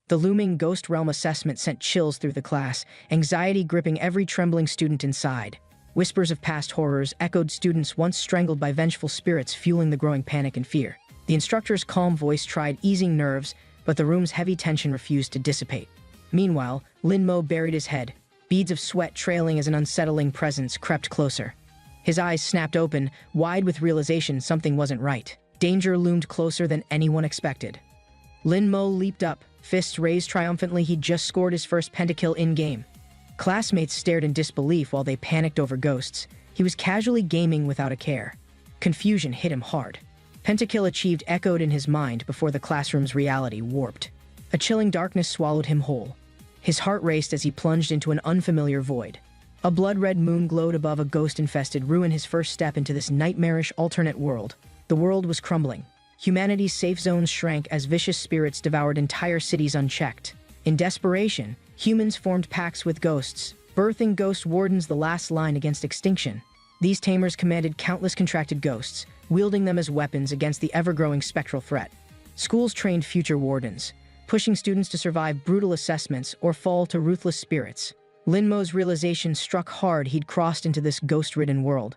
The looming Ghost Realm assessment sent chills through the class, anxiety gripping every trembling student inside. Whispers of past horrors echoed students once strangled by vengeful spirits, fueling the growing panic and fear. The instructor's calm voice tried easing nerves, but the room's heavy tension refused to dissipate. Meanwhile, Lin Mo buried his head, beads of sweat trailing as an unsettling presence crept closer. His eyes snapped open, wide with realization something wasn't right. Danger loomed closer than anyone expected. Lin Mo leaped up, fists raised triumphantly. He'd just scored his first pentakill in-game. Classmates stared in disbelief while they panicked over ghosts. He was casually gaming without a care. Confusion hit him hard. Pentakill achieved echoed in his mind before the classroom's reality warped. A chilling darkness swallowed him whole. His heart raced as he plunged into an unfamiliar void. A blood-red moon glowed above a ghost-infested ruin, his first step into this nightmarish alternate world. The world was crumbling. Humanity's safe zones shrank as vicious spirits devoured entire cities unchecked. In desperation, humans formed pacts with ghosts, birthing ghost wardens, the last line against extinction. These tamers commanded countless contracted ghosts, wielding them as weapons against the ever-growing spectral threat. Schools trained future wardens, pushing students to survive brutal assessments or fall to ruthless spirits. Lin Mo's realization struck hard. He'd crossed into this ghost-ridden world.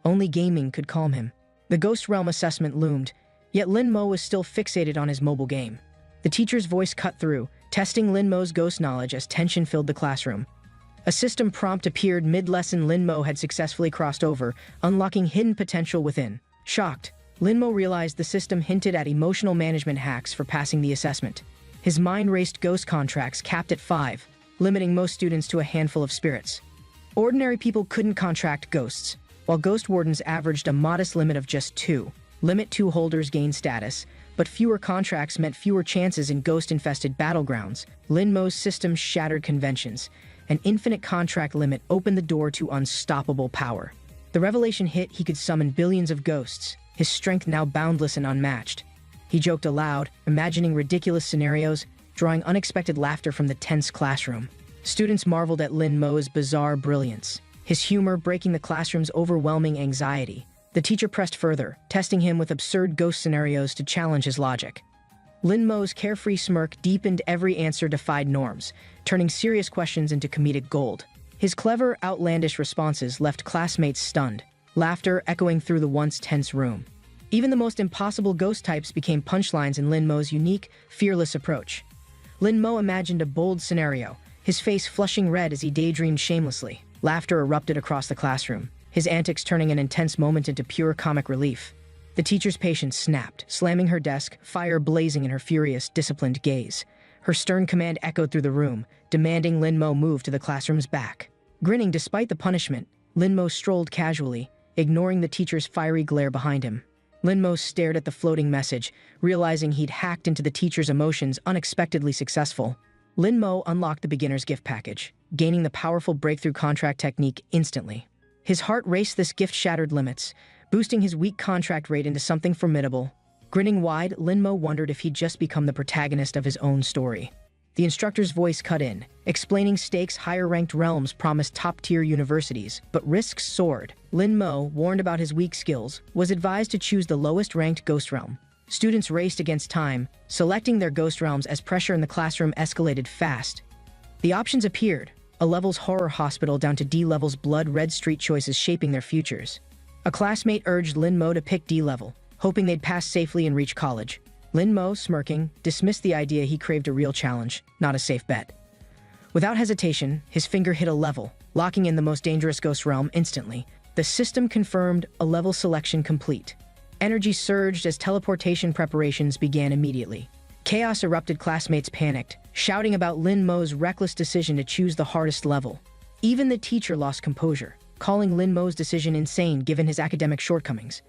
Only gaming could calm him. The Ghost Realm assessment loomed, yet Lin Mo was still fixated on his mobile game. The teacher's voice cut through, testing Lin Mo's ghost knowledge as tension filled the classroom. A system prompt appeared mid-lesson. Lin Mo had successfully crossed over, unlocking hidden potential within. Shocked, Lin Mo realized the system hinted at emotional management hacks for passing the assessment. His mind raced. Ghost contracts capped at 5, limiting most students to a handful of spirits. Ordinary people couldn't contract ghosts, while ghost wardens averaged a modest limit of just 2. Limit 2 holders gained status, but fewer contracts meant fewer chances in ghost-infested battlegrounds. Lin Mo's system shattered conventions. An infinite contract limit opened the door to unstoppable power. The revelation hit: he could summon billions of ghosts, his strength now boundless and unmatched. He joked aloud, imagining ridiculous scenarios, drawing unexpected laughter from the tense classroom. Students marveled at Lin Mo's bizarre brilliance, his humor breaking the classroom's overwhelming anxiety. The teacher pressed further, testing him with absurd ghost scenarios to challenge his logic. Lin Mo's carefree smirk deepened. Every answer defied norms, turning serious questions into comedic gold. His clever, outlandish responses left classmates stunned, laughter echoing through the once tense room. Even the most impossible ghost types became punchlines in Lin Mo's unique, fearless approach. Lin Mo imagined a bold scenario, his face flushing red as he daydreamed shamelessly. Laughter erupted across the classroom, his antics turning an intense moment into pure comic relief. The teacher's patience snapped, slamming her desk, fire blazing in her furious, disciplined gaze. Her stern command echoed through the room, demanding Lin Mo move to the classroom's back. Grinning despite the punishment, Lin Mo strolled casually, ignoring the teacher's fiery glare behind him. Lin Mo stared at the floating message, realizing he'd hacked into the teacher's emotions. Unexpectedly successful. Lin Mo unlocked the beginner's gift package, gaining the powerful breakthrough contract technique instantly. His heart raced. This gift shattered limits, boosting his weak contract rate into something formidable. Grinning wide, Lin Mo wondered if he'd just become the protagonist of his own story. The instructor's voice cut in, explaining stakes. Higher-ranked realms promised top-tier universities, but risks soared. Lin Mo, warned about his weak skills, was advised to choose the lowest-ranked ghost realm. Students raced against time, selecting their ghost realms as pressure in the classroom escalated fast. The options appeared: a level's horror hospital down to D level's blood-red street, choices shaping their futures. A classmate urged Lin Mo to pick D level, hoping they'd pass safely and reach college. Lin Mo, smirking, dismissed the idea. He craved a real challenge, not a safe bet. Without hesitation, his finger hit a level, locking in the most dangerous ghost realm instantly. The system confirmed a level selection complete. Energy surged as teleportation preparations began immediately. Chaos erupted. Classmates panicked, shouting about Lin Mo's reckless decision to choose the hardest level. Even the teacher lost composure, calling Lin Mo's decision insane given his academic shortcomings.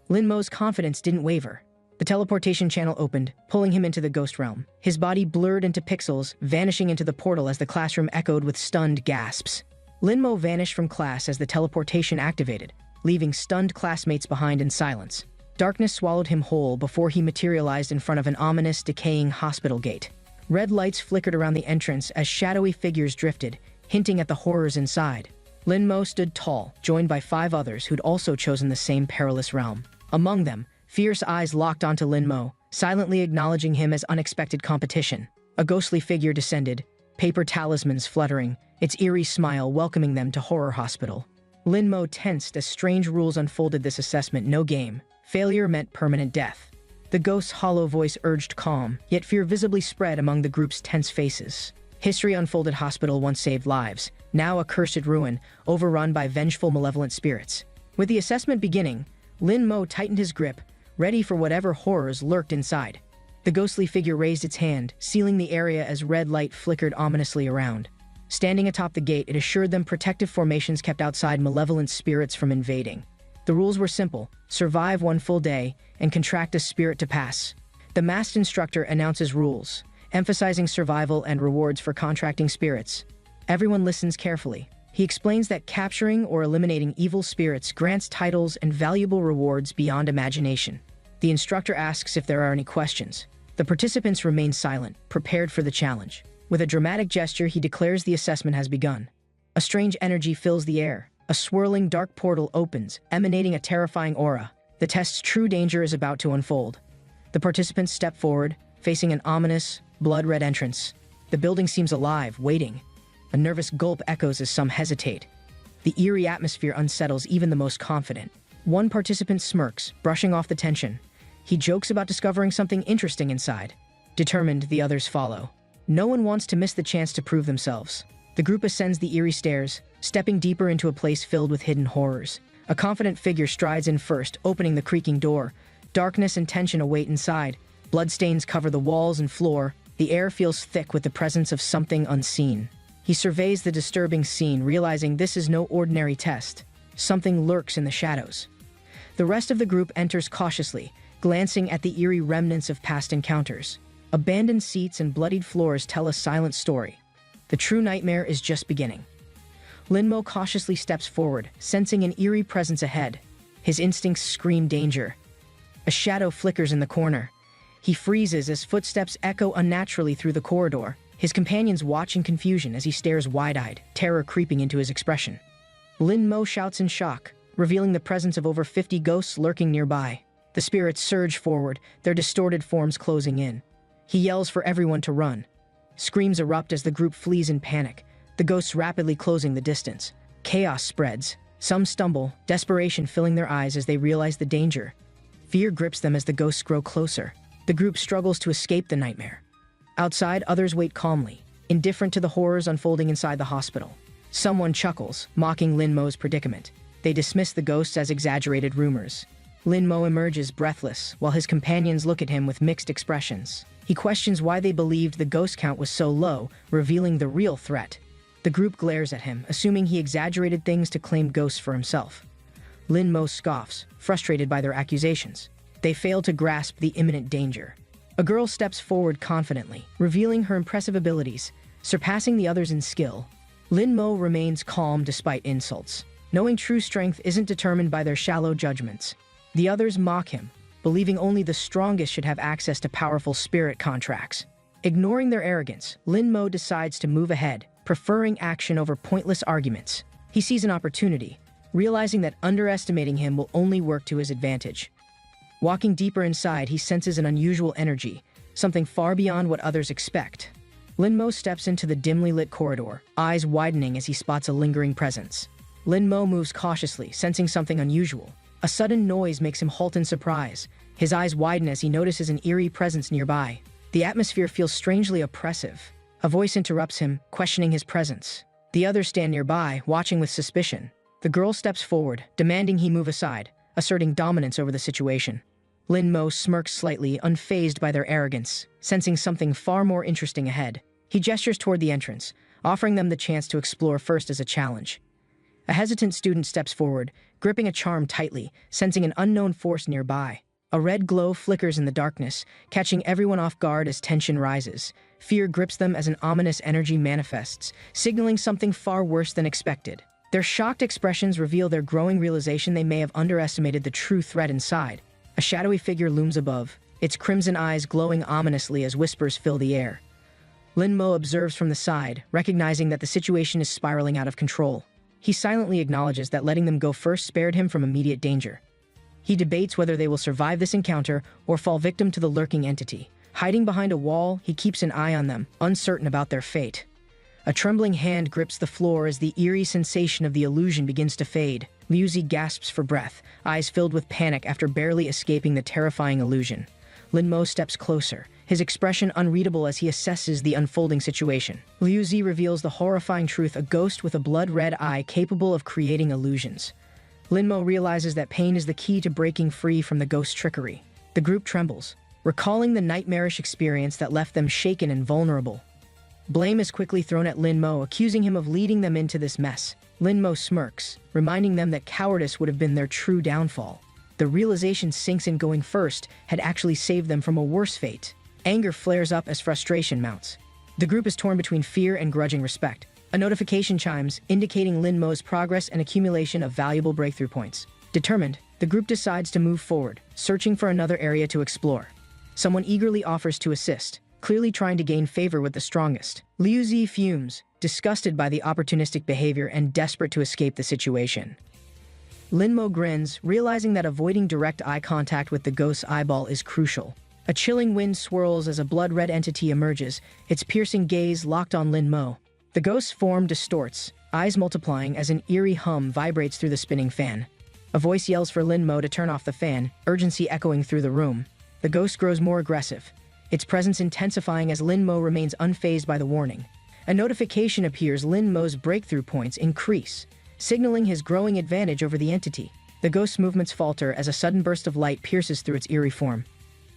Lin Mo's confidence didn't waver. The teleportation channel opened, pulling him into the ghost realm. His body blurred into pixels, vanishing into the portal as the classroom echoed with stunned gasps. Lin Mo vanished from class as the teleportation activated, leaving stunned classmates behind in silence. Darkness swallowed him whole before he materialized in front of an ominous, decaying hospital gate. Red lights flickered around the entrance as shadowy figures drifted, hinting at the horrors inside. Lin Mo stood tall, joined by 5 others who'd also chosen the same perilous realm. Among them, fierce eyes locked onto Lin Mo, silently acknowledging him as unexpected competition. A ghostly figure descended, paper talismans fluttering, its eerie smile welcoming them to Horror Hospital. Lin-mo tensed as strange rules unfolded this assessment: no game. Failure meant permanent death. The ghost's hollow voice urged calm, yet fear visibly spread among the group's tense faces. History unfolded: hospital once saved lives, now a cursed ruin, overrun by vengeful malevolent spirits. With the assessment beginning, Lin-mo tightened his grip, ready for whatever horrors lurked inside. The ghostly figure raised its hand, sealing the area as red light flickered ominously around. Standing atop the gate, it assured them protective formations kept outside malevolent spirits from invading. The rules were simple: survive 1 full day and contract a spirit to pass. The masked instructor announces rules, emphasizing survival and rewards for contracting spirits. Everyone listens carefully. He explains that capturing or eliminating evil spirits grants titles and valuable rewards beyond imagination. The instructor asks if there are any questions. The participants remain silent, prepared for the challenge. With a dramatic gesture, he declares the assessment has begun. A strange energy fills the air. A swirling dark portal opens, emanating a terrifying aura. The test's true danger is about to unfold. The participants step forward, facing an ominous, blood-red entrance. The building seems alive, waiting. A nervous gulp echoes as some hesitate. The eerie atmosphere unsettles even the most confident. One participant smirks, brushing off the tension. He jokes about discovering something interesting inside. Determined, the others follow. No one wants to miss the chance to prove themselves. The group ascends the eerie stairs, stepping deeper into a place filled with hidden horrors. A confident figure strides in first, opening the creaking door. Darkness and tension await inside. Bloodstains cover the walls and floor. The air feels thick with the presence of something unseen. He surveys the disturbing scene, realizing this is no ordinary test. Something lurks in the shadows. The rest of the group enters cautiously, glancing at the eerie remnants of past encounters. Abandoned seats and bloodied floors tell a silent story. The true nightmare is just beginning. Lin-mo cautiously steps forward, sensing an eerie presence ahead. His instincts scream danger. A shadow flickers in the corner. He freezes as footsteps echo unnaturally through the corridor. His companions watch in confusion as he stares wide-eyed, terror creeping into his expression. Lin-mo shouts in shock, revealing the presence of over 50 ghosts lurking nearby. The spirits surge forward, their distorted forms closing in. He yells for everyone to run. Screams erupt as the group flees in panic, the ghosts rapidly closing the distance. Chaos spreads. Some stumble, desperation filling their eyes as they realize the danger. Fear grips them as the ghosts grow closer. The group struggles to escape the nightmare. Outside, others wait calmly, indifferent to the horrors unfolding inside the hospital. Someone chuckles, mocking Lin-mo's predicament. They dismiss the ghosts as exaggerated rumors. Lin-mo emerges breathless, while his companions look at him with mixed expressions. He questions why they believed the ghost count was so low, revealing the real threat. The group glares at him, assuming he exaggerated things to claim ghosts for himself. Lin-mo scoffs, frustrated by their accusations. They fail to grasp the imminent danger. A girl steps forward confidently, revealing her impressive abilities, surpassing the others in skill. Lin-mo remains calm despite insults, knowing true strength isn't determined by their shallow judgments. The others mock him, believing only the strongest should have access to powerful spirit contracts. Ignoring their arrogance, Lin-mo decides to move ahead, preferring action over pointless arguments. He sees an opportunity, realizing that underestimating him will only work to his advantage. Walking deeper inside, he senses an unusual energy, something far beyond what others expect. Lin-mo steps into the dimly lit corridor, eyes widening as he spots a lingering presence. Lin-mo moves cautiously, sensing something unusual. A sudden noise makes him halt in surprise. His eyes widen as he notices an eerie presence nearby. The atmosphere feels strangely oppressive. A voice interrupts him, questioning his presence. The others stand nearby, watching with suspicion. The girl steps forward, demanding he move aside, asserting dominance over the situation. Lin-mo smirks slightly, unfazed by their arrogance, sensing something far more interesting ahead. He gestures toward the entrance, offering them the chance to explore first as a challenge. A hesitant student steps forward, gripping a charm tightly, sensing an unknown force nearby. A red glow flickers in the darkness, catching everyone off guard as tension rises. Fear grips them as an ominous energy manifests, signaling something far worse than expected. Their shocked expressions reveal their growing realization they may have underestimated the true threat inside. A shadowy figure looms above, its crimson eyes glowing ominously as whispers fill the air. Lin-mo observes from the side, recognizing that the situation is spiraling out of control. He silently acknowledges that letting them go first spared him from immediate danger. He debates whether they will survive this encounter or fall victim to the lurking entity, Hiding behind a wall, he keeps an eye on them, uncertain about their fate. A trembling hand grips the floor as the eerie sensation of the illusion begins to fade. Liuzi gasps for breath, eyes filled with panic after barely escaping the terrifying illusion. Linmo steps closer, his expression unreadable as he assesses the unfolding situation. Liuzi reveals the horrifying truth: a ghost with a blood-red eye capable of creating illusions. Linmo realizes that pain is the key to breaking free from the ghost's trickery. The group trembles, recalling the nightmarish experience that left them shaken and vulnerable. Blame is quickly thrown at Linmo, accusing him of leading them into this mess. Linmo smirks, reminding them that cowardice would have been their true downfall. The realization sinks in: going first had actually saved them from a worse fate. Anger flares up as frustration mounts. The group is torn between fear and grudging respect. A notification chimes, indicating Linmo's progress and accumulation of valuable breakthrough points. Determined, the group decides to move forward, searching for another area to explore. Someone eagerly offers to assist, clearly trying to gain favor with the strongest. Liuzi fumes, disgusted by the opportunistic behavior and desperate to escape the situation. Linmo grins, realizing that avoiding direct eye contact with the ghost's eyeball is crucial. A chilling wind swirls as a blood-red entity emerges, its piercing gaze locked on Linmo. The ghost's form distorts, eyes multiplying as an eerie hum vibrates through the spinning fan. A voice yells for Linmo to turn off the fan, urgency echoing through the room. The ghost grows more aggressive, its presence intensifying as Linmo remains unfazed by the warning. A notification appears: Linmo's breakthrough points increase, signaling his growing advantage over the entity. The ghost's movements falter as a sudden burst of light pierces through its eerie form.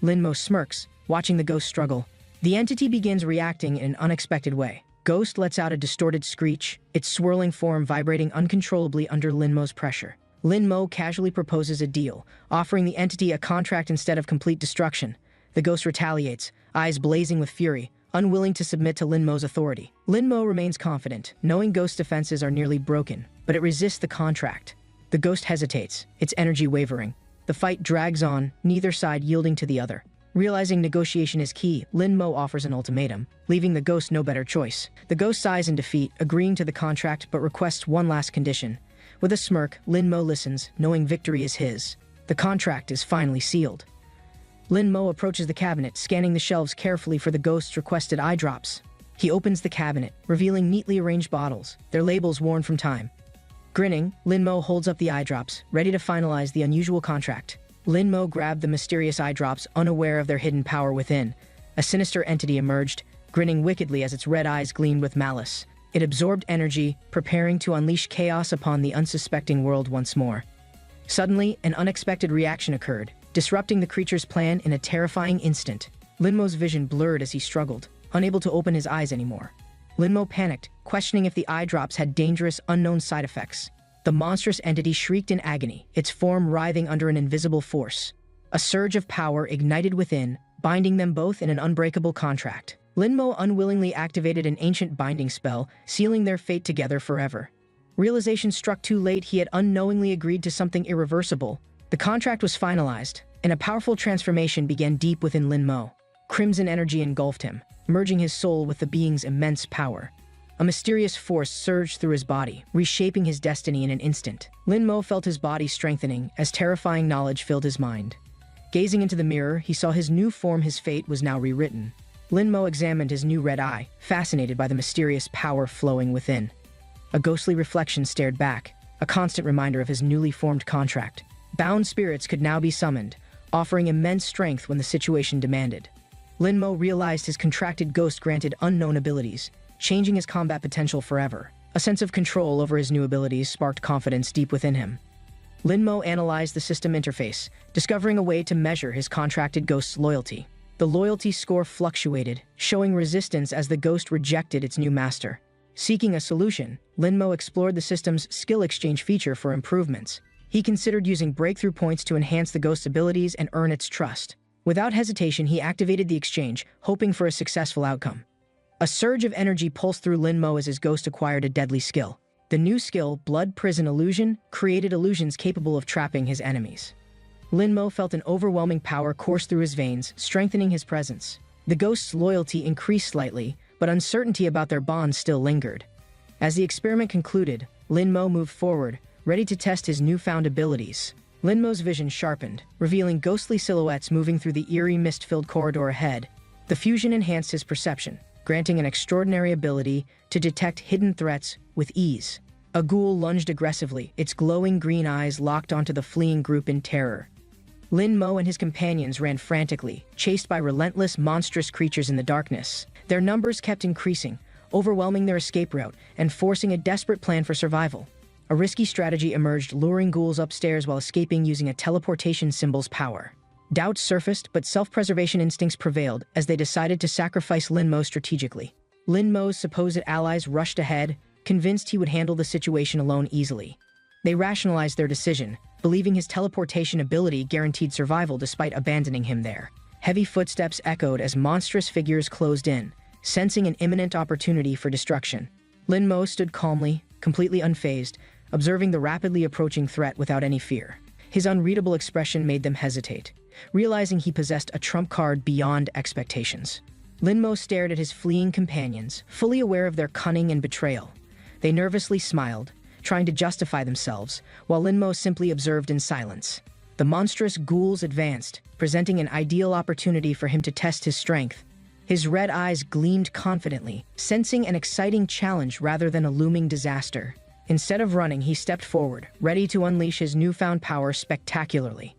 Linmo smirks, watching the ghost struggle. The entity begins reacting in an unexpected way. Ghost lets out a distorted screech, its swirling form vibrating uncontrollably under Linmo's pressure. Linmo casually proposes a deal, offering the entity a contract instead of complete destruction. The ghost retaliates, eyes blazing with fury, unwilling to submit to Linmo's authority. Linmo remains confident, knowing Ghost's defenses are nearly broken, but it resists the contract. The ghost hesitates, its energy wavering. The fight drags on, neither side yielding to the other. Realizing negotiation is key, Linmo offers an ultimatum, leaving the ghost no better choice. The ghost sighs in defeat, agreeing to the contract but requests one last condition. With a smirk, Linmo listens, knowing victory is his. The contract is finally sealed. Linmo approaches the cabinet, scanning the shelves carefully for the ghost's requested eye drops. He opens the cabinet, revealing neatly arranged bottles, their labels worn from time. Grinning, Linmo holds up the eye drops, ready to finalize the unusual contract. Linmo grabbed the mysterious eye drops, unaware of their hidden power within. A sinister entity emerged, grinning wickedly as its red eyes gleamed with malice. It absorbed energy, preparing to unleash chaos upon the unsuspecting world once more. Suddenly, an unexpected reaction occurred, disrupting the creature's plan in a terrifying instant. Linmo's vision blurred as he struggled, unable to open his eyes anymore. Linmo panicked, questioning if the eye drops had dangerous, unknown side effects. The monstrous entity shrieked in agony, its form writhing under an invisible force. A surge of power ignited within, binding them both in an unbreakable contract. Linmo unwillingly activated an ancient binding spell, sealing their fate together forever. Realization struck too late: he had unknowingly agreed to something irreversible. The contract was finalized, and a powerful transformation began deep within Linmo. Crimson energy engulfed him, merging his soul with the being's immense power. A mysterious force surged through his body, reshaping his destiny in an instant. Linmo felt his body strengthening as terrifying knowledge filled his mind. Gazing into the mirror, he saw his new form. His fate was now rewritten. Linmo examined his new red eye, fascinated by the mysterious power flowing within. A ghostly reflection stared back, a constant reminder of his newly formed contract. Bound spirits could now be summoned, offering immense strength when the situation demanded. Linmo realized his contracted ghost granted unknown abilities, changing his combat potential forever. A sense of control over his new abilities sparked confidence deep within him. Linmo analyzed the system interface, discovering a way to measure his contracted ghost's loyalty. The loyalty score fluctuated, showing resistance as the ghost rejected its new master. Seeking a solution, Linmo explored the system's skill exchange feature for improvements. He considered using breakthrough points to enhance the ghost's abilities and earn its trust. Without hesitation, he activated the exchange, hoping for a successful outcome. A surge of energy pulsed through Linmo as his ghost acquired a deadly skill. The new skill, Blood Prison Illusion, created illusions capable of trapping his enemies. Linmo felt an overwhelming power course through his veins, strengthening his presence. The ghost's loyalty increased slightly, but uncertainty about their bond still lingered. As the experiment concluded, Linmo moved forward, ready to test his newfound abilities. Linmo's vision sharpened, revealing ghostly silhouettes moving through the eerie mist-filled corridor ahead. The fusion enhanced his perception, granting an extraordinary ability to detect hidden threats with ease. A ghoul lunged aggressively, its glowing green eyes locked onto the fleeing group in terror. Lin Mo and his companions ran frantically, chased by relentless, monstrous creatures in the darkness. Their numbers kept increasing, overwhelming their escape route and forcing a desperate plan for survival. A risky strategy emerged, luring ghouls upstairs while escaping using a teleportation symbol's power. Doubts surfaced, but self-preservation instincts prevailed as they decided to sacrifice Lin Mo strategically. Lin Mo's supposed allies rushed ahead, convinced he would handle the situation alone easily. They rationalized their decision, believing his teleportation ability guaranteed survival despite abandoning him there. Heavy footsteps echoed as monstrous figures closed in, sensing an imminent opportunity for destruction. Lin Mo stood calmly, completely unfazed, observing the rapidly approaching threat without any fear. His unreadable expression made them hesitate, realizing he possessed a trump card beyond expectations. Lin Mo stared at his fleeing companions, fully aware of their cunning and betrayal. They nervously smiled, trying to justify themselves, while Lin Mo simply observed in silence. The monstrous ghouls advanced, presenting an ideal opportunity for him to test his strength. His red eyes gleamed confidently, sensing an exciting challenge rather than a looming disaster. Instead of running, he stepped forward, ready to unleash his newfound power spectacularly.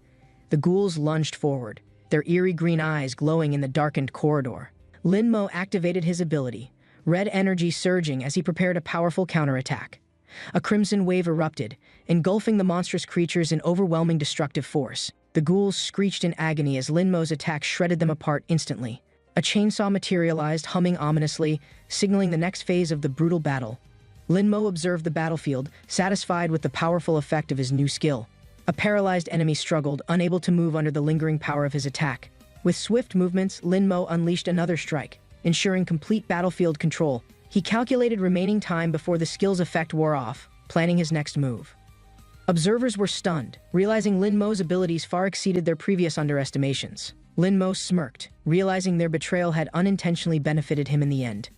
The ghouls lunged forward, their eerie green eyes glowing in the darkened corridor. Lin Mo activated his ability, red energy surging as he prepared a powerful counterattack. A crimson wave erupted, engulfing the monstrous creatures in overwhelming destructive force. The ghouls screeched in agony as Lin Mo's attack shredded them apart instantly. A chainsaw materialized, humming ominously, signaling the next phase of the brutal battle. Lin Mo observed the battlefield, satisfied with the powerful effect of his new skill. A paralyzed enemy struggled, unable to move under the lingering power of his attack. With swift movements, Lin Mo unleashed another strike, ensuring complete battlefield control. He calculated remaining time before the skill's effect wore off, planning his next move. Observers were stunned, realizing Lin Mo's abilities far exceeded their previous underestimations. Lin Mo smirked, realizing their betrayal had unintentionally benefited him in the end.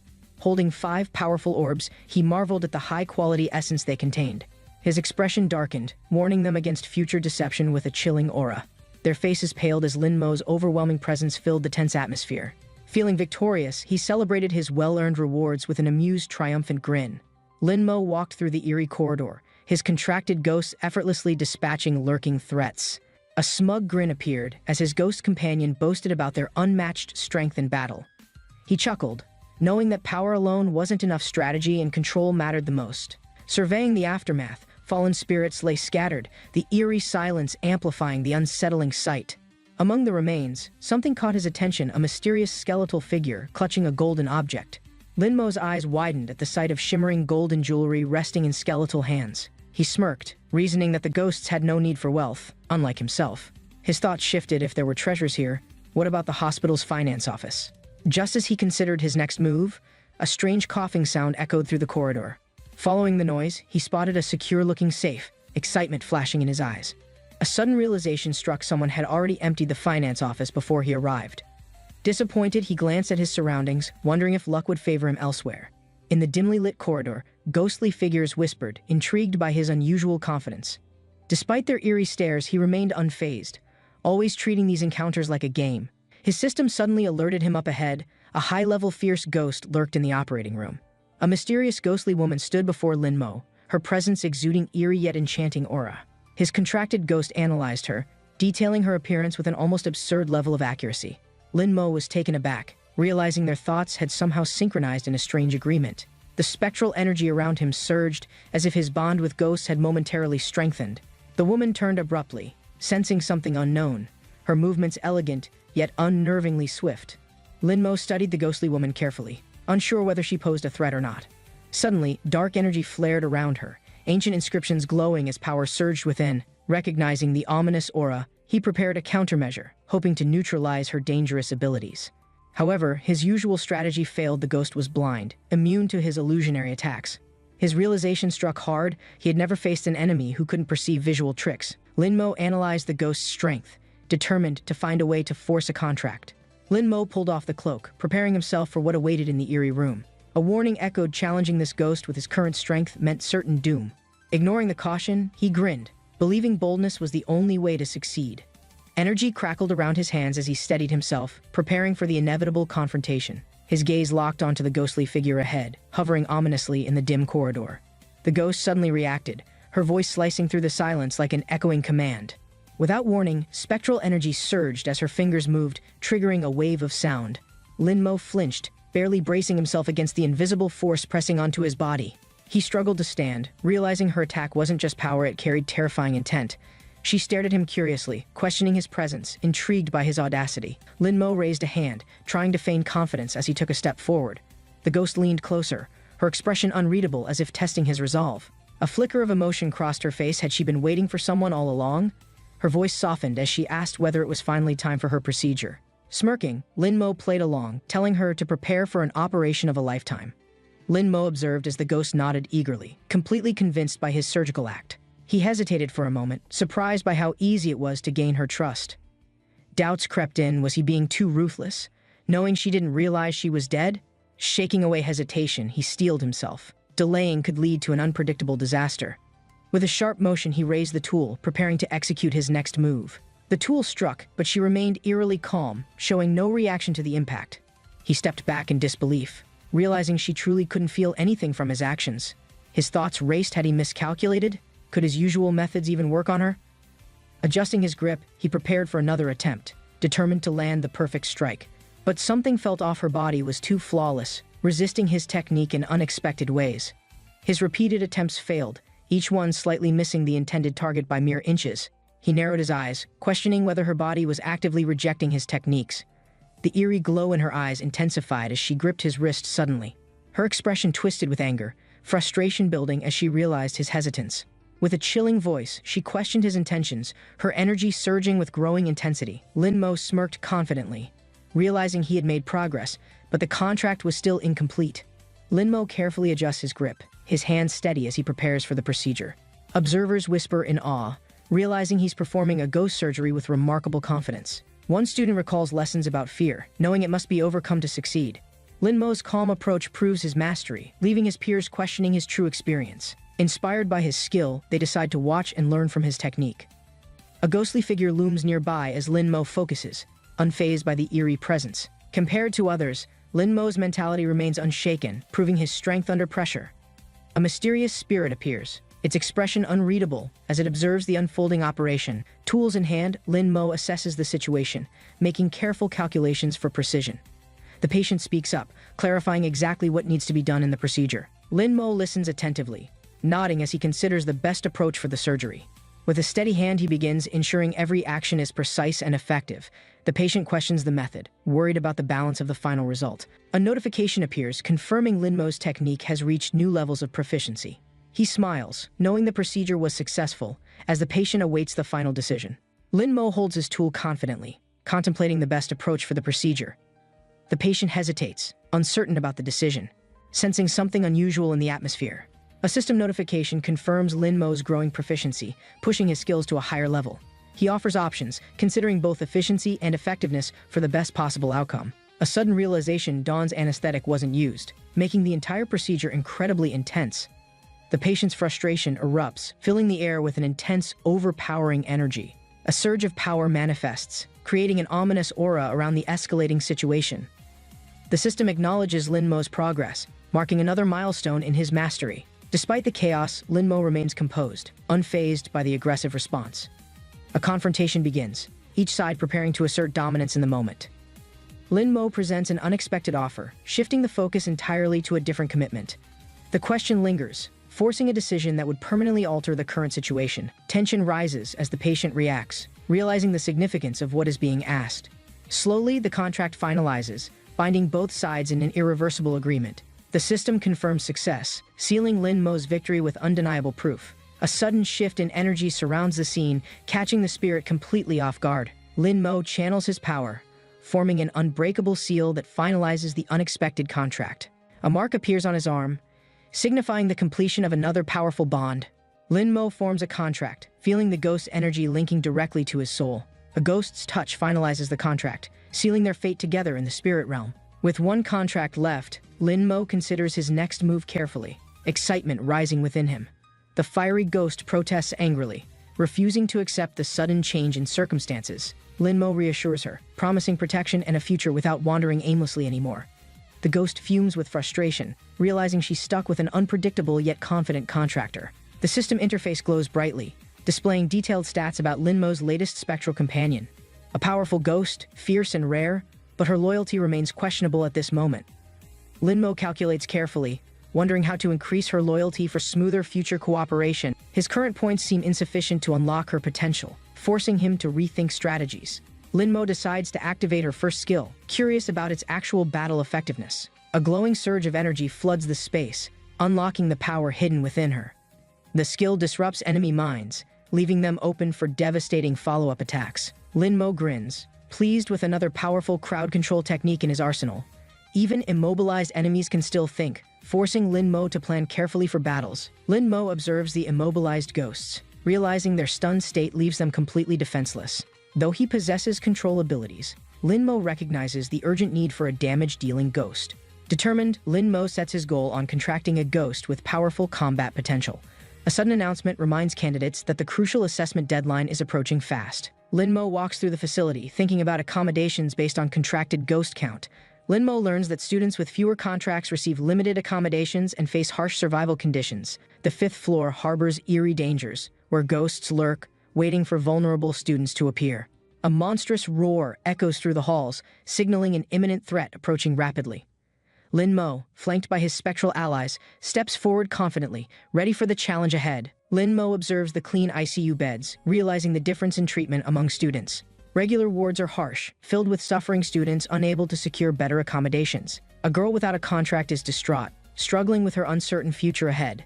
Holding 5 powerful orbs, he marveled at the high-quality essence they contained. His expression darkened, warning them against future deception with a chilling aura. Their faces paled as Lin Mo's overwhelming presence filled the tense atmosphere. Feeling victorious, he celebrated his well-earned rewards with an amused, triumphant grin. Lin Mo walked through the eerie corridor, his contracted ghosts effortlessly dispatching lurking threats. A smug grin appeared as his ghost companion boasted about their unmatched strength in battle. He chuckled, knowing that power alone wasn't enough, strategy and control mattered the most. Surveying the aftermath, fallen spirits lay scattered, the eerie silence amplifying the unsettling sight. Among the remains, something caught his attention, a mysterious skeletal figure clutching a golden object. Lin Mo's eyes widened at the sight of shimmering golden jewelry resting in skeletal hands. He smirked, reasoning that the ghosts had no need for wealth, unlike himself. His thoughts shifted. If there were treasures here, what about the hospital's finance office? Just as he considered his next move, a strange coughing sound echoed through the corridor. Following the noise, he spotted a secure-looking safe, excitement flashing in his eyes. A sudden realization struck: someone had already emptied the finance office before he arrived. Disappointed, he glanced at his surroundings, wondering if luck would favor him elsewhere. In the dimly lit corridor, ghostly figures whispered, intrigued by his unusual confidence. Despite their eerie stares, he remained unfazed, always treating these encounters like a game. His system suddenly alerted him up ahead. A high-level fierce ghost lurked in the operating room. A mysterious ghostly woman stood before Lin Mo, her presence exuding eerie yet enchanting aura. His contracted ghost analyzed her, detailing her appearance with an almost absurd level of accuracy. Lin Mo was taken aback, realizing their thoughts had somehow synchronized in a strange agreement. The spectral energy around him surged, as if his bond with ghosts had momentarily strengthened. The woman turned abruptly, sensing something unknown, her movements elegant, yet unnervingly swift. Lin Mo studied the ghostly woman carefully, unsure whether she posed a threat or not. Suddenly, dark energy flared around her, ancient inscriptions glowing as power surged within. Recognizing the ominous aura, he prepared a countermeasure, hoping to neutralize her dangerous abilities. However, his usual strategy failed. The ghost was blind, immune to his illusionary attacks. His realization struck hard. He had never faced an enemy who couldn't perceive visual tricks. Lin Mo analyzed the ghost's strength, determined to find a way to force a contract. Lin Mo pulled off the cloak, preparing himself for what awaited in the eerie room. A warning echoed. Challenging this ghost with his current strength meant certain doom. Ignoring the caution, he grinned, believing boldness was the only way to succeed. Energy crackled around his hands as he steadied himself, preparing for the inevitable confrontation. His gaze locked onto the ghostly figure ahead, hovering ominously in the dim corridor. The ghost suddenly reacted, her voice slicing through the silence like an echoing command. Without warning, spectral energy surged as her fingers moved, triggering a wave of sound. Lin Mo flinched, barely bracing himself against the invisible force pressing onto his body. He struggled to stand, realizing her attack wasn't just power, it carried terrifying intent. She stared at him curiously, questioning his presence, intrigued by his audacity. Lin Mo raised a hand, trying to feign confidence as he took a step forward. The ghost leaned closer, her expression unreadable as if testing his resolve. A flicker of emotion crossed her face. Had she been waiting for someone all along? Her voice softened as she asked whether it was finally time for her procedure. Smirking, Lin Mo played along, telling her to prepare for an operation of a lifetime. Lin Mo observed as the ghost nodded eagerly, completely convinced by his surgical act. He hesitated for a moment, surprised by how easy it was to gain her trust. Doubts crept in. Was he being too ruthless? Knowing she didn't realize she was dead? Shaking away hesitation, he steeled himself. Delaying could lead to an unpredictable disaster. With a sharp motion, he raised the tool, preparing to execute his next move. The tool struck, but she remained eerily calm, showing no reaction to the impact. He stepped back in disbelief, realizing she truly couldn't feel anything from his actions. His thoughts raced. Had he miscalculated? Could his usual methods even work on her? Adjusting his grip, he prepared for another attempt, determined to land the perfect strike. But something felt off. Her body was too flawless, resisting his technique in unexpected ways. His repeated attempts failed, each one slightly missing the intended target by mere inches. He narrowed his eyes, questioning whether her body was actively rejecting his techniques. The eerie glow in her eyes intensified as she gripped his wrist suddenly. Her expression twisted with anger, frustration building as she realized his hesitance. With a chilling voice, she questioned his intentions, her energy surging with growing intensity. Lin Mo smirked confidently, realizing he had made progress, but the contract was still incomplete. Lin Mo carefully adjusts his grip, his hands steady as he prepares for the procedure. Observers whisper in awe, realizing he's performing a ghost surgery with remarkable confidence. One student recalls lessons about fear, knowing it must be overcome to succeed. Lin Mo's calm approach proves his mastery, leaving his peers questioning his true experience. Inspired by his skill, they decide to watch and learn from his technique. A ghostly figure looms nearby as Lin Mo focuses, unfazed by the eerie presence. Compared to others, Lin Mo's mentality remains unshaken, proving his strength under pressure. A mysterious spirit appears, its expression unreadable as it observes the unfolding operation. Tools in hand, Lin Mo assesses the situation, making careful calculations for precision. The patient speaks up, clarifying exactly what needs to be done in the procedure. Lin Mo listens attentively, nodding as he considers the best approach for the surgery. With a steady hand, he begins, ensuring every action is precise and effective. The patient questions the method, worried about the balance of the final result. A notification appears, confirming Lin Mo's technique has reached new levels of proficiency. He smiles, knowing the procedure was successful, as the patient awaits the final decision. Lin Mo holds his tool confidently, contemplating the best approach for the procedure. The patient hesitates, uncertain about the decision, sensing something unusual in the atmosphere. A system notification confirms Lin Mo's growing proficiency, pushing his skills to a higher level. He offers options, considering both efficiency and effectiveness for the best possible outcome. A sudden realization dawns: anesthetic wasn't used, making the entire procedure incredibly intense. The patient's frustration erupts, filling the air with an intense, overpowering energy. A surge of power manifests, creating an ominous aura around the escalating situation. The system acknowledges Lin Mo's progress, marking another milestone in his mastery. Despite the chaos, Lin Mo remains composed, unfazed by the aggressive response. A confrontation begins, each side preparing to assert dominance in the moment. Lin Mo presents an unexpected offer, shifting the focus entirely to a different commitment. The question lingers, forcing a decision that would permanently alter the current situation. Tension rises as the patient reacts, realizing the significance of what is being asked. Slowly, the contract finalizes, binding both sides in an irreversible agreement. The system confirms success, sealing Lin Mo's victory with undeniable proof. A sudden shift in energy surrounds the scene, catching the spirit completely off guard. Lin Mo channels his power, forming an unbreakable seal that finalizes the unexpected contract. A mark appears on his arm, signifying the completion of another powerful bond. Lin Mo forms a contract, feeling the ghost's energy linking directly to his soul. A ghost's touch finalizes the contract, sealing their fate together in the spirit realm. With one contract left, Lin Mo considers his next move carefully, excitement rising within him. The fiery ghost protests angrily, Refusing to accept the sudden change in circumstances, Linmo reassures her, promising protection and a future without wandering aimlessly anymore. The ghost fumes with frustration, realizing she's stuck with an unpredictable yet confident contractor. The system interface glows brightly, displaying detailed stats about Linmo's latest spectral companion. A powerful ghost, fierce and rare, but her loyalty remains questionable at this moment. Linmo calculates carefully, wondering how to increase her loyalty for smoother future cooperation. His current points seem insufficient to unlock her potential, forcing him to rethink strategies. Linmo decides to activate her first skill, curious about its actual battle effectiveness. A glowing surge of energy floods the space, unlocking the power hidden within her. The skill disrupts enemy minds, leaving them open for devastating follow-up attacks. Linmo grins, pleased with another powerful crowd control technique in his arsenal. Even immobilized enemies can still think, forcing Linmo to plan carefully for battles. Linmo observes the immobilized ghosts, realizing their stunned state leaves them completely defenseless. Though he possesses control abilities, Linmo recognizes the urgent need for a damage-dealing ghost. Determined, Linmo sets his goal on contracting a ghost with powerful combat potential. A sudden announcement reminds candidates that the crucial assessment deadline is approaching fast. Linmo walks through the facility, thinking about accommodations based on contracted ghost count. Linmo learns that students with fewer contracts receive limited accommodations and face harsh survival conditions. The 5th floor harbors eerie dangers, where ghosts lurk, waiting for vulnerable students to appear. A monstrous roar echoes through the halls, signaling an imminent threat approaching rapidly. Linmo, flanked by his spectral allies, steps forward confidently, ready for the challenge ahead. Linmo observes the clean ICU beds, realizing the difference in treatment among students. Regular wards are harsh, filled with suffering students unable to secure better accommodations. A girl without a contract is distraught, struggling with her uncertain future ahead.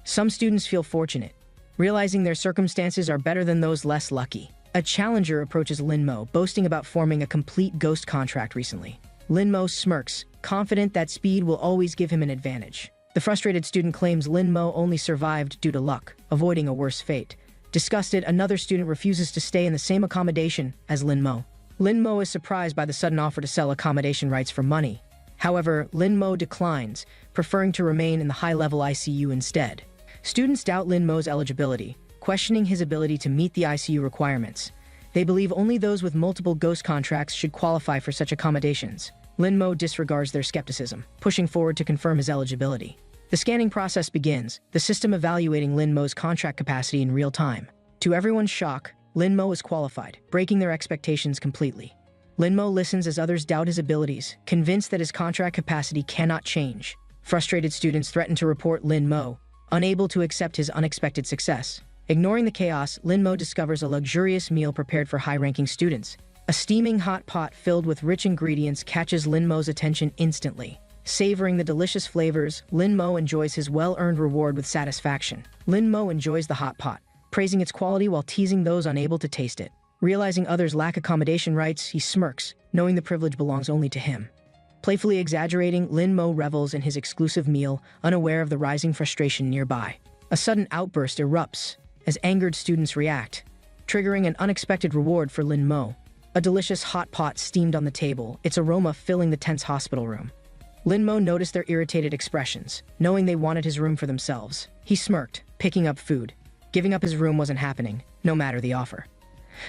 Some students feel fortunate, realizing their circumstances are better than those less lucky. A challenger approaches Linmo, boasting about forming a complete ghost contract recently. Linmo smirks, confident that speed will always give him an advantage. The frustrated student claims Linmo only survived due to luck, avoiding a worse fate. Disgusted, another student refuses to stay in the same accommodation as Linmo. Linmo is surprised by the sudden offer to sell accommodation rights for money. However, Linmo declines, preferring to remain in the high-level ICU instead. Students doubt Linmo's eligibility, questioning his ability to meet the ICU requirements. They believe only those with multiple ghost contracts should qualify for such accommodations. Linmo disregards their skepticism, pushing forward to confirm his eligibility. The scanning process begins, the system evaluating Linmo's contract capacity in real time. To everyone's shock, Linmo is qualified, breaking their expectations completely. Linmo listens as others doubt his abilities, convinced that his contract capacity cannot change. Frustrated students threaten to report Linmo, unable to accept his unexpected success. Ignoring the chaos, Linmo discovers a luxurious meal prepared for high-ranking students. A steaming hot pot filled with rich ingredients catches Linmo's attention instantly. Savoring the delicious flavors, Linmo enjoys his well-earned reward with satisfaction. Linmo enjoys the hot pot, praising its quality while teasing those unable to taste it. Realizing others lack accommodation rights, he smirks, knowing the privilege belongs only to him. Playfully exaggerating, Linmo revels in his exclusive meal, unaware of the rising frustration nearby. A sudden outburst erupts as angered students react, triggering an unexpected reward for Linmo. A delicious hot pot steamed on the table, its aroma filling the tense hospital room. Linmo noticed their irritated expressions, knowing they wanted his room for themselves. He smirked, picking up food. Giving up his room wasn't happening, no matter the offer.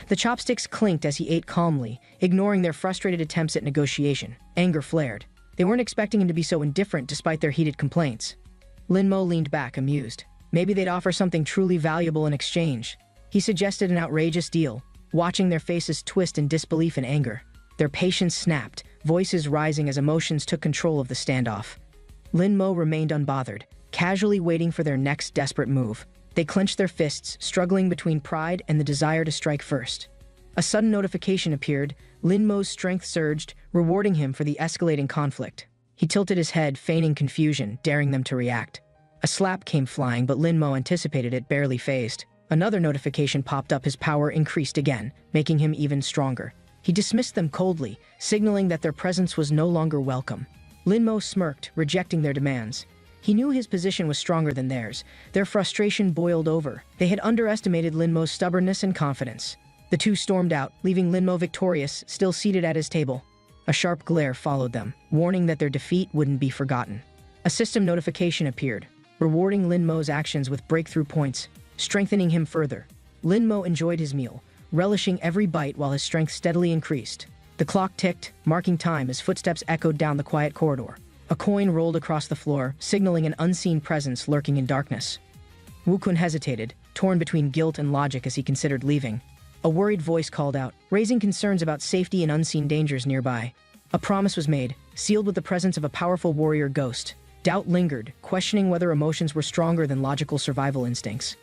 The chopsticks clinked as he ate calmly, ignoring their frustrated attempts at negotiation. Anger flared. They weren't expecting him to be so indifferent despite their heated complaints. Linmo leaned back, amused. Maybe they'd offer something truly valuable in exchange. He suggested an outrageous deal, watching their faces twist in disbelief and anger. Their patience snapped, voices rising as emotions took control of the standoff. Linmo remained unbothered, casually waiting for their next desperate move. They clenched their fists, struggling between pride and the desire to strike first. A sudden notification appeared. Linmo's strength surged, rewarding him for the escalating conflict. He tilted his head, feigning confusion, daring them to react. A slap came flying, but Linmo anticipated it, barely phased. Another notification popped up. His power increased again, making him even stronger. He dismissed them coldly, signaling that their presence was no longer welcome. Linmo smirked, rejecting their demands. He knew his position was stronger than theirs. Their frustration boiled over. They had underestimated Linmo's stubbornness and confidence. The two stormed out, leaving Linmo victorious, still seated at his table. A sharp glare followed them, warning that their defeat wouldn't be forgotten. A system notification appeared, rewarding Linmo's actions with breakthrough points, strengthening him further. Lin Mo enjoyed his meal, relishing every bite while his strength steadily increased. The clock ticked, marking time as footsteps echoed down the quiet corridor. A coin rolled across the floor, signaling an unseen presence lurking in darkness. Wukun hesitated, torn between guilt and logic as he considered leaving. A worried voice called out, raising concerns about safety and unseen dangers nearby. A promise was made, sealed with the presence of a powerful warrior ghost. Doubt lingered, questioning whether emotions were stronger than logical survival instincts.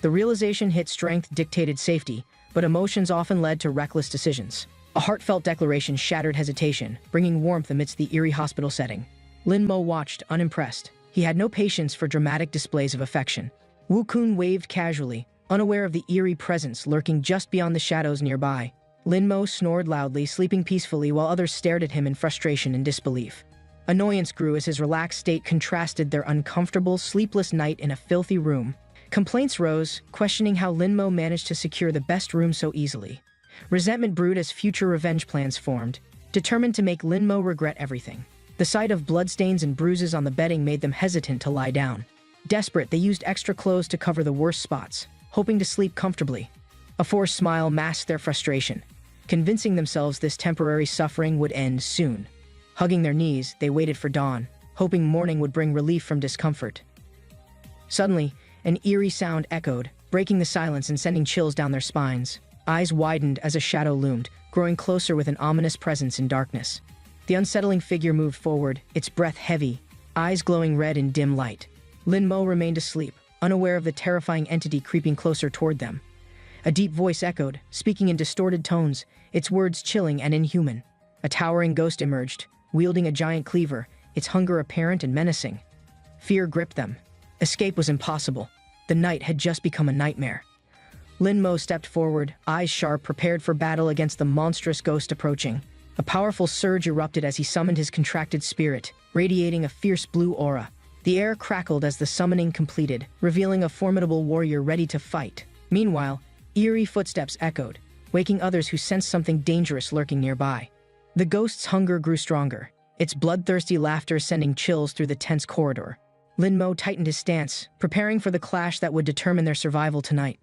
The realization hit strength dictated safety, but emotions often led to reckless decisions. A heartfelt declaration shattered hesitation, bringing warmth amidst the eerie hospital setting. Lin Mo watched, unimpressed. He had no patience for dramatic displays of affection. Wukun waved casually, unaware of the eerie presence lurking just beyond the shadows nearby. Lin Mo snored loudly, sleeping peacefully while others stared at him in frustration and disbelief. Annoyance grew as his relaxed state contrasted their uncomfortable, sleepless night in a filthy room. Complaints rose, questioning how Lin Mo managed to secure the best room so easily. Resentment brewed as future revenge plans formed, determined to make Lin Mo regret everything. The sight of bloodstains and bruises on the bedding made them hesitant to lie down. Desperate, they used extra clothes to cover the worst spots, hoping to sleep comfortably. A forced smile masked their frustration, convincing themselves this temporary suffering would end soon. Hugging their knees, they waited for dawn, hoping morning would bring relief from discomfort. Suddenly, an eerie sound echoed, breaking the silence and sending chills down their spines. Eyes widened as a shadow loomed, growing closer with an ominous presence in darkness. The unsettling figure moved forward, its breath heavy, eyes glowing red in dim light. Lin Mo remained asleep, unaware of the terrifying entity creeping closer toward them. A deep voice echoed, speaking in distorted tones, its words chilling and inhuman. A towering ghost emerged, wielding a giant cleaver, its hunger apparent and menacing. Fear gripped them. Escape was impossible. The night had just become a nightmare. Lin Mo stepped forward, eyes sharp, prepared for battle against the monstrous ghost approaching. A powerful surge erupted as he summoned his contracted spirit, radiating a fierce blue aura. The air crackled as the summoning completed, revealing a formidable warrior ready to fight. Meanwhile, eerie footsteps echoed, waking others who sensed something dangerous lurking nearby. The ghost's hunger grew stronger, its bloodthirsty laughter sending chills through the tense corridor. Lin Mo tightened his stance, preparing for the clash that would determine their survival tonight.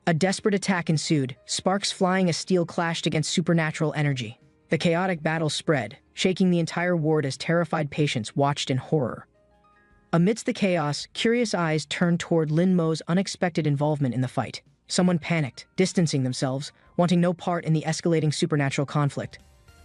A desperate attack ensued, sparks flying as steel clashed against supernatural energy. The chaotic battle spread, shaking the entire ward as terrified patients watched in horror. Amidst the chaos, curious eyes turned toward Lin Mo's unexpected involvement in the fight. Someone panicked, distancing themselves, wanting no part in the escalating supernatural conflict.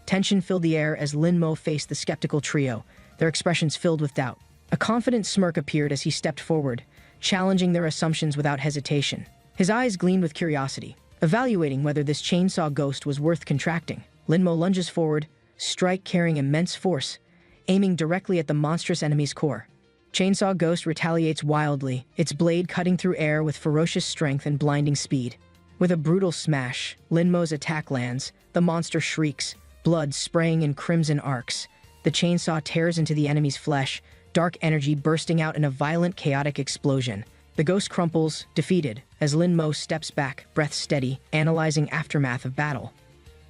Tension filled the air as Lin Mo faced the skeptical trio, their expressions filled with doubt. A confident smirk appeared as he stepped forward, challenging their assumptions without hesitation. His eyes gleamed with curiosity, evaluating whether this chainsaw ghost was worth contracting. Lin Mo lunges forward, strike carrying immense force, aiming directly at the monstrous enemy's core. Chainsaw Ghost retaliates wildly, its blade cutting through air with ferocious strength and blinding speed. With a brutal smash, Lin Mo's attack lands, the monster shrieks, blood spraying in crimson arcs. The chainsaw tears into the enemy's flesh, dark energy bursting out in a violent, chaotic explosion. The ghost crumples, defeated, as Lin Mo steps back, breath steady, analyzing aftermath of battle.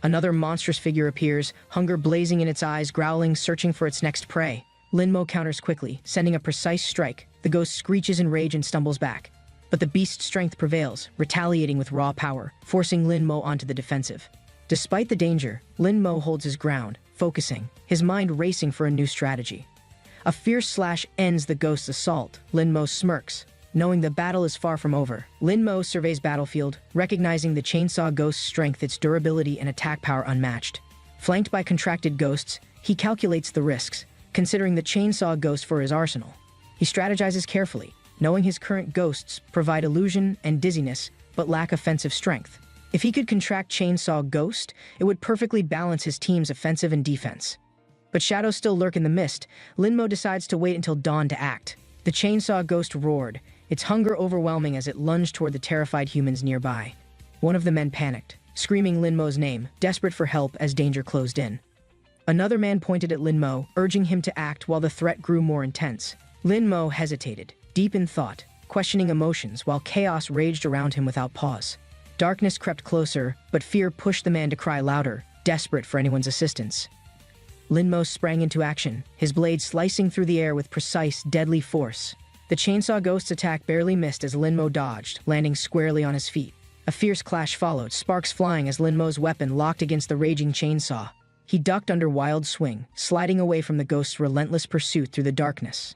Another monstrous figure appears, hunger blazing in its eyes, growling, searching for its next prey. Lin Mo counters quickly, sending a precise strike. The ghost screeches in rage and stumbles back. But the beast's strength prevails, retaliating with raw power, forcing Lin Mo onto the defensive. Despite the danger, Lin Mo holds his ground, focusing, his mind racing for a new strategy. A fierce slash ends the ghost's assault. Lin Mo smirks, knowing the battle is far from over. Lin Mo surveys battlefield, recognizing the chainsaw ghost's strength, its durability and attack power unmatched. Flanked by contracted ghosts, he calculates the risks, considering the chainsaw ghost for his arsenal. He strategizes carefully, knowing his current ghosts provide illusion and dizziness, but lack offensive strength. If he could contract chainsaw ghost, it would perfectly balance his team's offensive and defense. But shadows still lurk in the mist. Lin Mo decides to wait until dawn to act. The chainsaw ghost roared, its hunger overwhelming as it lunged toward the terrified humans nearby. One of the men panicked, screaming Lin Mo's name, desperate for help as danger closed in. Another man pointed at Lin Mo, urging him to act while the threat grew more intense. Lin Mo hesitated, deep in thought, questioning emotions while chaos raged around him without pause. Darkness crept closer, but fear pushed the man to cry louder, desperate for anyone's assistance. Lin Mo sprang into action, his blade slicing through the air with precise, deadly force. The chainsaw ghost's attack barely missed as Lin Mo dodged, landing squarely on his feet. A fierce clash followed, sparks flying as Lin Mo's weapon locked against the raging chainsaw. He ducked under wild swing, sliding away from the ghost's relentless pursuit through the darkness.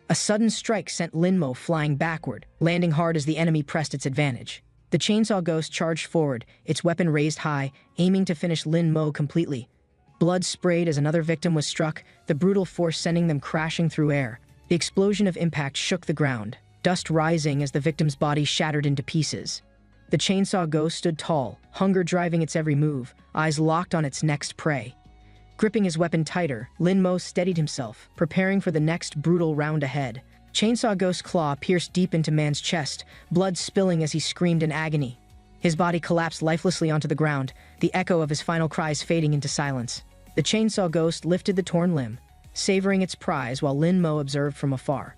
A sudden strike sent Lin Mo flying backward, landing hard as the enemy pressed its advantage. The chainsaw ghost charged forward, its weapon raised high, aiming to finish Lin Mo completely. Blood sprayed as another victim was struck, the brutal force sending them crashing through air. The explosion of impact shook the ground, dust rising as the victim's body shattered into pieces. The chainsaw ghost stood tall, hunger driving its every move, eyes locked on its next prey. Gripping his weapon tighter, Lin Mo steadied himself, preparing for the next brutal round ahead. Chainsaw Ghost's claw pierced deep into man's chest, blood spilling as he screamed in agony. His body collapsed lifelessly onto the ground, the echo of his final cries fading into silence. The Chainsaw Ghost lifted the torn limb, savoring its prize while Lin Mo observed from afar.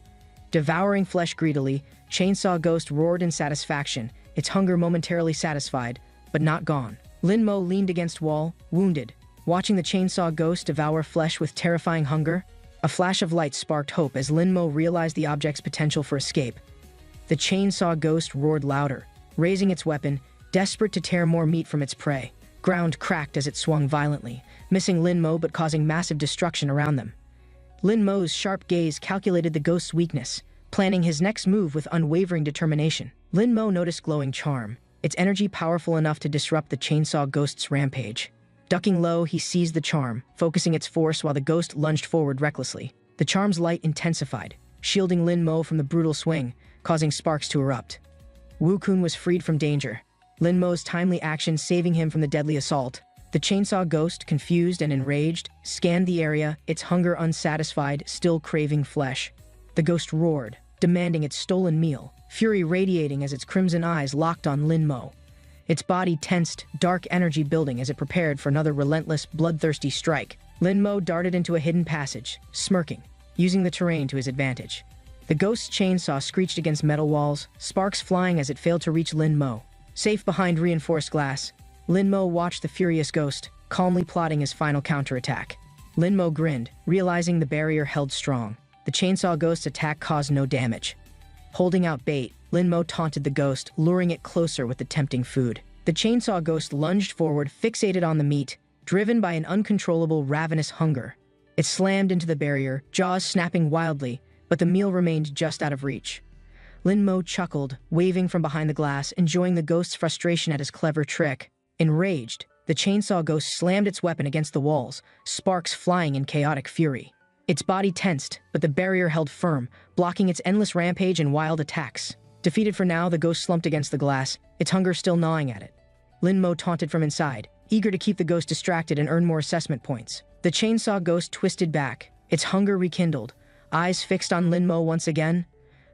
Devouring flesh greedily, Chainsaw Ghost roared in satisfaction, its hunger momentarily satisfied, but not gone. Lin Mo leaned against wall, wounded, watching the Chainsaw Ghost devour flesh with terrifying hunger. A flash of light sparked hope as Lin Mo realized the object's potential for escape. The Chainsaw Ghost roared louder, raising its weapon, desperate to tear more meat from its prey. Ground cracked as it swung violently, missing Lin Mo but causing massive destruction around them. Lin Mo's sharp gaze calculated the ghost's weakness, planning his next move with unwavering determination. Lin Mo noticed glowing charm, its energy powerful enough to disrupt the Chainsaw Ghost's rampage. Ducking low, he seized the charm, focusing its force while the ghost lunged forward recklessly. The charm's light intensified, shielding Lin Mo from the brutal swing, causing sparks to erupt. Wu Kun was freed from danger, Lin Mo's timely action saving him from the deadly assault. The Chainsaw Ghost, confused and enraged, scanned the area, its hunger unsatisfied, still craving flesh. The ghost roared, demanding its stolen meal, fury radiating as its crimson eyes locked on Lin Mo. Its body tensed, dark energy building as it prepared for another relentless, bloodthirsty strike. Lin Mo darted into a hidden passage, smirking, using the terrain to his advantage. The ghost's chainsaw screeched against metal walls, sparks flying as it failed to reach Lin Mo. Safe behind reinforced glass, Lin Mo watched the furious ghost, calmly plotting his final counterattack. Lin Mo grinned, realizing the barrier held strong. The chainsaw ghost's attack caused no damage. Holding out bait, Lin Mo taunted the ghost, luring it closer with the tempting food. The chainsaw ghost lunged forward, fixated on the meat, driven by an uncontrollable, ravenous hunger. It slammed into the barrier, jaws snapping wildly, but the meal remained just out of reach. Lin Mo chuckled, waving from behind the glass, enjoying the ghost's frustration at his clever trick. Enraged, the chainsaw ghost slammed its weapon against the walls, sparks flying in chaotic fury. Its body tensed, but the barrier held firm, blocking its endless rampage and wild attacks. Defeated for now, the ghost slumped against the glass, its hunger still gnawing at it. Lin Mo taunted from inside, eager to keep the ghost distracted and earn more assessment points. The chainsaw ghost twisted back, its hunger rekindled, eyes fixed on Lin Mo once again.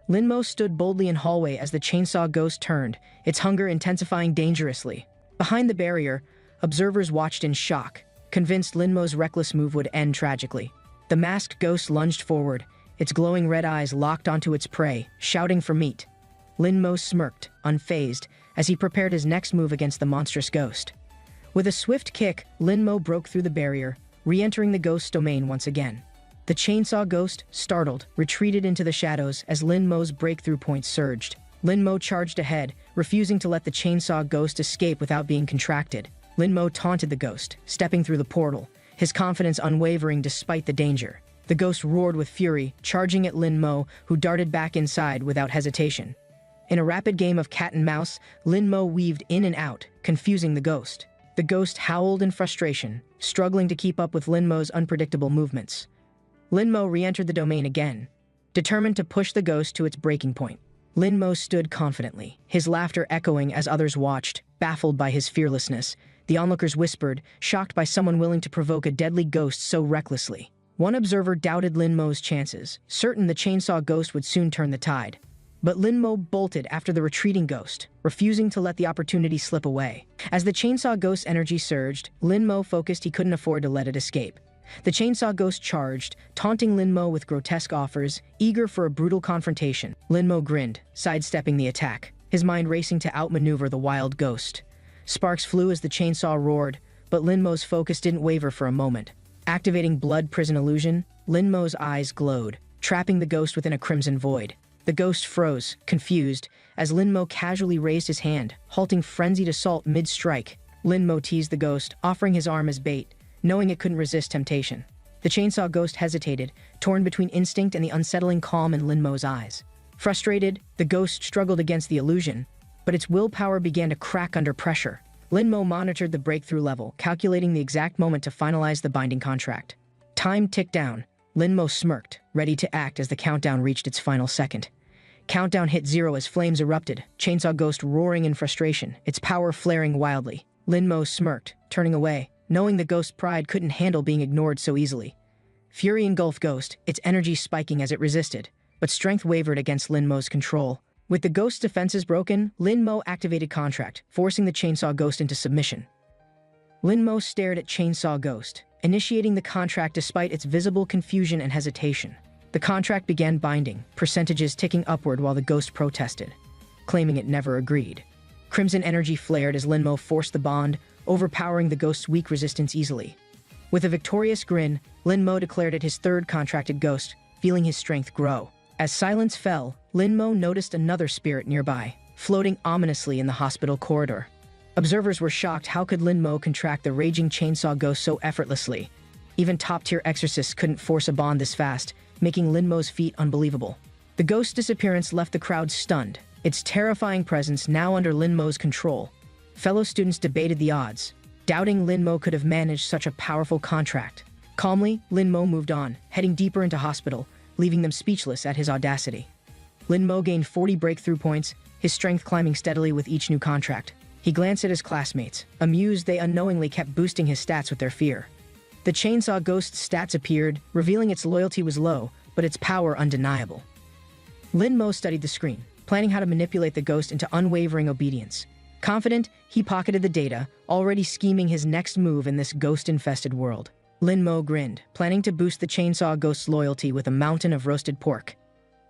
Lin Mo stood boldly in hallway as the chainsaw ghost turned, its hunger intensifying dangerously. Behind the barrier, observers watched in shock, convinced Lin Mo's reckless move would end tragically. The masked ghost lunged forward, its glowing red eyes locked onto its prey, shouting for meat. Lin Mo smirked, unfazed, as he prepared his next move against the monstrous ghost. With a swift kick, Lin Mo broke through the barrier, re-entering the ghost's domain once again. The chainsaw ghost, startled, retreated into the shadows as Lin Mo's breakthrough point surged. Lin Mo charged ahead, refusing to let the chainsaw ghost escape without being contracted. Lin Mo taunted the ghost, stepping through the portal, his confidence unwavering despite the danger. The ghost roared with fury, charging at Lin Mo, who darted back inside without hesitation. In a rapid game of cat and mouse, Lin Mo weaved in and out, confusing the ghost. The ghost howled in frustration, struggling to keep up with Lin Mo's unpredictable movements. Lin Mo re-entered the domain again, determined to push the ghost to its breaking point. Lin Mo stood confidently, his laughter echoing as others watched, baffled by his fearlessness. The onlookers whispered, shocked by someone willing to provoke a deadly ghost so recklessly. One observer doubted Lin Mo's chances, certain the chainsaw ghost would soon turn the tide. But Lin Mo bolted after the retreating ghost, refusing to let the opportunity slip away. As the chainsaw ghost's energy surged, Lin Mo focused he couldn't afford to let it escape. The chainsaw ghost charged, taunting Lin Mo with grotesque offers, eager for a brutal confrontation. Lin Mo grinned, sidestepping the attack, his mind racing to outmaneuver the wild ghost. Sparks flew as the chainsaw roared, but Lin Mo's focus didn't waver for a moment. Activating blood prison illusion, Lin Mo's eyes glowed, trapping the ghost within a crimson void. The ghost froze, confused, as Lin Mo casually raised his hand, halting frenzied assault mid-strike. Lin Mo teased the ghost, offering his arm as bait, knowing it couldn't resist temptation. The chainsaw ghost hesitated, torn between instinct and the unsettling calm in Lin Mo's eyes. Frustrated, the ghost struggled against the illusion, but its willpower began to crack under pressure. Lin Mo monitored the breakthrough level, calculating the exact moment to finalize the binding contract. Time ticked down. Lin Mo smirked, ready to act as the countdown reached its final second. Countdown hit 0 as flames erupted, Chainsaw Ghost roaring in frustration, its power flaring wildly. Lin Mo smirked, turning away, knowing the ghost's pride couldn't handle being ignored so easily. Fury engulfed Ghost, its energy spiking as it resisted, but strength wavered against Lin Mo's control. With the ghost's defenses broken, Lin Mo activated Contract, forcing the Chainsaw Ghost into submission. Lin Mo stared at Chainsaw Ghost, initiating the contract despite its visible confusion and hesitation. The contract began binding, percentages ticking upward while the ghost protested, claiming it never agreed. Crimson energy flared as Lin Mo forced the bond, overpowering the ghost's weak resistance easily. With a victorious grin, Lin Mo declared it his third contracted ghost, feeling his strength grow. As silence fell, Lin Mo noticed another spirit nearby, floating ominously in the hospital corridor. Observers were shocked. How could Lin Mo contract the raging chainsaw ghost so effortlessly? Even top-tier exorcists couldn't force a bond this fast, making Lin Mo's feat unbelievable. The ghost's disappearance left the crowd stunned, its terrifying presence now under Lin Mo's control. Fellow students debated the odds, doubting Lin Mo could have managed such a powerful contract. Calmly, Lin Mo moved on, heading deeper into hospital, leaving them speechless at his audacity. Lin Mo gained 40 breakthrough points, his strength climbing steadily with each new contract. He glanced at his classmates, amused they unknowingly kept boosting his stats with their fear. The Chainsaw Ghost's stats appeared, revealing its loyalty was low, but its power undeniable. Lin Mo studied the screen, planning how to manipulate the ghost into unwavering obedience. Confident, he pocketed the data, already scheming his next move in this ghost-infested world. Lin Mo grinned, planning to boost the Chainsaw Ghost's loyalty with a mountain of roasted pork.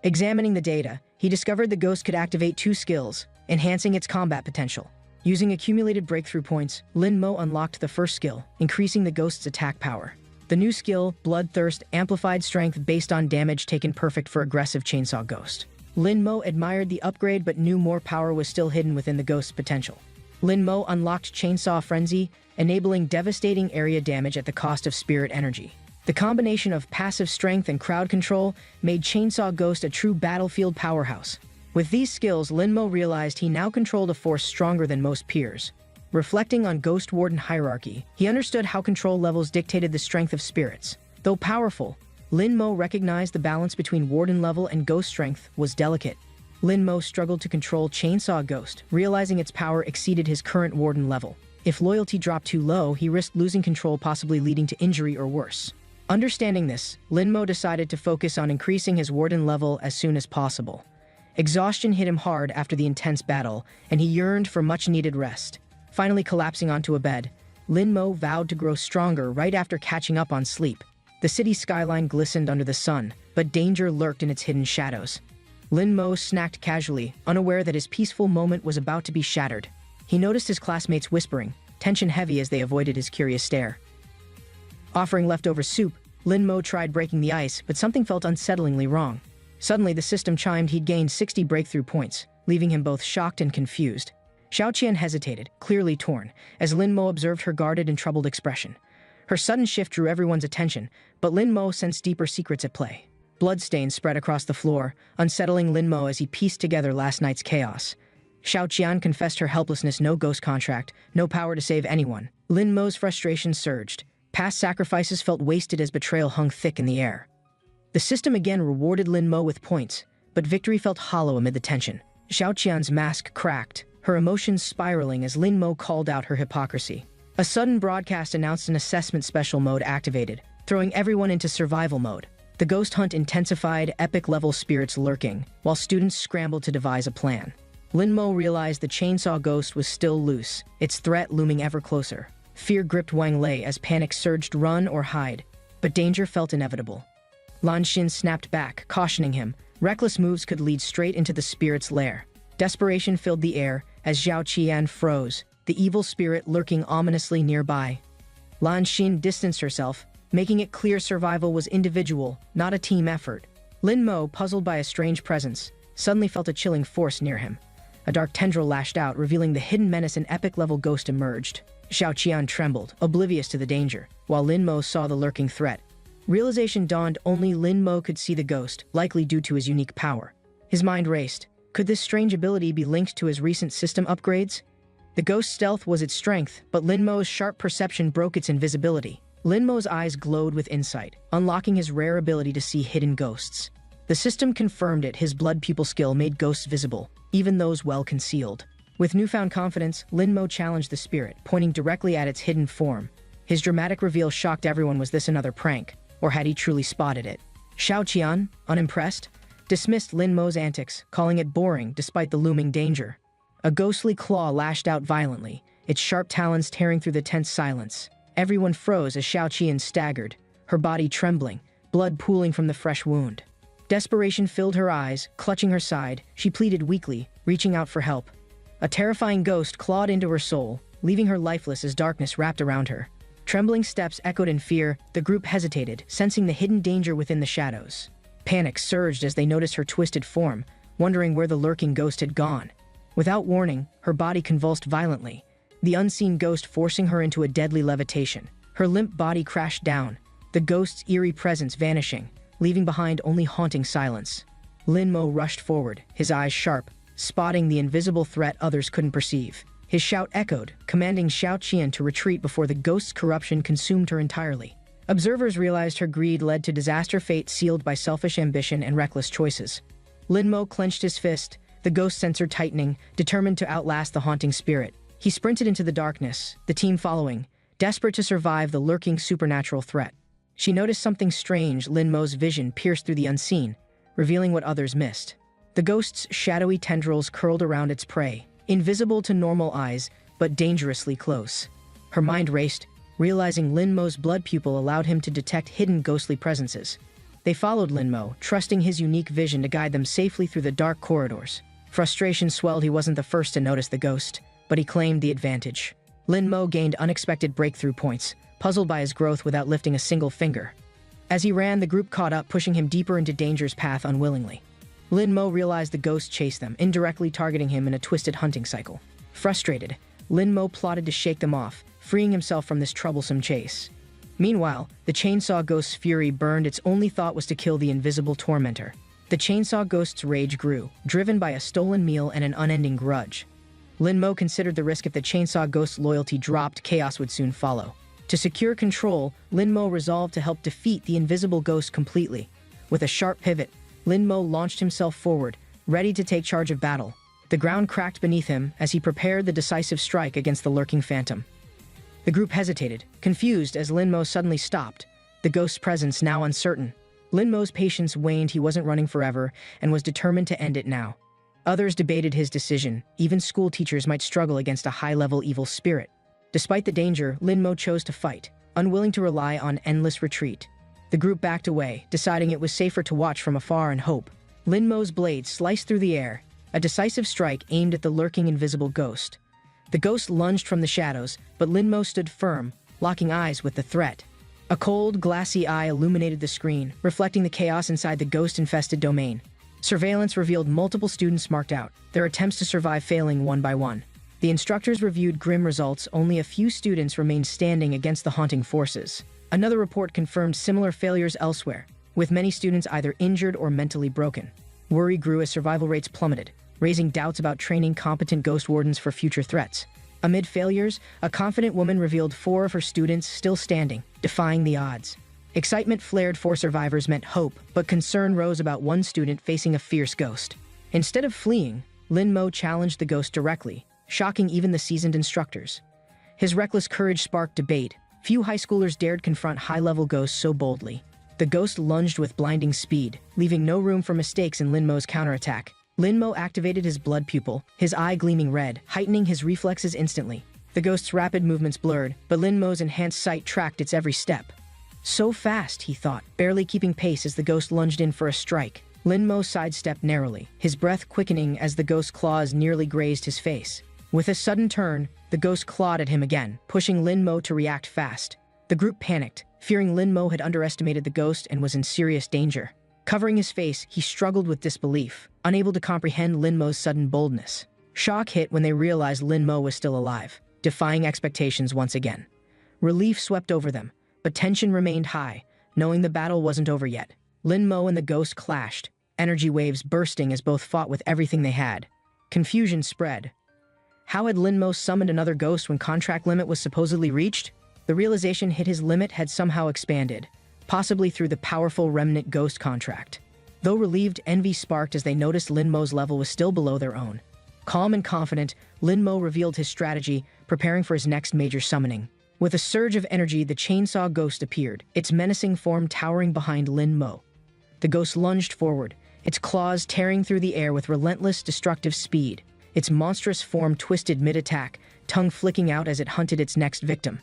Examining the data, he discovered the ghost could activate 2 skills, enhancing its combat potential. Using accumulated breakthrough points, Lin Mo unlocked the first skill, increasing the ghost's attack power. The new skill, Bloodthirst, amplified strength based on damage taken, perfect for aggressive Chainsaw Ghost. Lin Mo admired the upgrade but knew more power was still hidden within the ghost's potential. Lin Mo unlocked Chainsaw Frenzy, enabling devastating area damage at the cost of spirit energy. The combination of passive strength and crowd control made Chainsaw Ghost a true battlefield powerhouse. With these skills, Lin Mo realized he now controlled a force stronger than most peers. Reflecting on Ghost Warden hierarchy, he understood how control levels dictated the strength of spirits. Though powerful, Lin Mo recognized the balance between Warden level and Ghost strength was delicate. Lin Mo struggled to control Chainsaw Ghost, realizing its power exceeded his current Warden level. If loyalty dropped too low, he risked losing control, possibly leading to injury or worse. Understanding this, Lin Mo decided to focus on increasing his Warden level as soon as possible. Exhaustion hit him hard after the intense battle, and he yearned for much-needed rest. Finally collapsing onto a bed, Lin Mo vowed to grow stronger right after catching up on sleep. The city skyline glistened under the sun, but danger lurked in its hidden shadows. Lin Mo snacked casually, unaware that his peaceful moment was about to be shattered. He noticed his classmates whispering, tension heavy as they avoided his curious stare. Offering leftover soup, Lin Mo tried breaking the ice, but something felt unsettlingly wrong. Suddenly, the system chimed. He'd gained 60 breakthrough points, leaving him both shocked and confused. Xiao Qian hesitated, clearly torn, as Lin Mo observed her guarded and troubled expression. Her sudden shift drew everyone's attention, but Lin Mo sensed deeper secrets at play. Bloodstains spread across the floor, unsettling Lin Mo as he pieced together last night's chaos. Xiao Qian confessed her helplessness, no ghost contract, no power to save anyone. Lin Mo's frustration surged. Past sacrifices felt wasted as betrayal hung thick in the air. The system again rewarded Lin Mo with points, but victory felt hollow amid the tension. Xiao Qian's mask cracked, her emotions spiraling as Lin Mo called out her hypocrisy. A sudden broadcast announced an assessment special mode activated, throwing everyone into survival mode. The ghost hunt intensified, epic-level spirits lurking, while students scrambled to devise a plan. Lin Mo realized the Chainsaw Ghost was still loose, its threat looming ever closer. Fear gripped Wang Lei as panic surged, run or hide, but danger felt inevitable. Lan Xin snapped back, cautioning him. Reckless moves could lead straight into the spirit's lair. Desperation filled the air as Xiao Qian froze, the evil spirit lurking ominously nearby. Lan Xin distanced herself, making it clear survival was individual, not a team effort. Lin Mo, puzzled by a strange presence, suddenly felt a chilling force near him. A dark tendril lashed out, revealing the hidden menace an epic-level ghost emerged. Xiao Qian trembled, oblivious to the danger, while Lin Mo saw the lurking threat. Realization dawned: only Lin Mo could see the ghost, likely due to his unique power. His mind raced. Could this strange ability be linked to his recent system upgrades? The ghost's stealth was its strength, but Lin Mo's sharp perception broke its invisibility. Lin Mo's eyes glowed with insight, unlocking his rare ability to see hidden ghosts. The system confirmed it: his blood pupil skill made ghosts visible, even those well concealed. With newfound confidence, Lin Mo challenged the spirit, pointing directly at its hidden form. His dramatic reveal shocked everyone. Was this another prank, or had he truly spotted it? Xiao Qian, unimpressed, dismissed Lin Mo's antics, calling it boring despite the looming danger. A ghostly claw lashed out violently, its sharp talons tearing through the tense silence. Everyone froze as Xiao Qian staggered, her body trembling, blood pooling from the fresh wound. Desperation filled her eyes. Clutching her side, she pleaded weakly, reaching out for help. A terrifying ghost clawed into her soul, leaving her lifeless as darkness wrapped around her. Trembling steps echoed in fear. The group hesitated, sensing the hidden danger within the shadows. Panic surged as they noticed her twisted form, wondering where the lurking ghost had gone. Without warning, her body convulsed violently, the unseen ghost forcing her into a deadly levitation. Her limp body crashed down, the ghost's eerie presence vanishing, leaving behind only haunting silence. Lin Mo rushed forward, his eyes sharp, spotting the invisible threat others couldn't perceive. His shout echoed, commanding Xiao Qian to retreat before the ghost's corruption consumed her entirely. Observers realized her greed led to disaster, fate sealed by selfish ambition and reckless choices. Lin Mo clenched his fist, the ghost sensor tightening, determined to outlast the haunting spirit. He sprinted into the darkness, the team following, desperate to survive the lurking supernatural threat. She noticed something strange. Lin Mo's vision pierced through the unseen, revealing what others missed. The ghost's shadowy tendrils curled around its prey, invisible to normal eyes, but dangerously close. Her mind raced, realizing Lin Mo's blood pupil allowed him to detect hidden ghostly presences. They followed Lin Mo, trusting his unique vision to guide them safely through the dark corridors. Frustration swelled. He wasn't the first to notice the ghost, but he claimed the advantage. Lin Mo gained unexpected breakthrough points, puzzled by his growth without lifting a single finger. As he ran, the group caught up, pushing him deeper into danger's path unwillingly. Lin Mo realized the ghost chased them, indirectly targeting him in a twisted hunting cycle. Frustrated, Lin Mo plotted to shake them off, freeing himself from this troublesome chase. Meanwhile, the chainsaw ghost's fury burned. Its only thought was to kill the invisible tormentor. The chainsaw ghost's rage grew, driven by a stolen meal and an unending grudge. Lin Mo considered the risk: if the chainsaw ghost's loyalty dropped, chaos would soon follow. To secure control, Lin Mo resolved to help defeat the invisible ghost completely. With a sharp pivot, Lin Mo launched himself forward, ready to take charge of battle. The ground cracked beneath him as he prepared the decisive strike against the lurking phantom. The group hesitated, confused as Lin Mo suddenly stopped, the ghost's presence now uncertain. Lin Mo's patience waned. He wasn't running forever and was determined to end it now. Others debated his decision. Even school teachers might struggle against a high-level evil spirit. Despite the danger, Lin Mo chose to fight, unwilling to rely on endless retreat. The group backed away, deciding it was safer to watch from afar and hope. Lin Mo's blade sliced through the air, a decisive strike aimed at the lurking invisible ghost. The ghost lunged from the shadows, but Lin Mo stood firm, locking eyes with the threat. A cold, glassy eye illuminated the screen, reflecting the chaos inside the ghost-infested domain. Surveillance revealed multiple students marked out, their attempts to survive failing one by one. The instructors reviewed grim results. Only a few students remained standing against the haunting forces. Another report confirmed similar failures elsewhere, with many students either injured or mentally broken. Worry grew as survival rates plummeted, raising doubts about training competent ghost wardens for future threats. Amid failures, a confident woman revealed 4 of her students still standing, defying the odds. Excitement flared. 4 survivors meant hope, but concern rose about one student facing a fierce ghost. Instead of fleeing, Lin Mo challenged the ghost directly, shocking even the seasoned instructors. His reckless courage sparked debate. Few high schoolers dared confront high-level ghosts so boldly. The ghost lunged with blinding speed, leaving no room for mistakes in Lin Mo's counterattack. Lin Mo activated his blood pupil, his eye gleaming red, heightening his reflexes instantly. The ghost's rapid movements blurred, but Lin Mo's enhanced sight tracked its every step. So fast, he thought, barely keeping pace as the ghost lunged in for a strike. Lin Mo sidestepped narrowly, his breath quickening as the ghost's claws nearly grazed his face. With a sudden turn, the ghost clawed at him again, pushing Lin Mo to react fast. The group panicked, fearing Lin Mo had underestimated the ghost and was in serious danger. Covering his face, he struggled with disbelief, unable to comprehend Lin Mo's sudden boldness. Shock hit when they realized Lin Mo was still alive, defying expectations once again. Relief swept over them, but tension remained high, knowing the battle wasn't over yet. Lin Mo and the ghost clashed, energy waves bursting as both fought with everything they had. Confusion spread. How had Lin Mo summoned another ghost when contract limit was supposedly reached? The realization hit his limit had somehow expanded, possibly through the powerful remnant ghost contract. Though relieved, envy sparked as they noticed Lin Mo's level was still below their own. Calm and confident, Lin Mo revealed his strategy, preparing for his next major summoning. With a surge of energy, the chainsaw ghost appeared, its menacing form towering behind Lin Mo. The ghost lunged forward, its claws tearing through the air with relentless, destructive speed. Its monstrous form twisted mid-attack, tongue flicking out as it hunted its next victim.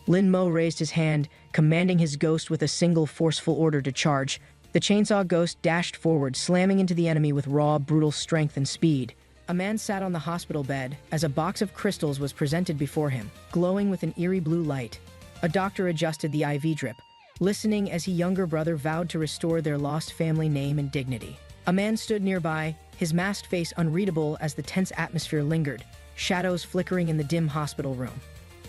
Lin Mo raised his hand, commanding his ghost with a single forceful order to charge. The chainsaw ghost dashed forward, slamming into the enemy with raw, brutal strength and speed. A man sat on the hospital bed as a box of crystals was presented before him, glowing with an eerie blue light. A doctor adjusted the IV drip, listening as his younger brother vowed to restore their lost family name and dignity. A man stood nearby, his masked face unreadable as the tense atmosphere lingered, shadows flickering in the dim hospital room.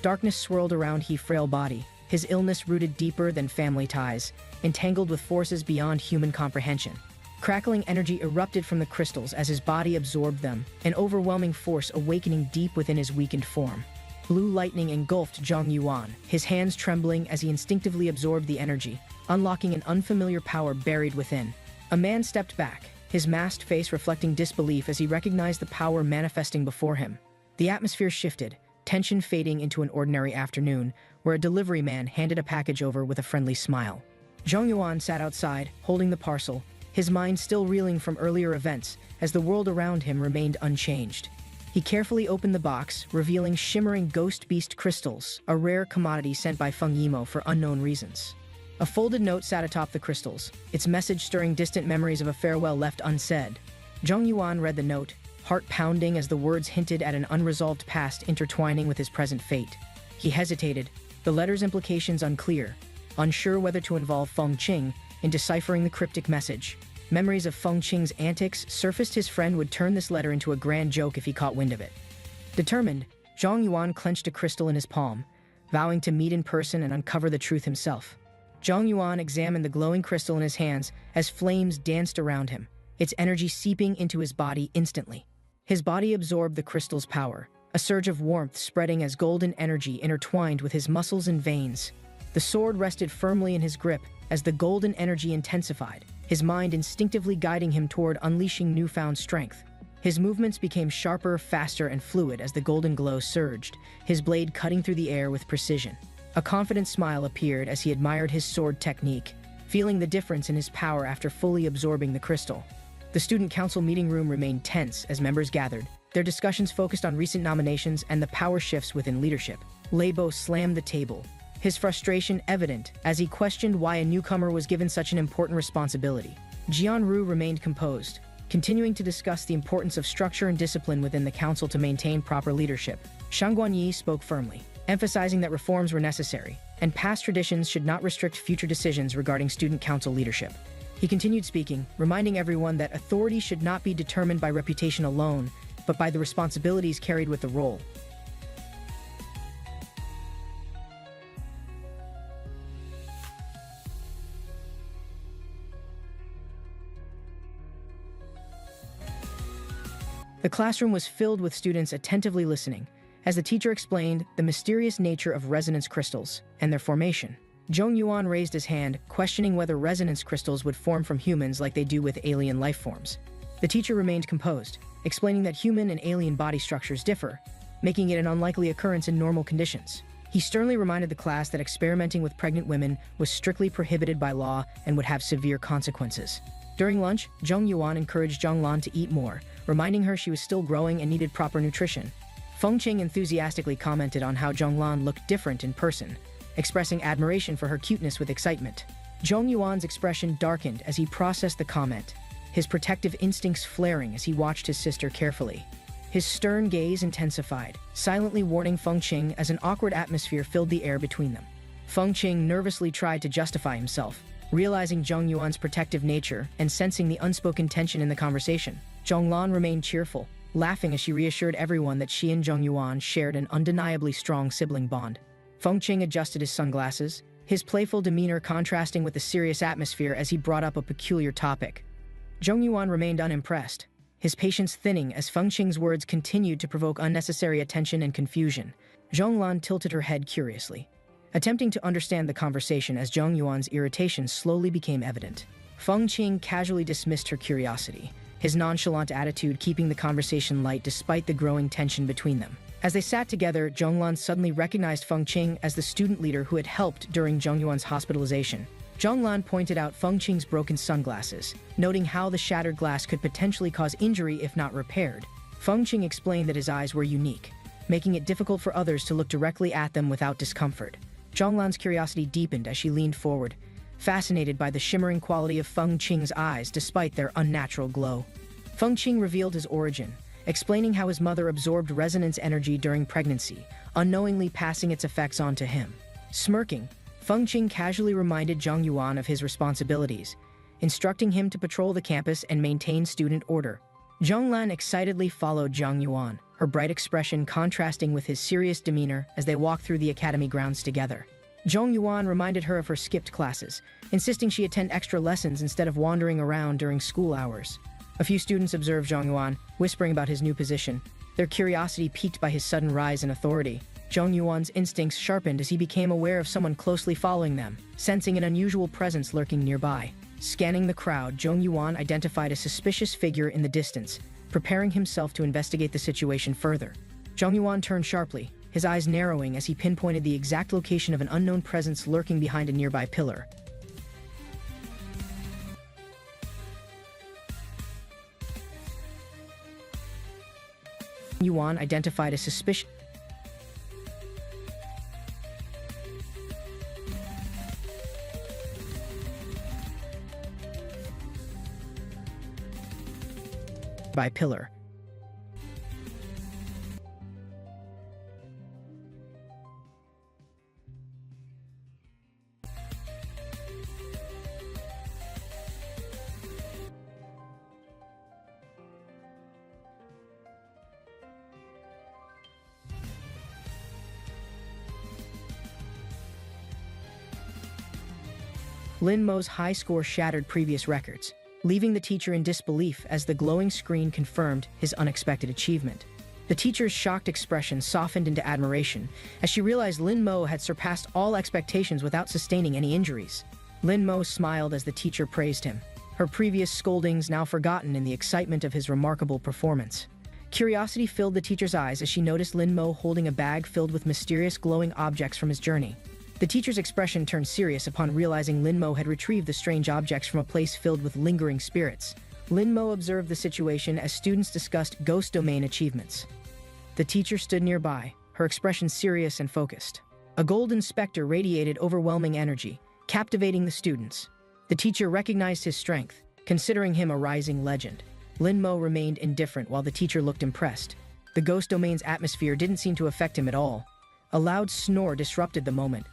Darkness swirled around his frail body, his illness rooted deeper than family ties, entangled with forces beyond human comprehension. Crackling energy erupted from the crystals as his body absorbed them, an overwhelming force awakening deep within his weakened form. Blue lightning engulfed Zhang Yuan, his hands trembling as he instinctively absorbed the energy, unlocking an unfamiliar power buried within. A man stepped back, his masked face reflecting disbelief as he recognized the power manifesting before him. The atmosphere shifted, tension fading into an ordinary afternoon, where a delivery man handed a package over with a friendly smile. Zhang Yuan sat outside, holding the parcel, his mind still reeling from earlier events, as the world around him remained unchanged. He carefully opened the box, revealing shimmering ghost beast crystals, a rare commodity sent by Feng Yimo for unknown reasons. A folded note sat atop the crystals, its message stirring distant memories of a farewell left unsaid. Zhang Yuan read the note, heart pounding as the words hinted at an unresolved past intertwining with his present fate. He hesitated, the letter's implications unclear, unsure whether to involve Feng Qing in deciphering the cryptic message. Memories of Feng Qing's antics surfaced. His friend would turn this letter into a grand joke if he caught wind of it. Determined, Zhang Yuan clenched a crystal in his palm, vowing to meet in person and uncover the truth himself. Zhang Yuan examined the glowing crystal in his hands as flames danced around him, its energy seeping into his body instantly. His body absorbed the crystal's power, a surge of warmth spreading as golden energy intertwined with his muscles and veins. The sword rested firmly in his grip as the golden energy intensified, his mind instinctively guiding him toward unleashing newfound strength. His movements became sharper, faster, and fluid as the golden glow surged, his blade cutting through the air with precision. A confident smile appeared as he admired his sword technique, feeling the difference in his power after fully absorbing the crystal. The student council meeting room remained tense as members gathered, their discussions focused on recent nominations and the power shifts within leadership. Leibo slammed the table, his frustration evident as he questioned why a newcomer was given such an important responsibility. Jianru remained composed, continuing to discuss the importance of structure and discipline within the council to maintain proper leadership. Shang Guanyi spoke firmly, emphasizing that reforms were necessary, and past traditions should not restrict future decisions regarding student council leadership. He continued speaking, reminding everyone that authority should not be determined by reputation alone, but by the responsibilities carried with the role. The classroom was filled with students attentively listening, as the teacher explained the mysterious nature of resonance crystals and their formation. Zhang Yuan raised his hand, questioning whether resonance crystals would form from humans like they do with alien life forms. The teacher remained composed, explaining that human and alien body structures differ, making it an unlikely occurrence in normal conditions. He sternly reminded the class that experimenting with pregnant women was strictly prohibited by law and would have severe consequences. During lunch, Zhang Yuan encouraged Zhang Lan to eat more, reminding her she was still growing and needed proper nutrition. Feng Qing enthusiastically commented on how Zhang Lan looked different in person, expressing admiration for her cuteness with excitement. Zhang Yuan's expression darkened as he processed the comment, his protective instincts flaring as he watched his sister carefully. His stern gaze intensified, silently warning Feng Qing as an awkward atmosphere filled the air between them. Feng Qing nervously tried to justify himself, Realizing Zhong Yuan's protective nature and sensing the unspoken tension in the conversation, Zhonglan remained cheerful, laughing as she reassured everyone that she and Zhong Yuan shared an undeniably strong sibling bond. Feng Qing adjusted his sunglasses, his playful demeanor contrasting with the serious atmosphere as he brought up a peculiar topic. Zhong Yuan remained unimpressed, his patience thinning as Feng Qing's words continued to provoke unnecessary attention and confusion. Zhonglan tilted her head curiously, attempting to understand the conversation as Zhong Yuan's irritation slowly became evident. Feng Qing casually dismissed her curiosity, his nonchalant attitude keeping the conversation light despite the growing tension between them. As they sat together, Zhonglan suddenly recognized Feng Qing as the student leader who had helped during Zhong Yuan's hospitalization. Zhonglan pointed out Feng Qing's broken sunglasses, noting how the shattered glass could potentially cause injury if not repaired. Feng Qing explained that his eyes were unique, making it difficult for others to look directly at them without discomfort. Zhonglan's curiosity deepened as she leaned forward, fascinated by the shimmering quality of Feng Qing's eyes despite their unnatural glow. Feng Qing revealed his origin, explaining how his mother absorbed resonance energy during pregnancy, unknowingly passing its effects on to him. Smirking, Feng Qing casually reminded Zhong Yuan of his responsibilities, instructing him to patrol the campus and maintain student order. Zhonglan excitedly followed Zhong Yuan, her bright expression contrasting with his serious demeanor as they walked through the academy grounds together. Zhong Yuan reminded her of her skipped classes, insisting she attend extra lessons instead of wandering around during school hours. A few students observed Zhong Yuan, whispering about his new position, their curiosity piqued by his sudden rise in authority. Zhong Yuan's instincts sharpened as he became aware of someone closely following them, sensing an unusual presence lurking nearby. Scanning the crowd, Zhong Yuan identified a suspicious figure in the distance, preparing himself to investigate the situation further. Zhong Yuan turned sharply, his eyes narrowing as he pinpointed the exact location of an unknown presence lurking behind a nearby pillar. Yuan identified a suspicious by pillar. Lin Mo's high score shattered previous records, leaving the teacher in disbelief as the glowing screen confirmed his unexpected achievement. The teacher's shocked expression softened into admiration as she realized Lin Mo had surpassed all expectations without sustaining any injuries. Lin Mo smiled as the teacher praised him, her previous scoldings now forgotten in the excitement of his remarkable performance. Curiosity filled the teacher's eyes as she noticed Lin Mo holding a bag filled with mysterious glowing objects from his journey. The teacher's expression turned serious upon realizing Lin Mo had retrieved the strange objects from a place filled with lingering spirits. Lin Mo observed the situation as students discussed ghost domain achievements. The teacher stood nearby, her expression serious and focused. A golden specter radiated overwhelming energy, captivating the students. The teacher recognized his strength, considering him a rising legend. Lin Mo remained indifferent while the teacher looked impressed. The ghost domain's atmosphere didn't seem to affect him at all. A loud snore disrupted the moment.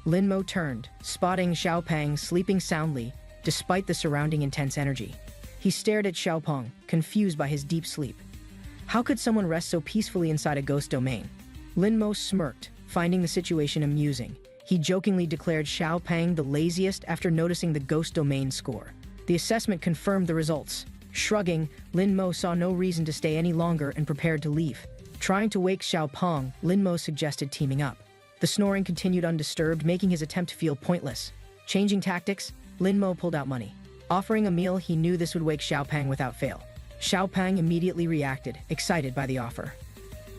Lin Mo turned, spotting Xiaopeng sleeping soundly, despite the surrounding intense energy. He stared at Xiaopeng, confused by his deep sleep. How could someone rest so peacefully inside a ghost domain? Lin Mo smirked, finding the situation amusing. He jokingly declared Xiaopeng the laziest after noticing the ghost domain score. The assessment confirmed the results. Shrugging, Lin Mo saw no reason to stay any longer and prepared to leave. Trying to wake Xiaopeng, Lin Mo suggested teaming up. The snoring continued undisturbed, making his attempt feel pointless. Changing tactics, Lin Mo pulled out money. Offering a meal, he knew this would wake Xiaopeng without fail. Xiaopeng immediately reacted, excited by the offer.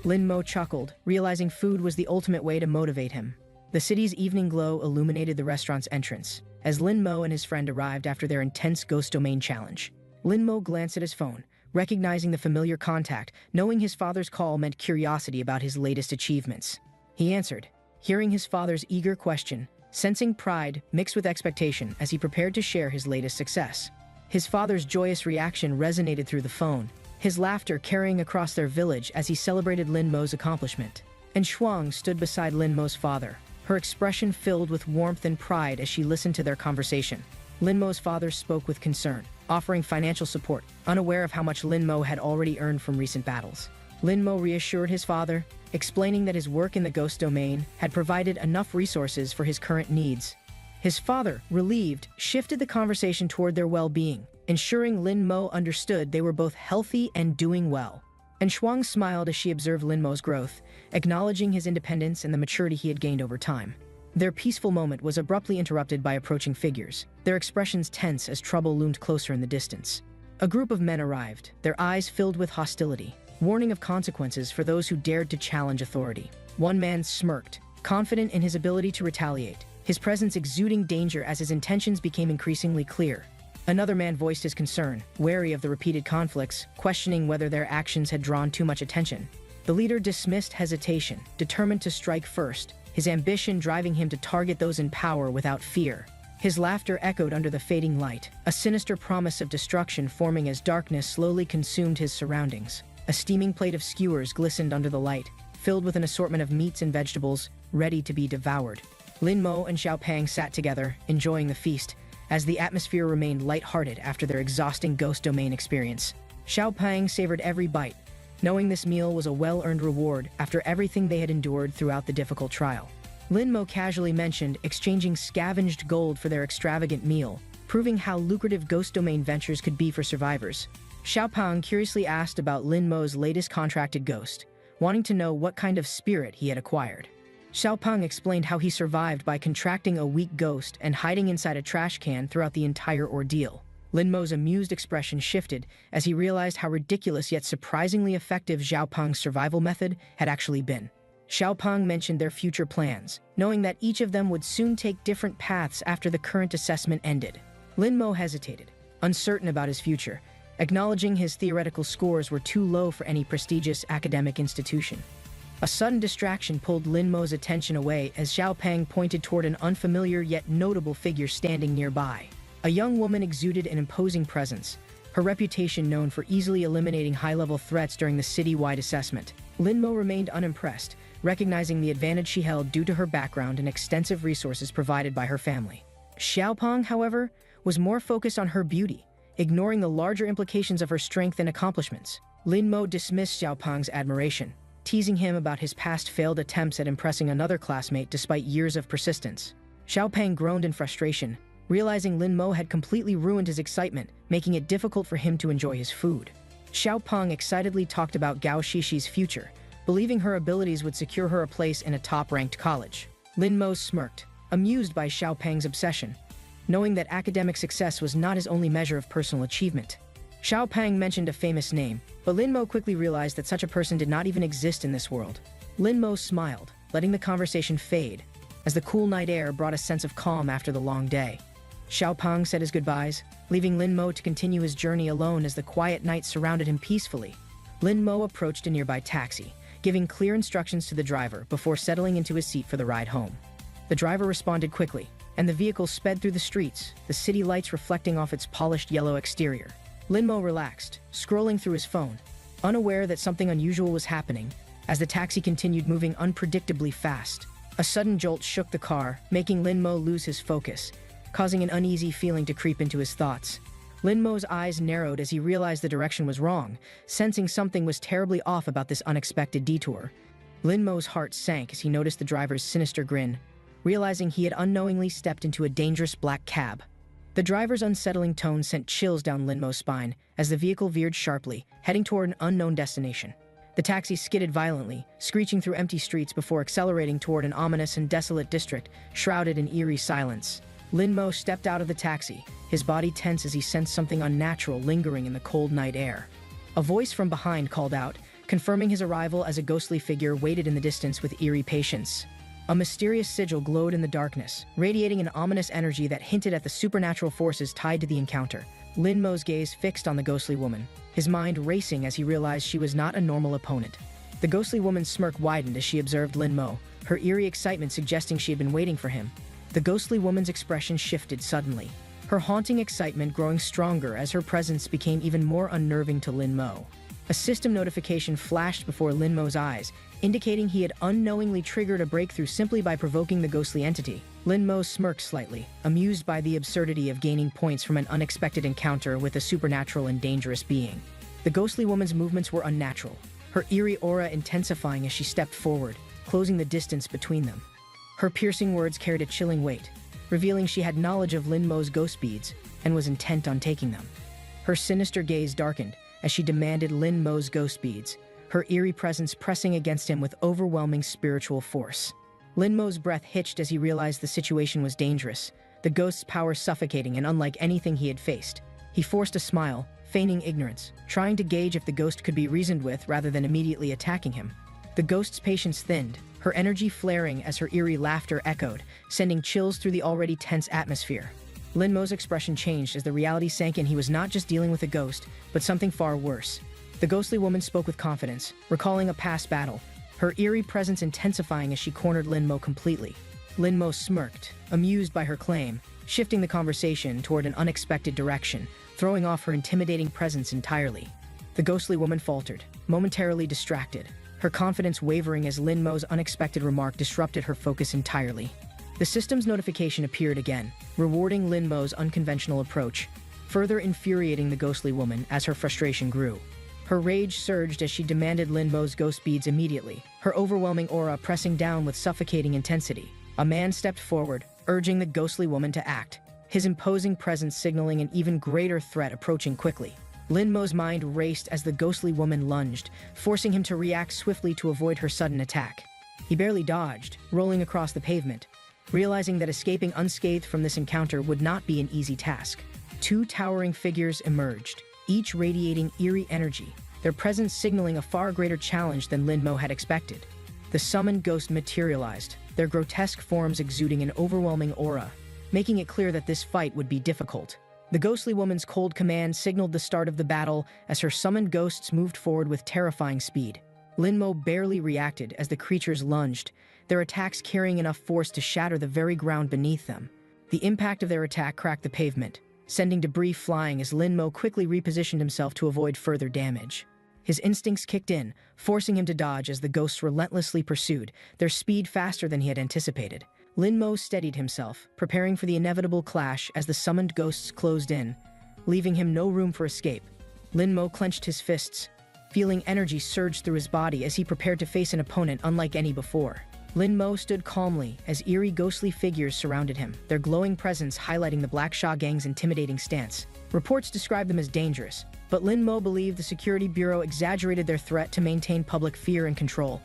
Lin Mo chuckled, realizing food was the ultimate way to motivate him. The city's evening glow illuminated the restaurant's entrance, as Lin Mo and his friend arrived after their intense ghost domain challenge. Lin Mo glanced at his phone, recognizing the familiar contact, knowing his father's call meant curiosity about his latest achievements. He answered, hearing his father's eager question, sensing pride mixed with expectation as he prepared to share his latest success. His father's joyous reaction resonated through the phone, his laughter carrying across their village as he celebrated Lin Mo's accomplishment. And Shuang stood beside Lin Mo's father, her expression filled with warmth and pride as she listened to their conversation. Lin Mo's father spoke with concern, offering financial support, unaware of how much Lin Mo had already earned from recent battles. Lin Mo reassured his father, explaining that his work in the ghost domain had provided enough resources for his current needs. His father, relieved, shifted the conversation toward their well-being, ensuring Lin Mo understood they were both healthy and doing well. And Shuang smiled as she observed Lin Mo's growth, acknowledging his independence and the maturity he had gained over time. Their peaceful moment was abruptly interrupted by approaching figures, their expressions tense as trouble loomed closer in the distance. A group of men arrived, their eyes filled with hostility, warning of consequences for those who dared to challenge authority. One man smirked, confident in his ability to retaliate, his presence exuding danger as his intentions became increasingly clear. Another man voiced his concern, wary of the repeated conflicts, questioning whether their actions had drawn too much attention. The leader dismissed hesitation, determined to strike first, his ambition driving him to target those in power without fear. His laughter echoed under the fading light, a sinister promise of destruction forming as darkness slowly consumed his surroundings. A steaming plate of skewers glistened under the light, filled with an assortment of meats and vegetables, ready to be devoured. Lin Mo and Xiao Pang sat together, enjoying the feast, as the atmosphere remained lighthearted after their exhausting ghost domain experience. Xiao Pang savored every bite, knowing this meal was a well-earned reward after everything they had endured throughout the difficult trial. Lin Mo casually mentioned exchanging scavenged gold for their extravagant meal, proving how lucrative ghost domain ventures could be for survivors. Xiao Pang curiously asked about Lin Mo's latest contracted ghost, wanting to know what kind of spirit he had acquired. Xiao Pang explained how he survived by contracting a weak ghost and hiding inside a trash can throughout the entire ordeal. Lin Mo's amused expression shifted as he realized how ridiculous yet surprisingly effective Xiao Pang's survival method had actually been. Xiao Pang mentioned their future plans, knowing that each of them would soon take different paths after the current assessment ended. Lin Mo hesitated, uncertain about his future, acknowledging his theoretical scores were too low for any prestigious academic institution. A sudden distraction pulled Lin Mo's attention away as Xiao Pang pointed toward an unfamiliar yet notable figure standing nearby. A young woman exuded an imposing presence, her reputation known for easily eliminating high-level threats during the city-wide assessment. Lin Mo remained unimpressed, recognizing the advantage she held due to her background and extensive resources provided by her family. Xiao Pang, however, was more focused on her beauty, ignoring the larger implications of her strength and accomplishments. Lin Mo dismissed Xiao Pang's admiration, teasing him about his past failed attempts at impressing another classmate despite years of persistence. Xiao Pang groaned in frustration, realizing Lin Mo had completely ruined his excitement, making it difficult for him to enjoy his food. Xiao Pang excitedly talked about Gao Shishi's future, believing her abilities would secure her a place in a top-ranked college. Lin Mo smirked, amused by Xiao Pang's obsession, knowing that academic success was not his only measure of personal achievement. Xiao Pang mentioned a famous name, but Lin Mo quickly realized that such a person did not even exist in this world. Lin Mo smiled, letting the conversation fade, as the cool night air brought a sense of calm after the long day. Xiao Pang said his goodbyes, leaving Lin Mo to continue his journey alone as the quiet night surrounded him peacefully. Lin Mo approached a nearby taxi, giving clear instructions to the driver before settling into his seat for the ride home. The driver responded quickly, and the vehicle sped through the streets, the city lights reflecting off its polished yellow exterior. Lin Mo relaxed, scrolling through his phone, unaware that something unusual was happening as the taxi continued moving unpredictably fast. A sudden jolt shook the car, making Lin Mo lose his focus, causing an uneasy feeling to creep into his thoughts. Lin Mo's eyes narrowed as he realized the direction was wrong, sensing something was terribly off about this unexpected detour. Lin Mo's heart sank as he noticed the driver's sinister grin, realizing he had unknowingly stepped into a dangerous black cab. The driver's unsettling tone sent chills down Lin Mo's spine as the vehicle veered sharply, heading toward an unknown destination. The taxi skidded violently, screeching through empty streets before accelerating toward an ominous and desolate district, shrouded in eerie silence. Lin Mo stepped out of the taxi, his body tense as he sensed something unnatural lingering in the cold night air. A voice from behind called out, confirming his arrival as a ghostly figure waited in the distance with eerie patience. A mysterious sigil glowed in the darkness, radiating an ominous energy that hinted at the supernatural forces tied to the encounter. Lin Mo's gaze fixed on the ghostly woman, his mind racing as he realized she was not a normal opponent. The ghostly woman's smirk widened as she observed Lin Mo, her eerie excitement suggesting she had been waiting for him. The ghostly woman's expression shifted suddenly, her haunting excitement growing stronger as her presence became even more unnerving to Lin Mo. A system notification flashed before Lin Mo's eyes, indicating he had unknowingly triggered a breakthrough simply by provoking the ghostly entity. Lin Mo smirked slightly, amused by the absurdity of gaining points from an unexpected encounter with a supernatural and dangerous being. The ghostly woman's movements were unnatural, her eerie aura intensifying as she stepped forward, closing the distance between them. Her piercing words carried a chilling weight, revealing she had knowledge of Lin Mo's ghost beads and was intent on taking them. Her sinister gaze darkened as she demanded Lin Mo's ghost beads, her eerie presence pressing against him with overwhelming spiritual force. Lin Mo's breath hitched as he realized the situation was dangerous, the ghost's power suffocating and unlike anything he had faced. He forced a smile, feigning ignorance, trying to gauge if the ghost could be reasoned with rather than immediately attacking him. The ghost's patience thinned, her energy flaring as her eerie laughter echoed, sending chills through the already tense atmosphere. Lin Mo's expression changed as the reality sank in. He was not just dealing with a ghost, but something far worse. The ghostly woman spoke with confidence, recalling a past battle, her eerie presence intensifying as she cornered Lin Mo completely. Lin Mo smirked, amused by her claim, shifting the conversation toward an unexpected direction, throwing off her intimidating presence entirely. The ghostly woman faltered, momentarily distracted, her confidence wavering as Lin Mo's unexpected remark disrupted her focus entirely. The system's notification appeared again, rewarding Lin Mo's unconventional approach, further infuriating the ghostly woman as her frustration grew. Her rage surged as she demanded Lin Mo's ghost beads immediately, her overwhelming aura pressing down with suffocating intensity. A man stepped forward, urging the ghostly woman to act, his imposing presence signaling an even greater threat approaching quickly. Lin Mo's mind raced as the ghostly woman lunged, forcing him to react swiftly to avoid her sudden attack. He barely dodged, rolling across the pavement, realizing that escaping unscathed from this encounter would not be an easy task. Two towering figures emerged, each radiating eerie energy, their presence signaling a far greater challenge than Lin Mo had expected. The summoned ghost materialized, their grotesque forms exuding an overwhelming aura, making it clear that this fight would be difficult. The ghostly woman's cold command signaled the start of the battle as her summoned ghosts moved forward with terrifying speed. Lin Mo barely reacted as the creatures lunged, their attacks carrying enough force to shatter the very ground beneath them. The impact of their attack cracked the pavement, sending debris flying as Lin Mo quickly repositioned himself to avoid further damage. His instincts kicked in, forcing him to dodge as the ghosts relentlessly pursued, their speed faster than he had anticipated. Lin Mo steadied himself, preparing for the inevitable clash as the summoned ghosts closed in, leaving him no room for escape. Lin Mo clenched his fists, feeling energy surge through his body as he prepared to face an opponent unlike any before. Lin Mo stood calmly as eerie ghostly figures surrounded him, their glowing presence highlighting the Black Sha Gang's intimidating stance. Reports described them as dangerous, but Lin Mo believed the Security Bureau exaggerated their threat to maintain public fear and control.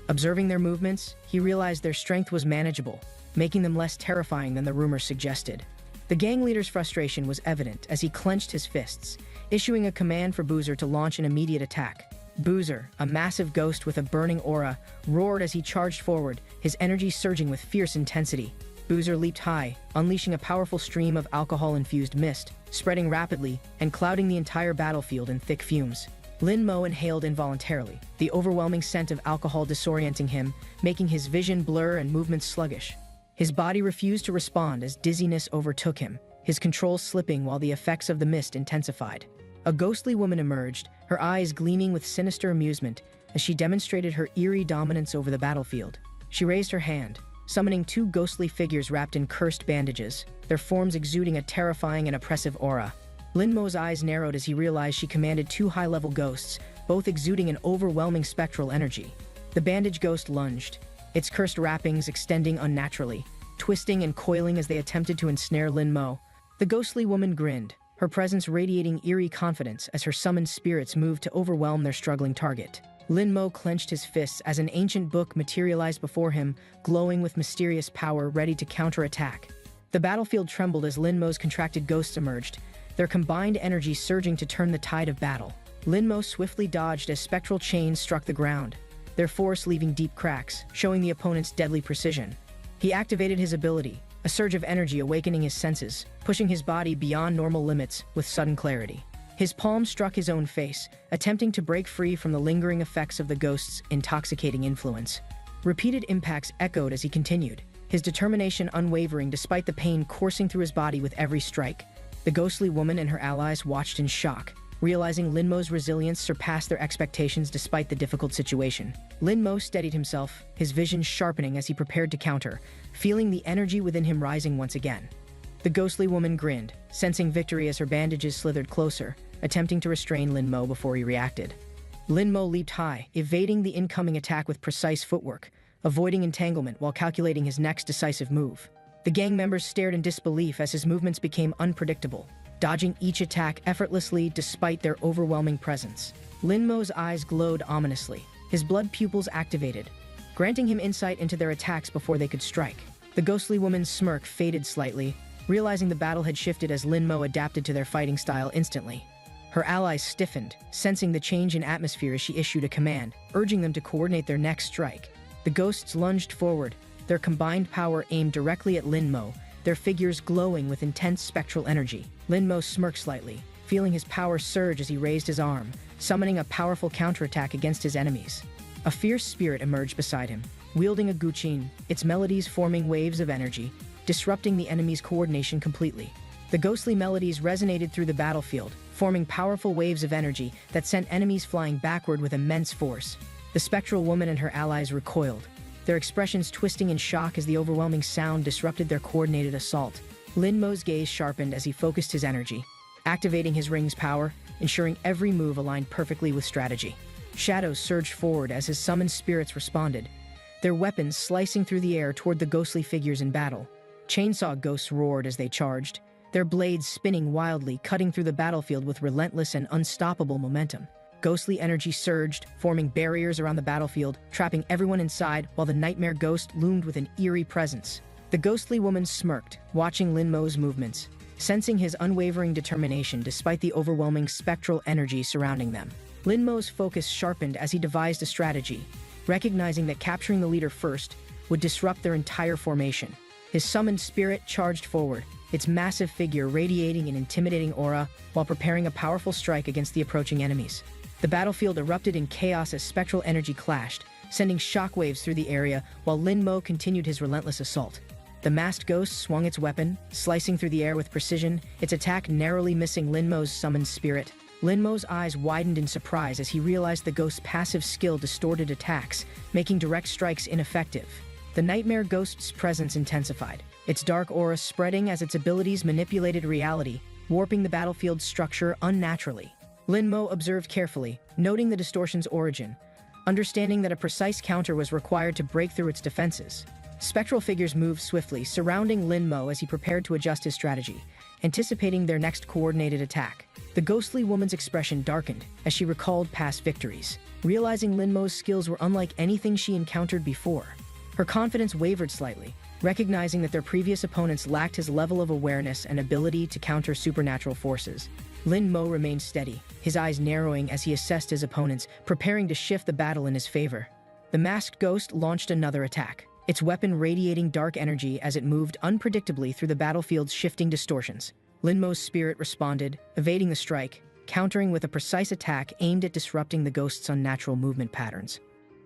Observing their movements, he realized their strength was manageable, making them less terrifying than the rumors suggested. The gang leader's frustration was evident as he clenched his fists, issuing a command for Boozer to launch an immediate attack. Boozer, a massive ghost with a burning aura, roared as he charged forward, his energy surging with fierce intensity. Boozer leaped high, unleashing a powerful stream of alcohol-infused mist, spreading rapidly and clouding the entire battlefield in thick fumes. Lin Mo inhaled involuntarily, the overwhelming scent of alcohol disorienting him, making his vision blur and movements sluggish. His body refused to respond as dizziness overtook him, his control slipping while the effects of the mist intensified. A ghostly woman emerged, her eyes gleaming with sinister amusement as she demonstrated her eerie dominance over the battlefield. She raised her hand, summoning two ghostly figures wrapped in cursed bandages, their forms exuding a terrifying and oppressive aura. Lin Mo's eyes narrowed as he realized she commanded two high-level ghosts, both exuding an overwhelming spectral energy. The bandage ghost lunged, its cursed wrappings extending unnaturally, twisting and coiling as they attempted to ensnare Lin Mo. The ghostly woman grinned, her presence radiating eerie confidence as her summoned spirits moved to overwhelm their struggling target. Lin Mo clenched his fists as an ancient book materialized before him, glowing with mysterious power ready to counterattack. The battlefield trembled as Lin Mo's contracted ghosts emerged, their combined energy surging to turn the tide of battle. Lin Mo swiftly dodged as spectral chains struck the ground, their force leaving deep cracks, showing the opponent's deadly precision. He activated his ability, a surge of energy awakening his senses, pushing his body beyond normal limits with sudden clarity. His palm struck his own face, attempting to break free from the lingering effects of the ghost's intoxicating influence. Repeated impacts echoed as he continued, his determination unwavering despite the pain coursing through his body with every strike. The ghostly woman and her allies watched in shock, realizing Lin Mo's resilience surpassed their expectations despite the difficult situation. Lin Mo steadied himself, his vision sharpening as he prepared to counter, feeling the energy within him rising once again. The ghostly woman grinned, sensing victory as her bandages slithered closer, attempting to restrain Lin Mo before he reacted. Lin Mo leaped high, evading the incoming attack with precise footwork, avoiding entanglement while calculating his next decisive move. The gang members stared in disbelief as his movements became unpredictable, dodging each attack effortlessly despite their overwhelming presence. Lin Mo's eyes glowed ominously, his blood pupils activated, granting him insight into their attacks before they could strike. The ghostly woman's smirk faded slightly, realizing the battle had shifted as Lin Mo adapted to their fighting style instantly. Her allies stiffened, sensing the change in atmosphere as she issued a command, urging them to coordinate their next strike. The ghosts lunged forward, their combined power aimed directly at Lin Mo, their figures glowing with intense spectral energy. Lin Mo smirked slightly, feeling his power surge as he raised his arm, summoning a powerful counterattack against his enemies. A fierce spirit emerged beside him, wielding a guqin, its melodies forming waves of energy, disrupting the enemy's coordination completely. The ghostly melodies resonated through the battlefield, forming powerful waves of energy that sent enemies flying backward with immense force. The spectral woman and her allies recoiled, their expressions twisting in shock as the overwhelming sound disrupted their coordinated assault. Lin Mo's gaze sharpened as he focused his energy, activating his ring's power, ensuring every move aligned perfectly with strategy. Shadows surged forward as his summoned spirits responded, their weapons slicing through the air toward the ghostly figures in battle. Chainsaw ghosts roared as they charged, their blades spinning wildly, cutting through the battlefield with relentless and unstoppable momentum. Ghostly energy surged, forming barriers around the battlefield, trapping everyone inside while the nightmare ghost loomed with an eerie presence. The ghostly woman smirked, watching Lin Mo's movements, sensing his unwavering determination despite the overwhelming spectral energy surrounding them. Lin Mo's focus sharpened as he devised a strategy, recognizing that capturing the leader first would disrupt their entire formation. His summoned spirit charged forward, its massive figure radiating an intimidating aura while preparing a powerful strike against the approaching enemies. The battlefield erupted in chaos as spectral energy clashed, sending shockwaves through the area while Lin Mo continued his relentless assault. The masked ghost swung its weapon, slicing through the air with precision, its attack narrowly missing Lin Mo's summoned spirit. Lin Mo's eyes widened in surprise as he realized the ghost's passive skill distorted attacks, making direct strikes ineffective. The nightmare ghost's presence intensified, its dark aura spreading as its abilities manipulated reality, warping the battlefield's structure unnaturally. Lin Mo observed carefully, noting the distortion's origin, understanding that a precise counter was required to break through its defenses. Spectral figures moved swiftly, surrounding Lin Mo as he prepared to adjust his strategy, anticipating their next coordinated attack. The ghostly woman's expression darkened as she recalled past victories, realizing Lin Mo's skills were unlike anything she encountered before. Her confidence wavered slightly, recognizing that their previous opponents lacked his level of awareness and ability to counter supernatural forces. Lin Mo remained steady, his eyes narrowing as he assessed his opponents, preparing to shift the battle in his favor. The masked ghost launched another attack, its weapon radiating dark energy as it moved unpredictably through the battlefield's shifting distortions. Lin Mo's spirit responded, evading the strike, countering with a precise attack aimed at disrupting the ghost's unnatural movement patterns.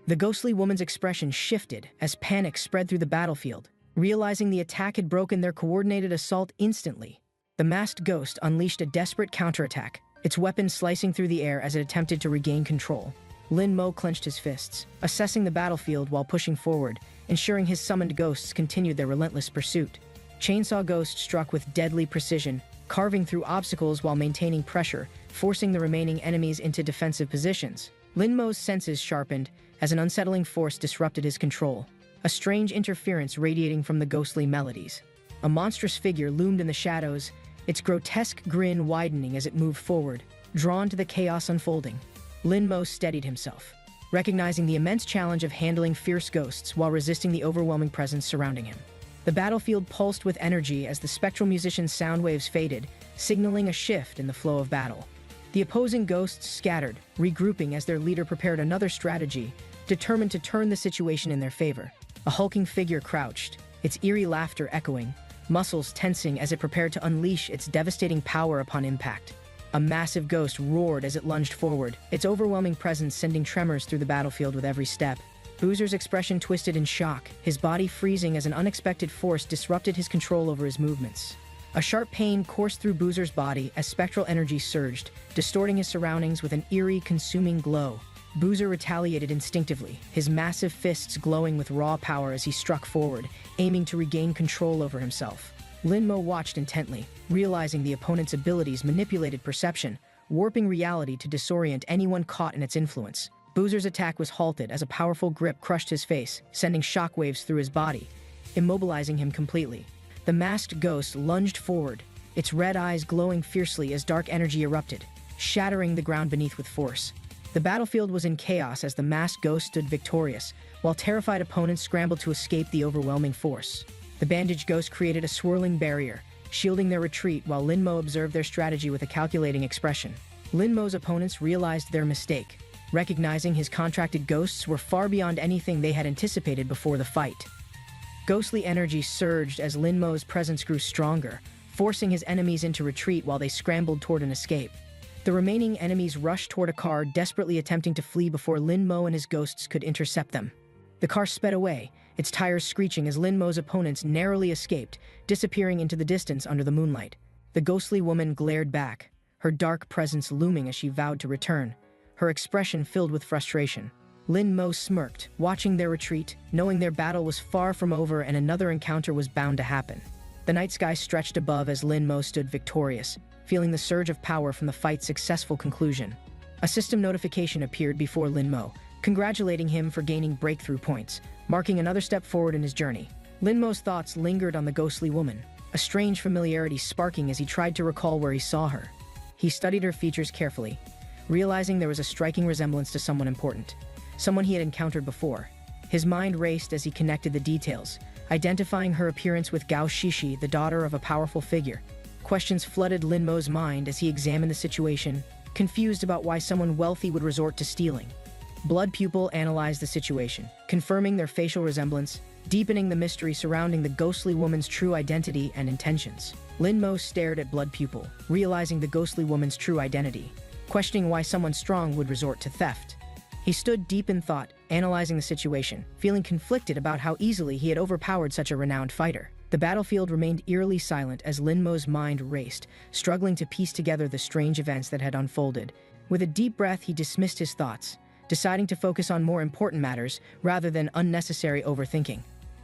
The ghostly woman's expression shifted as panic spread through the battlefield, realizing the attack had broken their coordinated assault instantly. The masked ghost unleashed a desperate counterattack, its weapon slicing through the air as it attempted to regain control. Lin Mo clenched his fists, assessing the battlefield while pushing forward, ensuring his summoned ghosts continued their relentless pursuit. Chainsaw Ghost struck with deadly precision, carving through obstacles while maintaining pressure, forcing the remaining enemies into defensive positions. Lin Mo's senses sharpened as an unsettling force disrupted his control, a strange interference radiating from the ghostly melodies. A monstrous figure loomed in the shadows, its grotesque grin widening as it moved forward, drawn to the chaos unfolding. Lin Mo steadied himself, recognizing the immense challenge of handling fierce ghosts while resisting the overwhelming presence surrounding him. The battlefield pulsed with energy as the spectral musician's sound waves faded, signaling a shift in the flow of battle. The opposing ghosts scattered, regrouping as their leader prepared another strategy, determined to turn the situation in their favor. A hulking figure crouched, its eerie laughter echoing, muscles tensing as it prepared to unleash its devastating power upon impact. A massive ghost roared as it lunged forward, its overwhelming presence sending tremors through the battlefield with every step. Boozer's expression twisted in shock, his body freezing as an unexpected force disrupted his control over his movements. A sharp pain coursed through Boozer's body as spectral energy surged, distorting his surroundings with an eerie, consuming glow. Boozer retaliated instinctively, his massive fists glowing with raw power as he struck forward, aiming to regain control over himself. Lin Mo watched intently, realizing the opponent's abilities manipulated perception, warping reality to disorient anyone caught in its influence. Boozer's attack was halted as a powerful grip crushed his face, sending shockwaves through his body, immobilizing him completely. The masked ghost lunged forward, its red eyes glowing fiercely as dark energy erupted, shattering the ground beneath with force. The battlefield was in chaos as the masked ghost stood victorious, while terrified opponents scrambled to escape the overwhelming force. The bandaged ghost created a swirling barrier, shielding their retreat while Lin Mo observed their strategy with a calculating expression. Lin Mo's opponents realized their mistake, recognizing his contracted ghosts were far beyond anything they had anticipated before the fight. Ghostly energy surged as Lin Mo's presence grew stronger, forcing his enemies into retreat while they scrambled toward an escape. The remaining enemies rushed toward a car, desperately attempting to flee before Lin Mo and his ghosts could intercept them. The car sped away, its tires screeching as Lin Mo's opponents narrowly escaped, disappearing into the distance under the moonlight. The ghostly woman glared back, her dark presence looming as she vowed to return, her expression filled with frustration. Lin Mo smirked, watching their retreat, knowing their battle was far from over and another encounter was bound to happen. The night sky stretched above as Lin Mo stood victorious, feeling the surge of power from the fight's successful conclusion. A system notification appeared before Lin Mo, congratulating him for gaining breakthrough points, marking another step forward in his journey. Lin Mo's thoughts lingered on the ghostly woman, a strange familiarity sparking as he tried to recall where he saw her. He studied her features carefully, realizing there was a striking resemblance to someone important, someone he had encountered before. His mind raced as he connected the details, identifying her appearance with Gao Shishi, the daughter of a powerful figure. Questions flooded Lin Mo's mind as he examined the situation, confused about why someone wealthy would resort to stealing. Blood Pupil analyzed the situation, confirming their facial resemblance, deepening the mystery surrounding the ghostly woman's true identity and intentions. Lin Mo stared at Blood Pupil, realizing the ghostly woman's true identity, questioning why someone strong would resort to theft. He stood deep in thought, analyzing the situation, feeling conflicted about how easily he had overpowered such a renowned fighter. The battlefield remained eerily silent as Lin Mo's mind raced, struggling to piece together the strange events that had unfolded. With a deep breath, he dismissed his thoughts, deciding to focus on more important matters rather than unnecessary overthinking.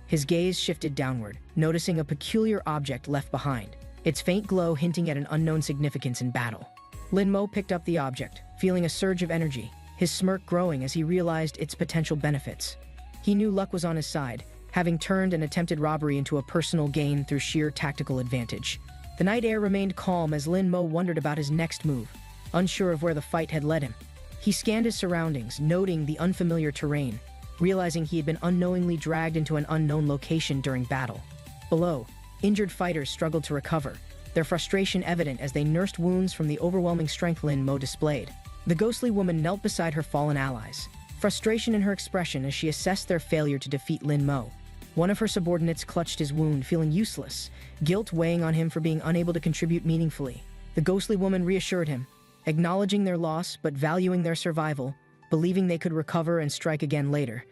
His gaze shifted downward, noticing a peculiar object left behind, its faint glow hinting at an unknown significance in battle. Lin Mo picked up the object, feeling a surge of energy, his smirk growing as he realized its potential benefits. He knew luck was on his side, having turned an attempted robbery into a personal gain through sheer tactical advantage. The night air remained calm as Lin Mo wondered about his next move, unsure of where the fight had led him. He scanned his surroundings, noting the unfamiliar terrain, realizing he had been unknowingly dragged into an unknown location during battle. Below, injured fighters struggled to recover, their frustration evident as they nursed wounds from the overwhelming strength Lin Mo displayed. The ghostly woman knelt beside her fallen allies, frustration in her expression as she assessed their failure to defeat Lin Mo. One of her subordinates clutched his wound, feeling useless, guilt weighing on him for being unable to contribute meaningfully. The ghostly woman reassured him, acknowledging their loss but valuing their survival, believing they could recover and strike again later.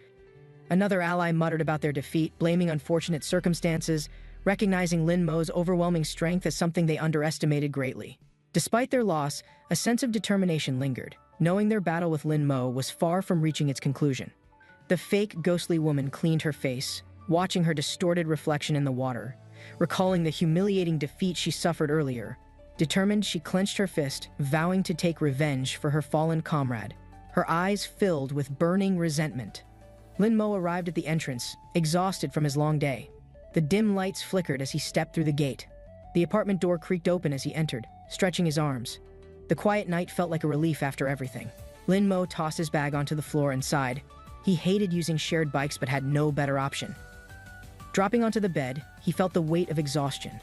Another ally muttered about their defeat, blaming unfortunate circumstances, recognizing Lin Mo's overwhelming strength as something they underestimated greatly. Despite their loss, a sense of determination lingered, knowing their battle with Lin Mo was far from reaching its conclusion. The fake ghostly woman cleaned her face, watching her distorted reflection in the water, recalling the humiliating defeat she suffered earlier. Determined, she clenched her fist, vowing to take revenge for her fallen comrade, her eyes filled with burning resentment. Lin Mo arrived at the entrance, exhausted from his long day. The dim lights flickered as he stepped through the gate. The apartment door creaked open as he entered, stretching his arms. The quiet night felt like a relief after everything. Lin Mo tossed his bag onto the floor and sighed. He hated using shared bikes but had no better option. Dropping onto the bed, he felt the weight of exhaustion.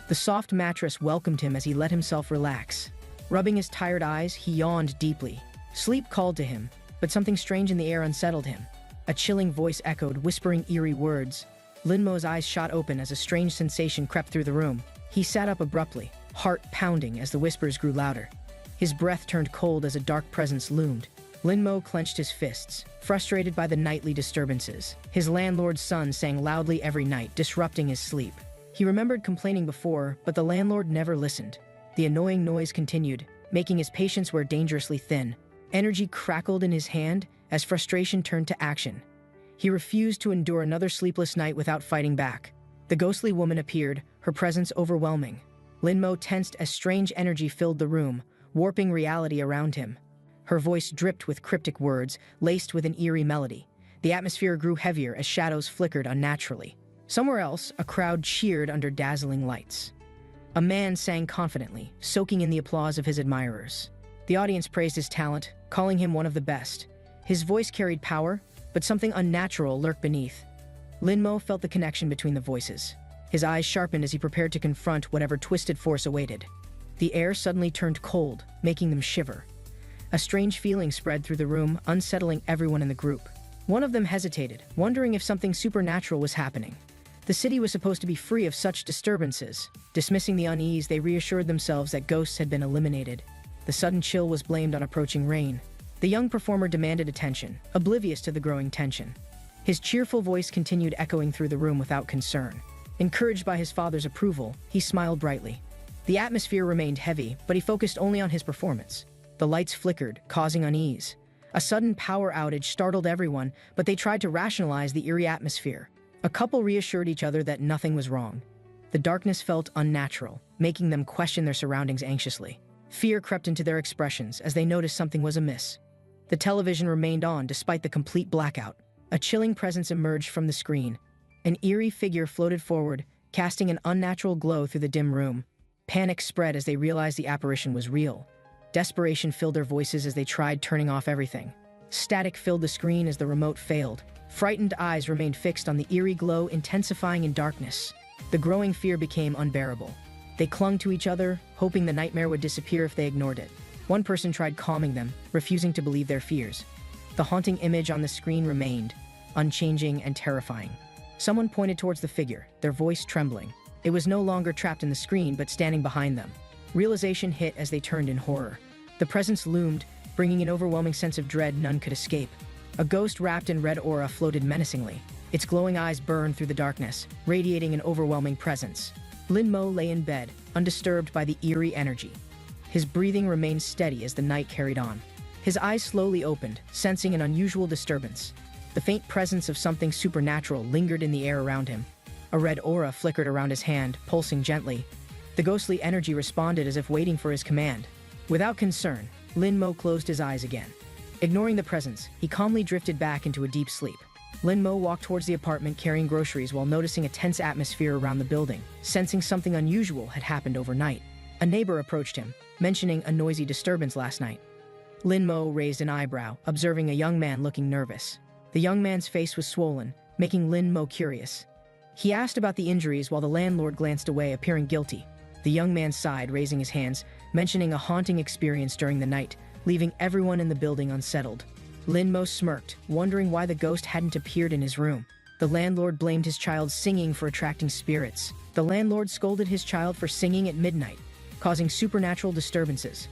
The soft mattress welcomed him as he let himself relax. Rubbing his tired eyes, he yawned deeply. Sleep called to him, but something strange in the air unsettled him. A chilling voice echoed, whispering eerie words. Lin Mo's eyes shot open as a strange sensation crept through the room. He sat up abruptly, heart pounding as the whispers grew louder. His breath turned cold as a dark presence loomed. Lin Mo clenched his fists, frustrated by the nightly disturbances. His landlord's son sang loudly every night, disrupting his sleep. He remembered complaining before, but the landlord never listened. The annoying noise continued, making his patience wear dangerously thin. Energy crackled in his hand as frustration turned to action. He refused to endure another sleepless night without fighting back. The ghostly woman appeared, her presence overwhelming. Linmo tensed as strange energy filled the room, warping reality around him. Her voice dripped with cryptic words, laced with an eerie melody. The atmosphere grew heavier as shadows flickered unnaturally. Somewhere else, a crowd cheered under dazzling lights. A man sang confidently, soaking in the applause of his admirers. The audience praised his talent, calling him one of the best. His voice carried power, but something unnatural lurked beneath. Linmo felt the connection between the voices. His eyes sharpened as he prepared to confront whatever twisted force awaited. The air suddenly turned cold, making them shiver. A strange feeling spread through the room, unsettling everyone in the group. One of them hesitated, wondering if something supernatural was happening. The city was supposed to be free of such disturbances. Dismissing the unease, they reassured themselves that ghosts had been eliminated. The sudden chill was blamed on approaching rain. The young performer demanded attention, oblivious to the growing tension. His cheerful voice continued echoing through the room without concern. Encouraged by his father's approval, he smiled brightly. The atmosphere remained heavy, but he focused only on his performance. The lights flickered, causing unease. A sudden power outage startled everyone, but they tried to rationalize the eerie atmosphere. A couple reassured each other that nothing was wrong. The darkness felt unnatural, making them question their surroundings anxiously. Fear crept into their expressions as they noticed something was amiss. The television remained on despite the complete blackout. A chilling presence emerged from the screen. An eerie figure floated forward, casting an unnatural glow through the dim room. Panic spread as they realized the apparition was real. Desperation filled their voices as they tried turning off everything. Static filled the screen as the remote failed. Frightened eyes remained fixed on the eerie glow, intensifying in darkness. The growing fear became unbearable. They clung to each other, hoping the nightmare would disappear if they ignored it. One person tried calming them, refusing to believe their fears. The haunting image on the screen remained, unchanging and terrifying. Someone pointed towards the figure, their voice trembling. It was no longer trapped in the screen, but standing behind them. Realization hit as they turned in horror. The presence loomed, bringing an overwhelming sense of dread none could escape. A ghost wrapped in red aura floated menacingly. Its glowing eyes burned through the darkness, radiating an overwhelming presence. Linmo lay in bed, undisturbed by the eerie energy. His breathing remained steady as the night carried on. His eyes slowly opened, sensing an unusual disturbance. The faint presence of something supernatural lingered in the air around him. A red aura flickered around his hand, pulsing gently. The ghostly energy responded as if waiting for his command. Without concern, Linmo closed his eyes again. Ignoring the presence, he calmly drifted back into a deep sleep. Linmo walked towards the apartment carrying groceries while noticing a tense atmosphere around the building, sensing something unusual had happened overnight. A neighbor approached him, mentioning a noisy disturbance last night. Linmo raised an eyebrow, observing a young man looking nervous. The young man's face was swollen, making Linmo curious. He asked about the injuries while the landlord glanced away, appearing guilty. The young man sighed, raising his hands, mentioning a haunting experience during the night, leaving everyone in the building unsettled. Linmo smirked, wondering why the ghost hadn't appeared in his room. The landlord blamed his child's singing for attracting spirits. The landlord scolded his child for singing at midnight, causing supernatural disturbances.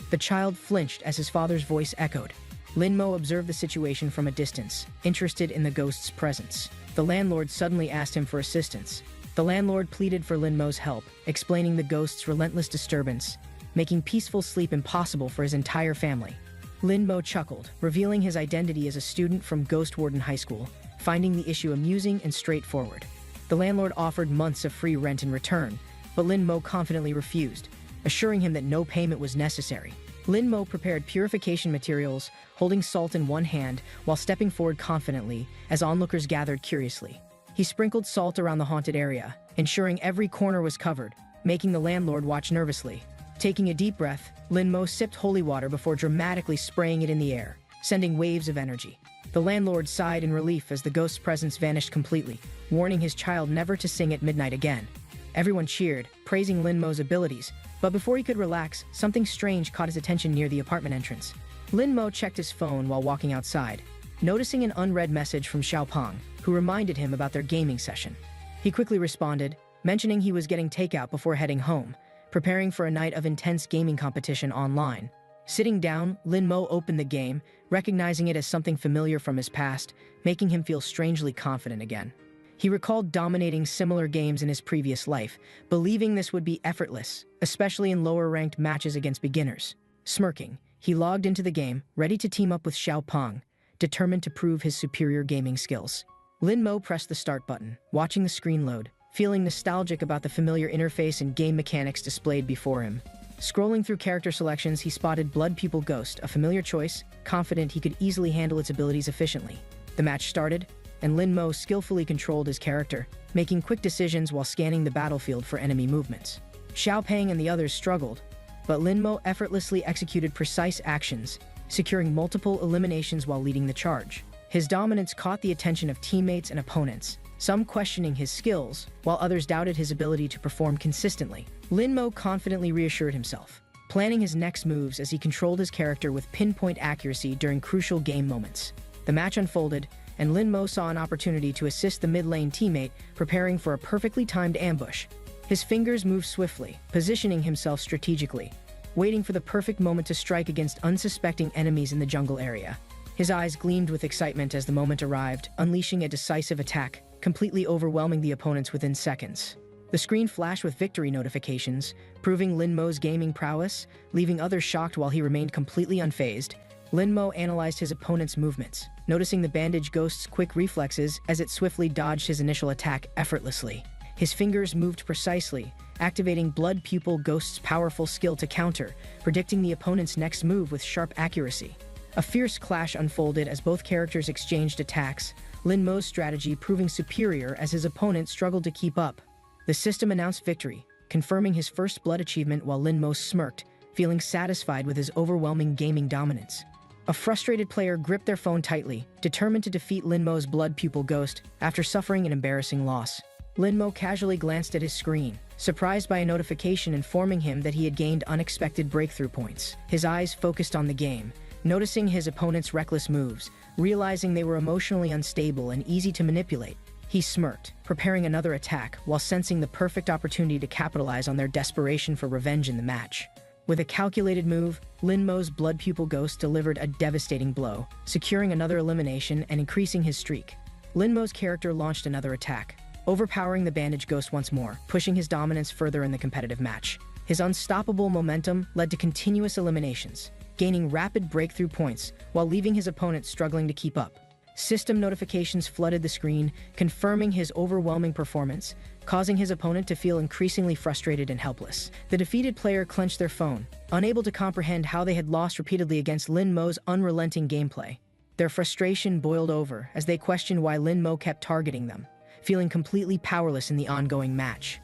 The child flinched as his father's voice echoed. Linmo observed the situation from a distance, interested in the ghost's presence. The landlord suddenly asked him for assistance. The landlord pleaded for Linmo's help, explaining the ghost's relentless disturbance, making peaceful sleep impossible for his entire family. Linmo chuckled, revealing his identity as a student from Ghost Warden High School, finding the issue amusing and straightforward. The landlord offered months of free rent in return, but Linmo confidently refused, assuring him that no payment was necessary. Linmo prepared purification materials, holding salt in one hand while stepping forward confidently as onlookers gathered curiously. He sprinkled salt around the haunted area, ensuring every corner was covered, making the landlord watch nervously. Taking a deep breath, Linmo sipped holy water before dramatically spraying it in the air, sending waves of energy. The landlord sighed in relief as the ghost's presence vanished completely, warning his child never to sing at midnight again. Everyone cheered, praising Linmo's abilities, but before he could relax, something strange caught his attention near the apartment entrance. Linmo checked his phone while walking outside, noticing an unread message from Xiaopeng, who reminded him about their gaming session. He quickly responded, mentioning he was getting takeout before heading home, preparing for a night of intense gaming competition online. Sitting down, Linmo opened the game, recognizing it as something familiar from his past, making him feel strangely confident again. He recalled dominating similar games in his previous life, believing this would be effortless, especially in lower-ranked matches against beginners. Smirking, he logged into the game, ready to team up with Xiao Peng, determined to prove his superior gaming skills. Lin Mo pressed the start button, watching the screen load, feeling nostalgic about the familiar interface and game mechanics displayed before him. Scrolling through character selections, he spotted Blood Pupil Ghost, a familiar choice, confident he could easily handle its abilities efficiently. The match started, and Lin Mo skillfully controlled his character, making quick decisions while scanning the battlefield for enemy movements. Xiao Peng and the others struggled, but Lin Mo effortlessly executed precise actions, securing multiple eliminations while leading the charge. His dominance caught the attention of teammates and opponents, some questioning his skills, while others doubted his ability to perform consistently. Lin Mo confidently reassured himself, planning his next moves as he controlled his character with pinpoint accuracy during crucial game moments. The match unfolded, and Lin Mo saw an opportunity to assist the mid-lane teammate, preparing for a perfectly timed ambush. His fingers moved swiftly, positioning himself strategically, waiting for the perfect moment to strike against unsuspecting enemies in the jungle area. His eyes gleamed with excitement as the moment arrived, unleashing a decisive attack, completely overwhelming the opponents within seconds. The screen flashed with victory notifications, proving Lin Mo's gaming prowess, leaving others shocked while he remained completely unfazed. Lin Mo analyzed his opponent's movements, noticing the bandage ghost's quick reflexes as it swiftly dodged his initial attack effortlessly. His fingers moved precisely, activating Blood Pupil Ghost's powerful skill to counter, predicting the opponent's next move with sharp accuracy. A fierce clash unfolded as both characters exchanged attacks, Lin Mo's strategy proving superior as his opponent struggled to keep up. The system announced victory, confirming his first blood achievement while Lin Mo smirked, feeling satisfied with his overwhelming gaming dominance. A frustrated player gripped their phone tightly, determined to defeat Lin Mo's Blood Pupil Ghost after suffering an embarrassing loss. Lin Mo casually glanced at his screen, surprised by a notification informing him that he had gained unexpected breakthrough points. His eyes focused on the game, noticing his opponent's reckless moves, realizing they were emotionally unstable and easy to manipulate. He smirked, preparing another attack while sensing the perfect opportunity to capitalize on their desperation for revenge in the match. With a calculated move, Lin Mo's Blood Pupil Ghost delivered a devastating blow, securing another elimination and increasing his streak. Lin Mo's character launched another attack, overpowering the bandage ghost once more, pushing his dominance further in the competitive match. His unstoppable momentum led to continuous eliminations, gaining rapid breakthrough points while leaving his opponent struggling to keep up. System notifications flooded the screen, confirming his overwhelming performance, causing his opponent to feel increasingly frustrated and helpless. The defeated player clenched their phone, unable to comprehend how they had lost repeatedly against Lin Mo's unrelenting gameplay. Their frustration boiled over as they questioned why Lin Mo kept targeting them, feeling completely powerless in the ongoing match.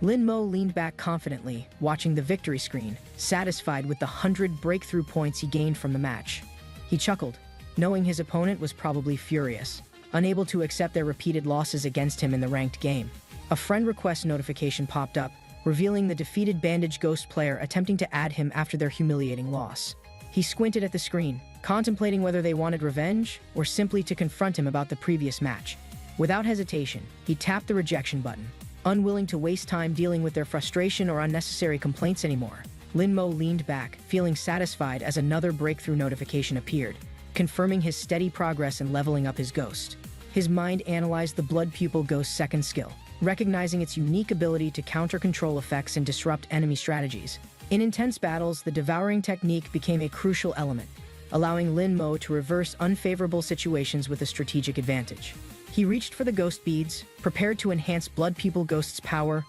Lin Mo leaned back confidently, watching the victory screen, satisfied with the 100 breakthrough points he gained from the match. He chuckled, knowing his opponent was probably furious, unable to accept their repeated losses against him in the ranked game. A friend request notification popped up, revealing the defeated bandage ghost player attempting to add him after their humiliating loss. He squinted at the screen, contemplating whether they wanted revenge or simply to confront him about the previous match. Without hesitation, he tapped the rejection button, unwilling to waste time dealing with their frustration or unnecessary complaints anymore. Lin Mo leaned back, feeling satisfied as another breakthrough notification appeared, confirming his steady progress in leveling up his ghost. His mind analyzed the Blood Pupil Ghost's second skill, recognizing its unique ability to counter-control effects and disrupt enemy strategies. In intense battles, the devouring technique became a crucial element, allowing Lin Mo to reverse unfavorable situations with a strategic advantage. He reached for the ghost beads, prepared to enhance Blood Pupil Ghost's power,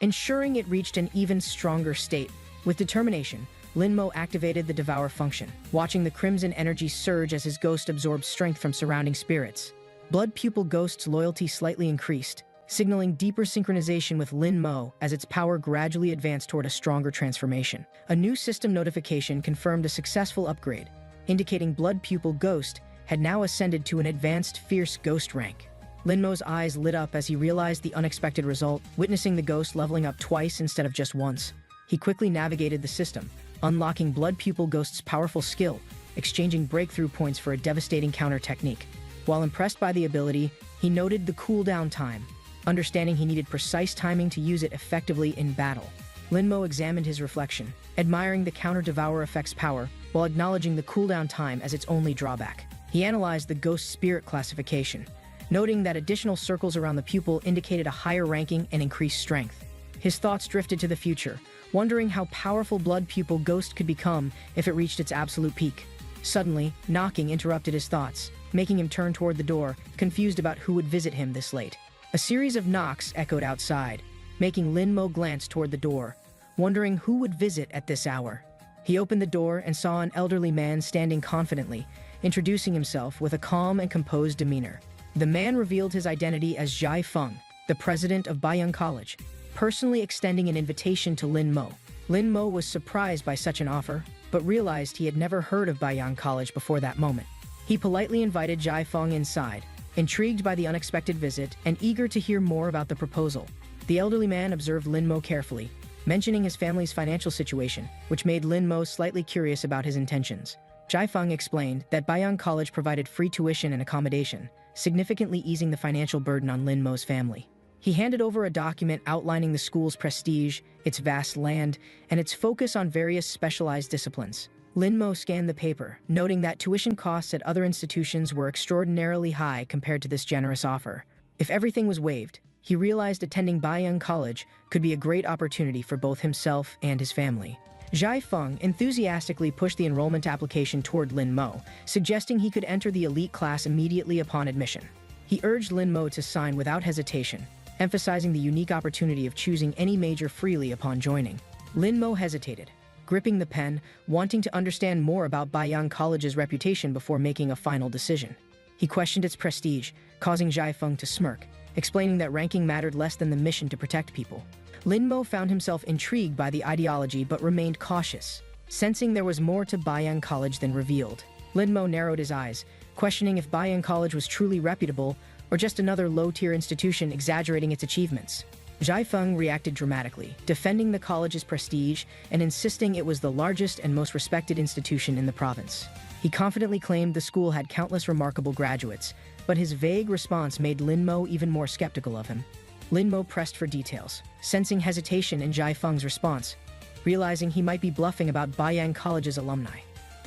ensuring it reached an even stronger state. With determination, Lin Mo activated the Devour function, watching the crimson energy surge as his ghost absorbed strength from surrounding spirits. Blood Pupil Ghost's loyalty slightly increased, signaling deeper synchronization with Lin Mo as its power gradually advanced toward a stronger transformation. A new system notification confirmed a successful upgrade, indicating Blood Pupil Ghost had now ascended to an advanced Fierce Ghost rank. Lin Mo's eyes lit up as he realized the unexpected result, witnessing the ghost leveling up twice instead of just once. He quickly navigated the system, unlocking Blood Pupil Ghost's powerful skill, exchanging breakthrough points for a devastating counter technique. While impressed by the ability, he noted the cooldown time, understanding he needed precise timing to use it effectively in battle. Lin Mo examined his reflection, admiring the counter-devour effect's power, while acknowledging the cooldown time as its only drawback. He analyzed the ghost spirit classification, noting that additional circles around the pupil indicated a higher ranking and increased strength. His thoughts drifted to the future, wondering how powerful Blood Pupil Ghost could become if it reached its absolute peak. Suddenly, knocking interrupted his thoughts, making him turn toward the door, confused about who would visit him this late. A series of knocks echoed outside, making Lin Mo glance toward the door, wondering who would visit at this hour. He opened the door and saw an elderly man standing confidently, introducing himself with a calm and composed demeanor. The man revealed his identity as Jai Feng, the president of Baiyang College, personally extending an invitation to Lin Mo. Lin Mo was surprised by such an offer, but realized he had never heard of Baiyang College before that moment. He politely invited Jai Feng inside, intrigued by the unexpected visit and eager to hear more about the proposal. The elderly man observed Lin Mo carefully, mentioning his family's financial situation, which made Lin Mo slightly curious about his intentions. Jai Feng explained that Baiyang College provided free tuition and accommodation, significantly easing the financial burden on Lin Mo's family. He handed over a document outlining the school's prestige, its vast land, and its focus on various specialized disciplines. Lin Mo scanned the paper, noting that tuition costs at other institutions were extraordinarily high compared to this generous offer. If everything was waived, he realized attending Baiyang College could be a great opportunity for both himself and his family. Jai Feng enthusiastically pushed the enrollment application toward Lin Mo, suggesting he could enter the elite class immediately upon admission. He urged Lin Mo to sign without hesitation, emphasizing the unique opportunity of choosing any major freely upon joining. Lin Mo hesitated, gripping the pen, wanting to understand more about Baiyang College's reputation before making a final decision. He questioned its prestige, causing Jai Feng to smirk, explaining that ranking mattered less than the mission to protect people. Lin Mo found himself intrigued by the ideology but remained cautious, sensing there was more to Baiyang College than revealed. Lin Mo narrowed his eyes, questioning if Baiyang College was truly reputable or just another low-tier institution exaggerating its achievements. Jai Feng reacted dramatically, defending the college's prestige and insisting it was the largest and most respected institution in the province. He confidently claimed the school had countless remarkable graduates, but his vague response made Lin Mo even more skeptical of him. Lin Mo pressed for details, sensing hesitation in Jai Feng's response, realizing he might be bluffing about Baiyang College's alumni.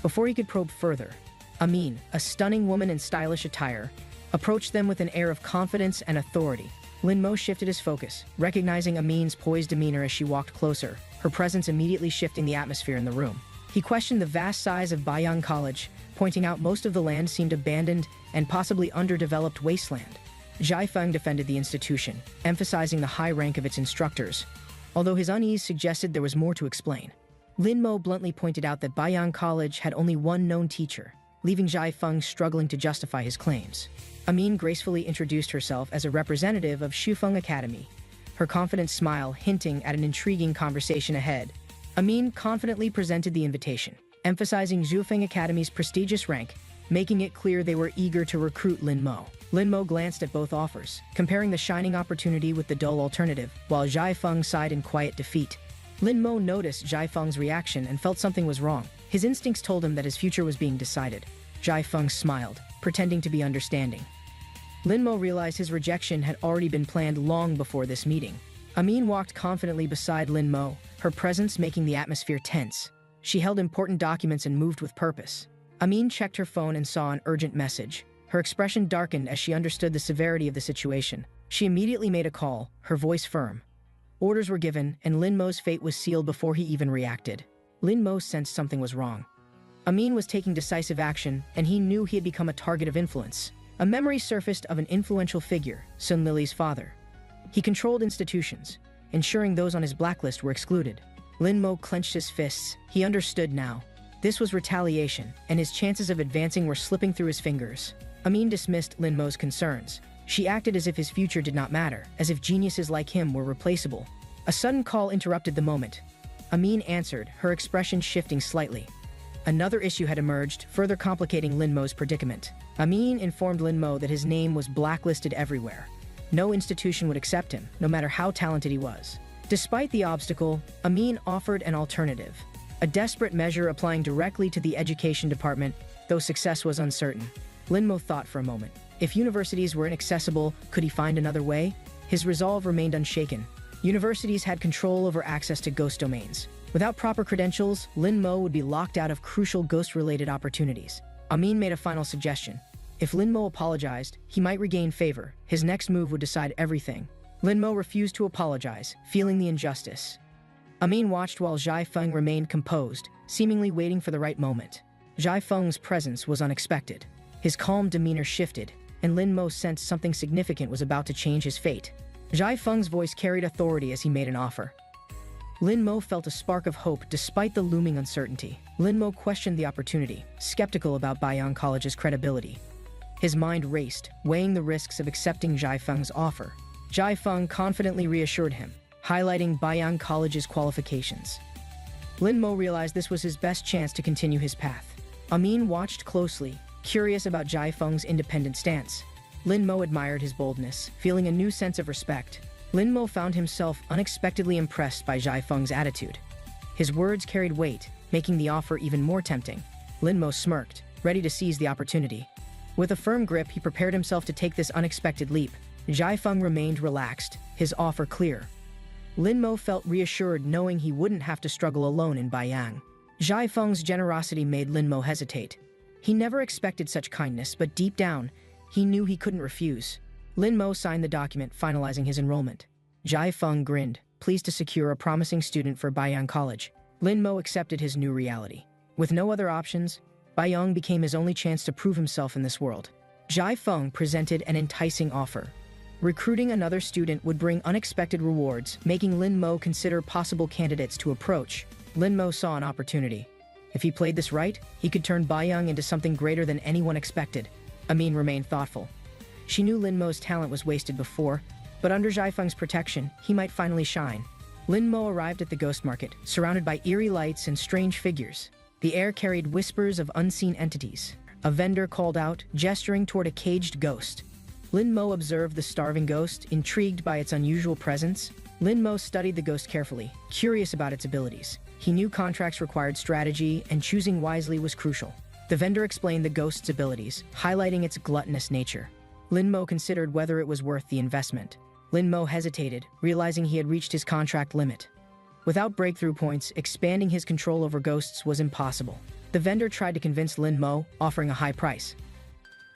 Before he could probe further, Amin, a stunning woman in stylish attire, approached them with an air of confidence and authority. Lin Mo shifted his focus, recognizing Amin's poised demeanor as she walked closer, her presence immediately shifting the atmosphere in the room. He questioned the vast size of Baiyang College, pointing out most of the land seemed abandoned and possibly underdeveloped wasteland. Jai Feng defended the institution, emphasizing the high rank of its instructors, although his unease suggested there was more to explain. Lin Mo bluntly pointed out that Baiyang College had only one known teacher, leaving Jai Feng struggling to justify his claims. Amin gracefully introduced herself as a representative of Shufeng Academy, her confident smile hinting at an intriguing conversation ahead. Amin confidently presented the invitation, emphasizing Shufeng Academy's prestigious rank, making it clear they were eager to recruit Lin Mo. Lin Mo glanced at both offers, comparing the shining opportunity with the dull alternative, while Jai Feng sighed in quiet defeat. Lin Mo noticed Jai Feng's reaction and felt something was wrong. His instincts told him that his future was being decided. Jai Feng smiled, pretending to be understanding. Lin Mo realized his rejection had already been planned long before this meeting. Amin walked confidently beside Lin Mo, her presence making the atmosphere tense. She held important documents and moved with purpose. Amin checked her phone and saw an urgent message. Her expression darkened as she understood the severity of the situation. She immediately made a call, her voice firm. Orders were given, and Lin Mo's fate was sealed before he even reacted. Lin Mo sensed something was wrong. Amin was taking decisive action, and he knew he had become a target of influence. A memory surfaced of an influential figure, Sun Lily's father. He controlled institutions, ensuring those on his blacklist were excluded. Lin Mo clenched his fists. He understood now. This was retaliation, and his chances of advancing were slipping through his fingers. Amin dismissed Lin Mo's concerns. She acted as if his future did not matter, as if geniuses like him were replaceable. A sudden call interrupted the moment. Amin answered, her expression shifting slightly. Another issue had emerged, further complicating Lin Mo's predicament. Amin informed Lin Mo that his name was blacklisted everywhere. No institution would accept him, no matter how talented he was. Despite the obstacle, Amin offered an alternative. A desperate measure applying directly to the education department, though success was uncertain. Lin Mo thought for a moment. If universities were inaccessible, could he find another way? His resolve remained unshaken. Universities had control over access to ghost domains. Without proper credentials, Lin Mo would be locked out of crucial ghost-related opportunities. Amin made a final suggestion. If Lin Mo apologized, he might regain favor. His next move would decide everything. Lin Mo refused to apologize, feeling the injustice. Amin watched while Zhai Feng remained composed, seemingly waiting for the right moment. Zhai Feng's presence was unexpected. His calm demeanor shifted, and Lin Mo sensed something significant was about to change his fate. Zhai Feng's voice carried authority as he made an offer. Lin Mo felt a spark of hope despite the looming uncertainty. Lin Mo questioned the opportunity, skeptical about Baiyang College's credibility. His mind raced, weighing the risks of accepting Zhai Feng's offer. Zhai Feng confidently reassured him, highlighting Baiyang College's qualifications. Lin Mo realized this was his best chance to continue his path. Amin watched closely, curious about Zhai Feng's independent stance. Lin Mo admired his boldness, feeling a new sense of respect. Lin Mo found himself unexpectedly impressed by Zhai Feng's attitude. His words carried weight, making the offer even more tempting. Lin Mo smirked, ready to seize the opportunity. With a firm grip, he prepared himself to take this unexpected leap. Zhai Feng remained relaxed, his offer clear. Lin Mo felt reassured knowing he wouldn't have to struggle alone in Baiyang. Zhai Feng's generosity made Lin Mo hesitate. He never expected such kindness, but deep down, he knew he couldn't refuse. Lin Mo signed the document, finalizing his enrollment. Zhai Feng grinned, pleased to secure a promising student for Baiyang College. Lin Mo accepted his new reality. With no other options, Baiyang became his only chance to prove himself in this world. Zhai Feng presented an enticing offer. Recruiting another student would bring unexpected rewards, making Lin Mo consider possible candidates to approach. Lin Mo saw an opportunity. If he played this right, he could turn Baiyang into something greater than anyone expected. Amin remained thoughtful. She knew Lin Mo's talent was wasted before, but under Zhai Feng's protection, he might finally shine. Lin Mo arrived at the ghost market, surrounded by eerie lights and strange figures. The air carried whispers of unseen entities. A vendor called out, gesturing toward a caged ghost. Lin Mo observed the starving ghost, intrigued by its unusual presence. Lin Mo studied the ghost carefully, curious about its abilities. He knew contracts required strategy, and choosing wisely was crucial. The vendor explained the ghost's abilities, highlighting its gluttonous nature. Lin Mo considered whether it was worth the investment. Lin Mo hesitated, realizing he had reached his contract limit. Without breakthrough points, expanding his control over ghosts was impossible. The vendor tried to convince Lin Mo, offering a high price.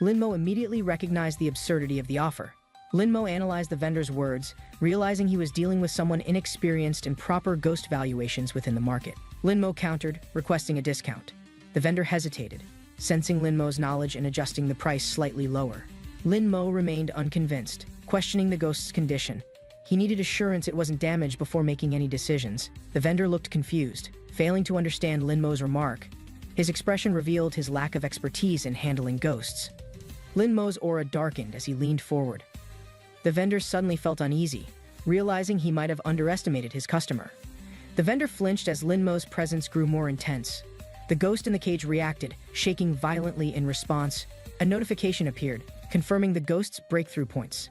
Lin Mo immediately recognized the absurdity of the offer. Lin Mo analyzed the vendor's words, realizing he was dealing with someone inexperienced in proper ghost valuations within the market. Lin Mo countered, requesting a discount. The vendor hesitated, sensing Lin Mo's knowledge and adjusting the price slightly lower. Lin Mo remained unconvinced, questioning the ghost's condition. He needed assurance it wasn't damaged before making any decisions. The vendor looked confused, failing to understand Lin Mo's remark. His expression revealed his lack of expertise in handling ghosts. Lin Mo's aura darkened as he leaned forward. The vendor suddenly felt uneasy, realizing he might have underestimated his customer. The vendor flinched as Lin Mo's presence grew more intense. The ghost in the cage reacted, shaking violently in response. A notification appeared, confirming the ghost's breakthrough points.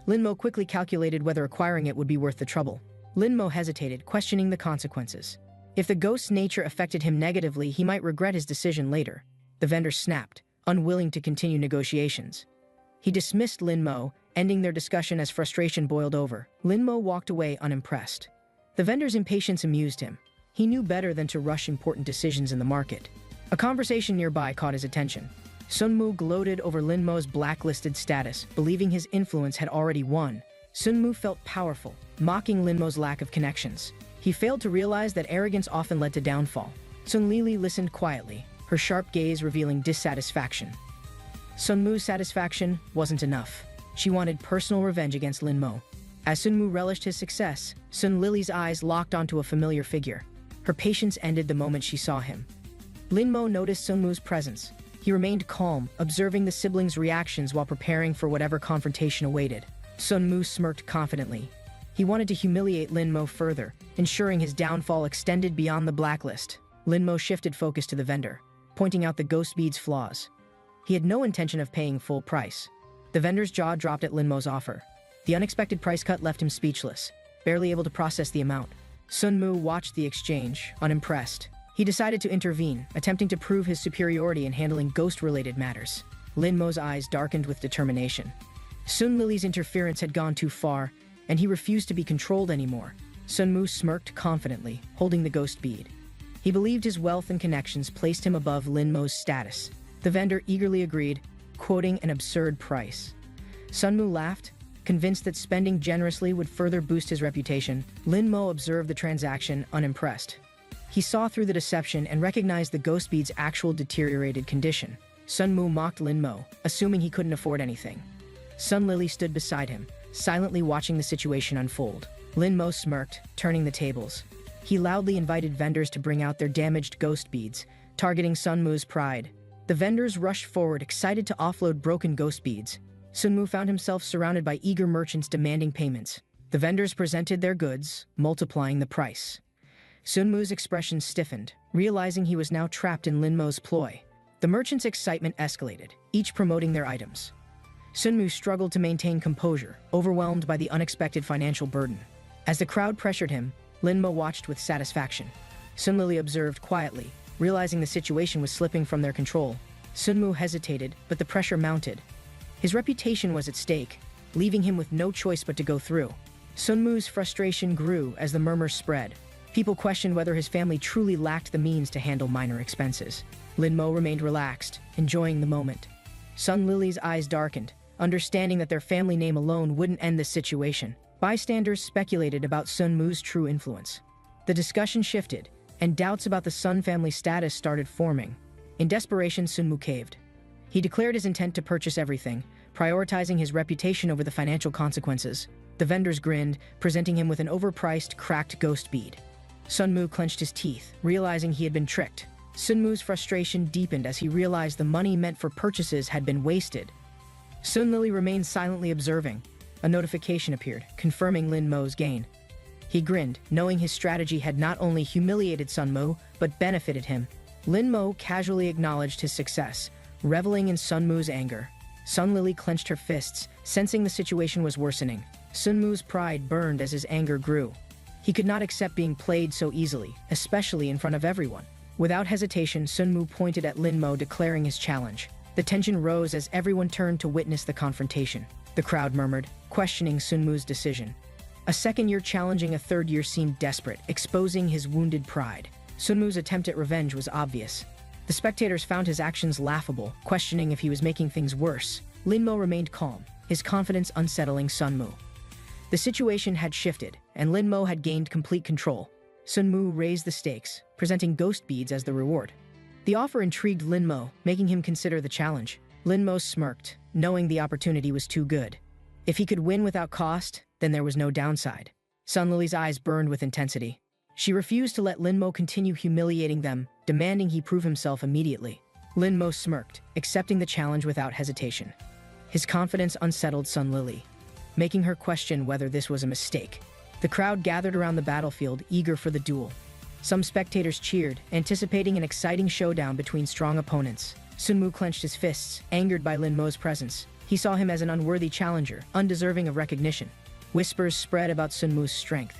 Lin Mo quickly calculated whether acquiring it would be worth the trouble. Lin Mo hesitated, questioning the consequences. If the ghost's nature affected him negatively, he might regret his decision later. The vendor snapped, unwilling to continue negotiations. He dismissed Lin Mo, ending their discussion as frustration boiled over. Lin Mo walked away unimpressed. The vendor's impatience amused him. He knew better than to rush important decisions in the market. A conversation nearby caught his attention. Sun Mu gloated over Lin Mo's blacklisted status, believing his influence had already won. Sun Mu felt powerful, mocking Lin Mo's lack of connections. He failed to realize that arrogance often led to downfall. Sun Lili listened quietly, her sharp gaze revealing dissatisfaction. Sun Mu's satisfaction wasn't enough. She wanted personal revenge against Lin Mo. As Sun Mu relished his success, Sun Lili's eyes locked onto a familiar figure. Her patience ended the moment she saw him. Lin Mo noticed Sun Mu's presence. He remained calm, observing the siblings' reactions while preparing for whatever confrontation awaited. Sun Mu smirked confidently. He wanted to humiliate Lin Mo further, ensuring his downfall extended beyond the blacklist. Lin Mo shifted focus to the vendor, pointing out the ghost bead's flaws. He had no intention of paying full price. The vendor's jaw dropped at Lin Mo's offer. The unexpected price cut left him speechless, barely able to process the amount. Sun Mu watched the exchange, unimpressed. He decided to intervene, attempting to prove his superiority in handling ghost-related matters. Lin Mo's eyes darkened with determination. Sun Lili's interference had gone too far, and he refused to be controlled anymore. Sun Mu smirked confidently, holding the ghost bead. He believed his wealth and connections placed him above Lin Mo's status. The vendor eagerly agreed, quoting an absurd price. Sunmu laughed, convinced that spending generously would further boost his reputation. Lin Mo observed the transaction, unimpressed. He saw through the deception and recognized the ghost bead's actual deteriorated condition. Sunmu mocked Lin Mo, assuming he couldn't afford anything. Sun Lily stood beside him, silently watching the situation unfold. Lin Mo smirked, turning the tables. He loudly invited vendors to bring out their damaged ghost beads, targeting Sunmu's pride. The vendors rushed forward, excited to offload broken ghost beads. Sunmu found himself surrounded by eager merchants demanding payments. The vendors presented their goods, multiplying the price. Sunmu's expression stiffened, realizing he was now trapped in Lin Mo's ploy. The merchants' excitement escalated, each promoting their items. Sunmu struggled to maintain composure, overwhelmed by the unexpected financial burden. As the crowd pressured him, Lin Mo watched with satisfaction. Sun Lily observed quietly, realizing the situation was slipping from their control. Sunmu hesitated, but the pressure mounted. His reputation was at stake, leaving him with no choice but to go through. Sunmu's frustration grew as the murmurs spread. People questioned whether his family truly lacked the means to handle minor expenses. Lin Mo remained relaxed, enjoying the moment. Sun Lily's eyes darkened, understanding that their family name alone wouldn't end this situation. Bystanders speculated about Sunmu's true influence. The discussion shifted, and doubts about the Sun family's status started forming. In desperation, Sunmu caved. He declared his intent to purchase everything, prioritizing his reputation over the financial consequences. The vendors grinned, presenting him with an overpriced, cracked ghost bead. Sunmu clenched his teeth, realizing he had been tricked. Sunmu's frustration deepened as he realized the money meant for purchases had been wasted. Sun Lily remained silently observing. A notification appeared, confirming Lin Mo's gain. He grinned, knowing his strategy had not only humiliated Sunmu, but benefited him. Lin Mo casually acknowledged his success, reveling in Sunmu's anger. Sun Lily clenched her fists, sensing the situation was worsening. Sunmu's pride burned as his anger grew. He could not accept being played so easily, especially in front of everyone. Without hesitation, Sunmu pointed at Lin Mo, declaring his challenge. The tension rose as everyone turned to witness the confrontation. The crowd murmured, questioning Sunmu's decision. A second year challenging a third year seemed desperate, exposing his wounded pride. Sunmu's attempt at revenge was obvious. The spectators found his actions laughable, questioning if he was making things worse. Lin Mo remained calm, his confidence unsettling Sunmu. The situation had shifted, and Lin Mo had gained complete control. Sunmu raised the stakes, presenting ghost beads as the reward. The offer intrigued Lin Mo, making him consider the challenge. Lin Mo smirked, knowing the opportunity was too good. If he could win without cost, then there was no downside. Sun Lily's eyes burned with intensity. She refused to let Lin Mo continue humiliating them, demanding he prove himself immediately. Lin Mo smirked, accepting the challenge without hesitation. His confidence unsettled Sun Lily, making her question whether this was a mistake. The crowd gathered around the battlefield, eager for the duel. Some spectators cheered, anticipating an exciting showdown between strong opponents. Sunmu clenched his fists, angered by Lin Mo's presence. He saw him as an unworthy challenger, undeserving of recognition. Whispers spread about Sunmu's strength.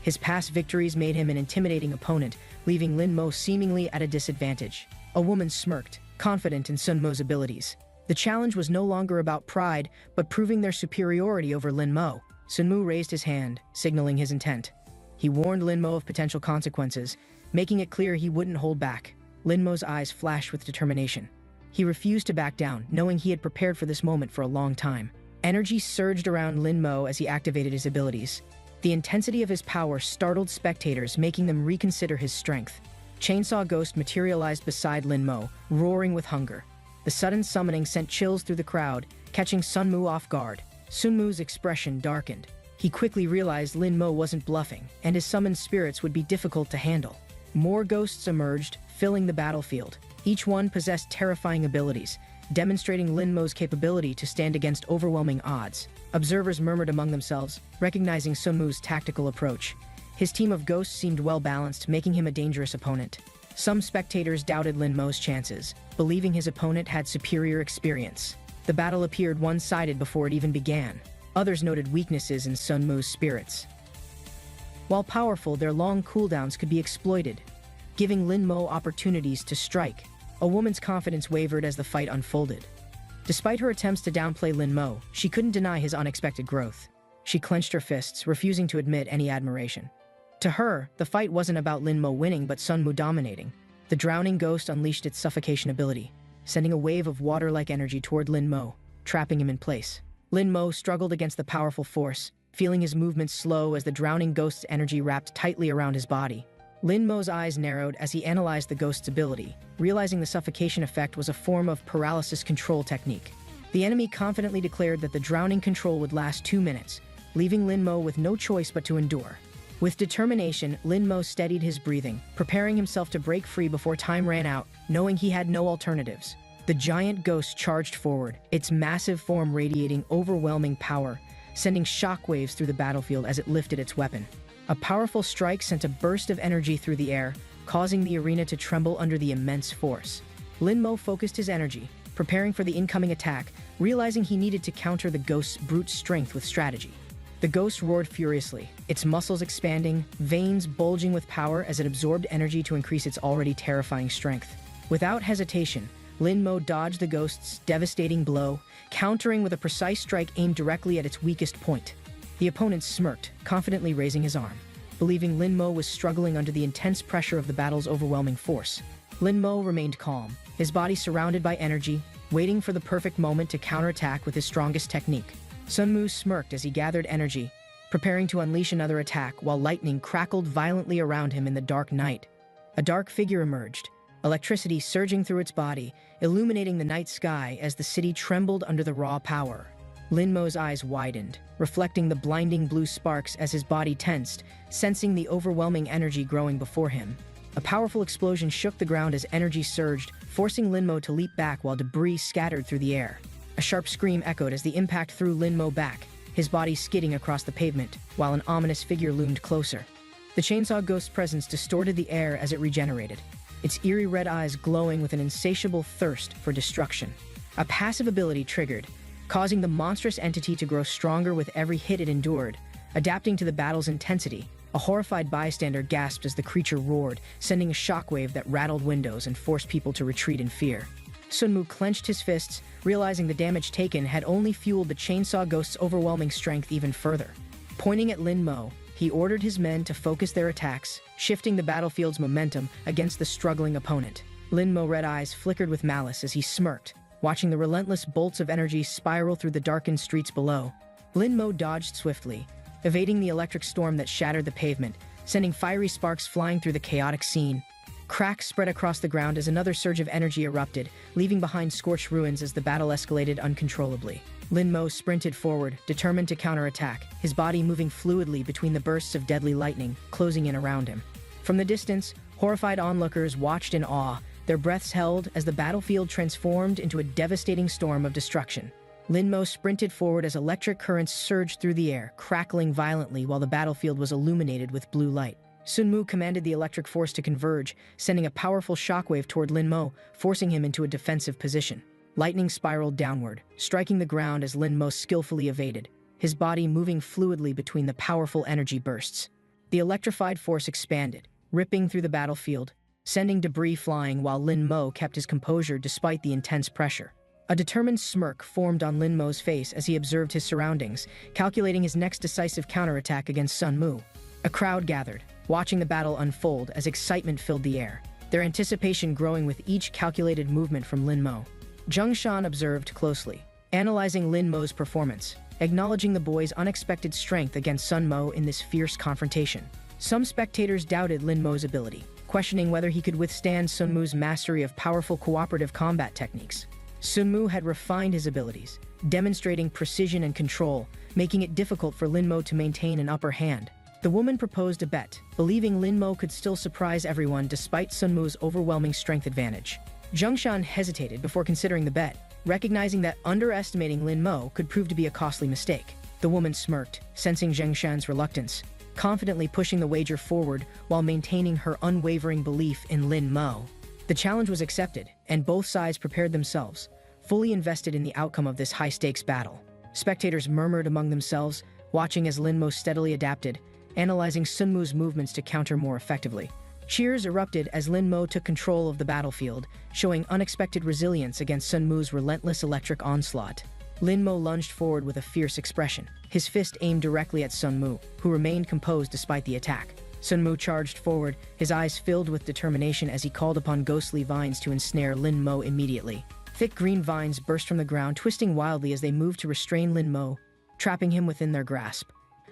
His past victories made him an intimidating opponent, leaving Lin Mo seemingly at a disadvantage. A woman smirked, confident in Sunmu's abilities. The challenge was no longer about pride, but proving their superiority over Lin Mo. Sunmu raised his hand, signaling his intent. He warned Lin Mo of potential consequences, making it clear he wouldn't hold back. Lin Mo's eyes flashed with determination. He refused to back down, knowing he had prepared for this moment for a long time. Energy surged around Lin Mo as he activated his abilities. The intensity of his power startled spectators, making them reconsider his strength. Chainsaw Ghost materialized beside Lin Mo, roaring with hunger. The sudden summoning sent chills through the crowd, catching Sunmu off guard. Sunmu's expression darkened. He quickly realized Lin Mo wasn't bluffing, and his summoned spirits would be difficult to handle. More ghosts emerged, filling the battlefield. Each one possessed terrifying abilities, demonstrating Lin Mo's capability to stand against overwhelming odds. Observers murmured among themselves, recognizing Sunmu's tactical approach. His team of ghosts seemed well-balanced, making him a dangerous opponent. Some spectators doubted Lin Mo's chances, believing his opponent had superior experience. The battle appeared one-sided before it even began. Others noted weaknesses in Sunmu's spirits. While powerful, their long cooldowns could be exploited, giving Lin Mo opportunities to strike. A woman's confidence wavered as the fight unfolded. Despite her attempts to downplay Lin Mo, she couldn't deny his unexpected growth. She clenched her fists, refusing to admit any admiration. To her, the fight wasn't about Lin Mo winning but Sunmu dominating. The drowning ghost unleashed its suffocation ability. sending a wave of water-like energy toward Lin Mo, trapping him in place. Lin Mo struggled against the powerful force, feeling his movements slow as the drowning ghost's energy wrapped tightly around his body. Lin Mo's eyes narrowed as he analyzed the ghost's ability, realizing the suffocation effect was a form of paralysis control technique. The enemy confidently declared that the drowning control would last 2 minutes, leaving Lin Mo with no choice but to endure. With determination, Lin Mo steadied his breathing, preparing himself to break free before time ran out, knowing he had no alternatives. The giant ghost charged forward, its massive form radiating overwhelming power, sending shockwaves through the battlefield as it lifted its weapon. A powerful strike sent a burst of energy through the air, causing the arena to tremble under the immense force. Lin Mo focused his energy, preparing for the incoming attack, realizing he needed to counter the ghost's brute strength with strategy. The ghost roared furiously, its muscles expanding, veins bulging with power as it absorbed energy to increase its already terrifying strength. Without hesitation, Lin Mo dodged the ghost's devastating blow, countering with a precise strike aimed directly at its weakest point. The opponent smirked, confidently raising his arm, believing Lin Mo was struggling under the intense pressure of the battle's overwhelming force. Lin Mo remained calm, his body surrounded by energy, waiting for the perfect moment to counterattack with his strongest technique. Sun Mu smirked as he gathered energy, preparing to unleash another attack while lightning crackled violently around him in the dark night. A dark figure emerged, electricity surging through its body, illuminating the night sky as the city trembled under the raw power. Lin Mo's eyes widened, reflecting the blinding blue sparks as his body tensed, sensing the overwhelming energy growing before him. A powerful explosion shook the ground as energy surged, forcing Lin Mo to leap back while debris scattered through the air. A sharp scream echoed as the impact threw Lin Mo back, his body skidding across the pavement, while an ominous figure loomed closer. The chainsaw ghost's presence distorted the air as it regenerated, its eerie red eyes glowing with an insatiable thirst for destruction. A passive ability triggered, causing the monstrous entity to grow stronger with every hit it endured. Adapting to the battle's intensity, a horrified bystander gasped as the creature roared, sending a shockwave that rattled windows and forced people to retreat in fear. Sun Mu clenched his fists, realizing the damage taken had only fueled the chainsaw ghost's overwhelming strength even further. Pointing at Lin Mo, he ordered his men to focus their attacks, shifting the battlefield's momentum against the struggling opponent. Lin Mo's red eyes flickered with malice as he smirked, watching the relentless bolts of energy spiral through the darkened streets below. Lin Mo dodged swiftly, evading the electric storm that shattered the pavement, sending fiery sparks flying through the chaotic scene. Cracks spread across the ground as another surge of energy erupted, leaving behind scorched ruins as the battle escalated uncontrollably. Lin Mo sprinted forward, determined to counterattack, his body moving fluidly between the bursts of deadly lightning, closing in around him. From the distance, horrified onlookers watched in awe, their breaths held as the battlefield transformed into a devastating storm of destruction. Lin Mo sprinted forward as electric currents surged through the air, crackling violently while the battlefield was illuminated with blue light. Sun Mu commanded the electric force to converge, sending a powerful shockwave toward Lin Mo, forcing him into a defensive position. Lightning spiraled downward, striking the ground as Lin Mo skillfully evaded, his body moving fluidly between the powerful energy bursts. The electrified force expanded, ripping through the battlefield, sending debris flying while Lin Mo kept his composure despite the intense pressure. A determined smirk formed on Lin Mo's face as he observed his surroundings, calculating his next decisive counterattack against Sun Mu. A crowd gathered, watching the battle unfold as excitement filled the air, their anticipation growing with each calculated movement from Lin Mo. Zheng Shan observed closely, analyzing Lin Mo's performance, acknowledging the boy's unexpected strength against Sun Mo in this fierce confrontation. Some spectators doubted Lin Mo's ability, questioning whether he could withstand Sun Mu's mastery of powerful cooperative combat techniques. Sun Mu had refined his abilities, demonstrating precision and control, making it difficult for Lin Mo to maintain an upper hand. The woman proposed a bet, believing Lin Mo could still surprise everyone despite Sun Mu's overwhelming strength advantage. Zheng Shan hesitated before considering the bet, recognizing that underestimating Lin Mo could prove to be a costly mistake. The woman smirked, sensing Zheng Shan's reluctance, confidently pushing the wager forward while maintaining her unwavering belief in Lin Mo. The challenge was accepted, and both sides prepared themselves, fully invested in the outcome of this high-stakes battle. Spectators murmured among themselves, watching as Lin Mo steadily adapted, analyzing Sun Mu's movements to counter more effectively. Cheers erupted as Lin Mo took control of the battlefield, showing unexpected resilience against Sun Mu's relentless electric onslaught. Lin Mo lunged forward with a fierce expression, his fist aimed directly at Sun Mu, who remained composed despite the attack. Sun Mu charged forward, his eyes filled with determination as he called upon ghostly vines to ensnare Lin Mo immediately. Thick green vines burst from the ground, twisting wildly as they moved to restrain Lin Mo, trapping him within their grasp.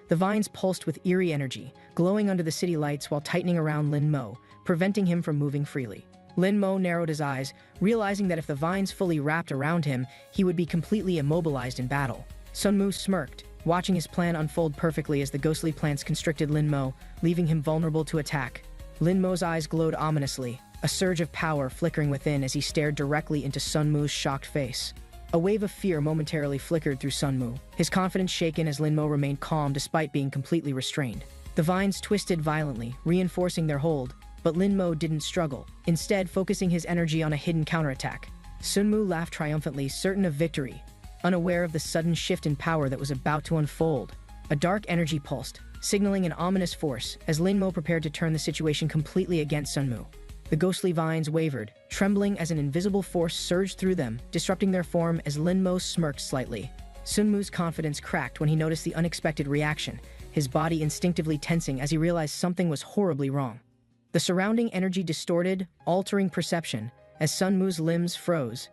The vines pulsed with eerie energy, glowing under the city lights while tightening around Lin Mo, preventing him from moving freely. Lin Mo narrowed his eyes, realizing that if the vines fully wrapped around him, he would be completely immobilized in battle. Sun Mu smirked, watching his plan unfold perfectly as the ghostly plants constricted Lin Mo, leaving him vulnerable to attack. Lin Mo's eyes glowed ominously, a surge of power flickering within as he stared directly into Sun Mu's shocked face. A wave of fear momentarily flickered through Sun Mu, his confidence shaken as Lin Mo remained calm despite being completely restrained. The vines twisted violently, reinforcing their hold, but Lin Mo didn't struggle, instead focusing his energy on a hidden counterattack. Sun Mu laughed triumphantly, certain of victory, unaware of the sudden shift in power that was about to unfold. A dark energy pulsed, signaling an ominous force as Lin Mo prepared to turn the situation completely against Sun Mu. The ghostly vines wavered, trembling as an invisible force surged through them, disrupting their form as Lin Mo smirked slightly. Sun Mu's confidence cracked when he noticed the unexpected reaction, his body instinctively tensing as he realized something was horribly wrong. The surrounding energy distorted, altering perception, as Sun Mu's limbs froze.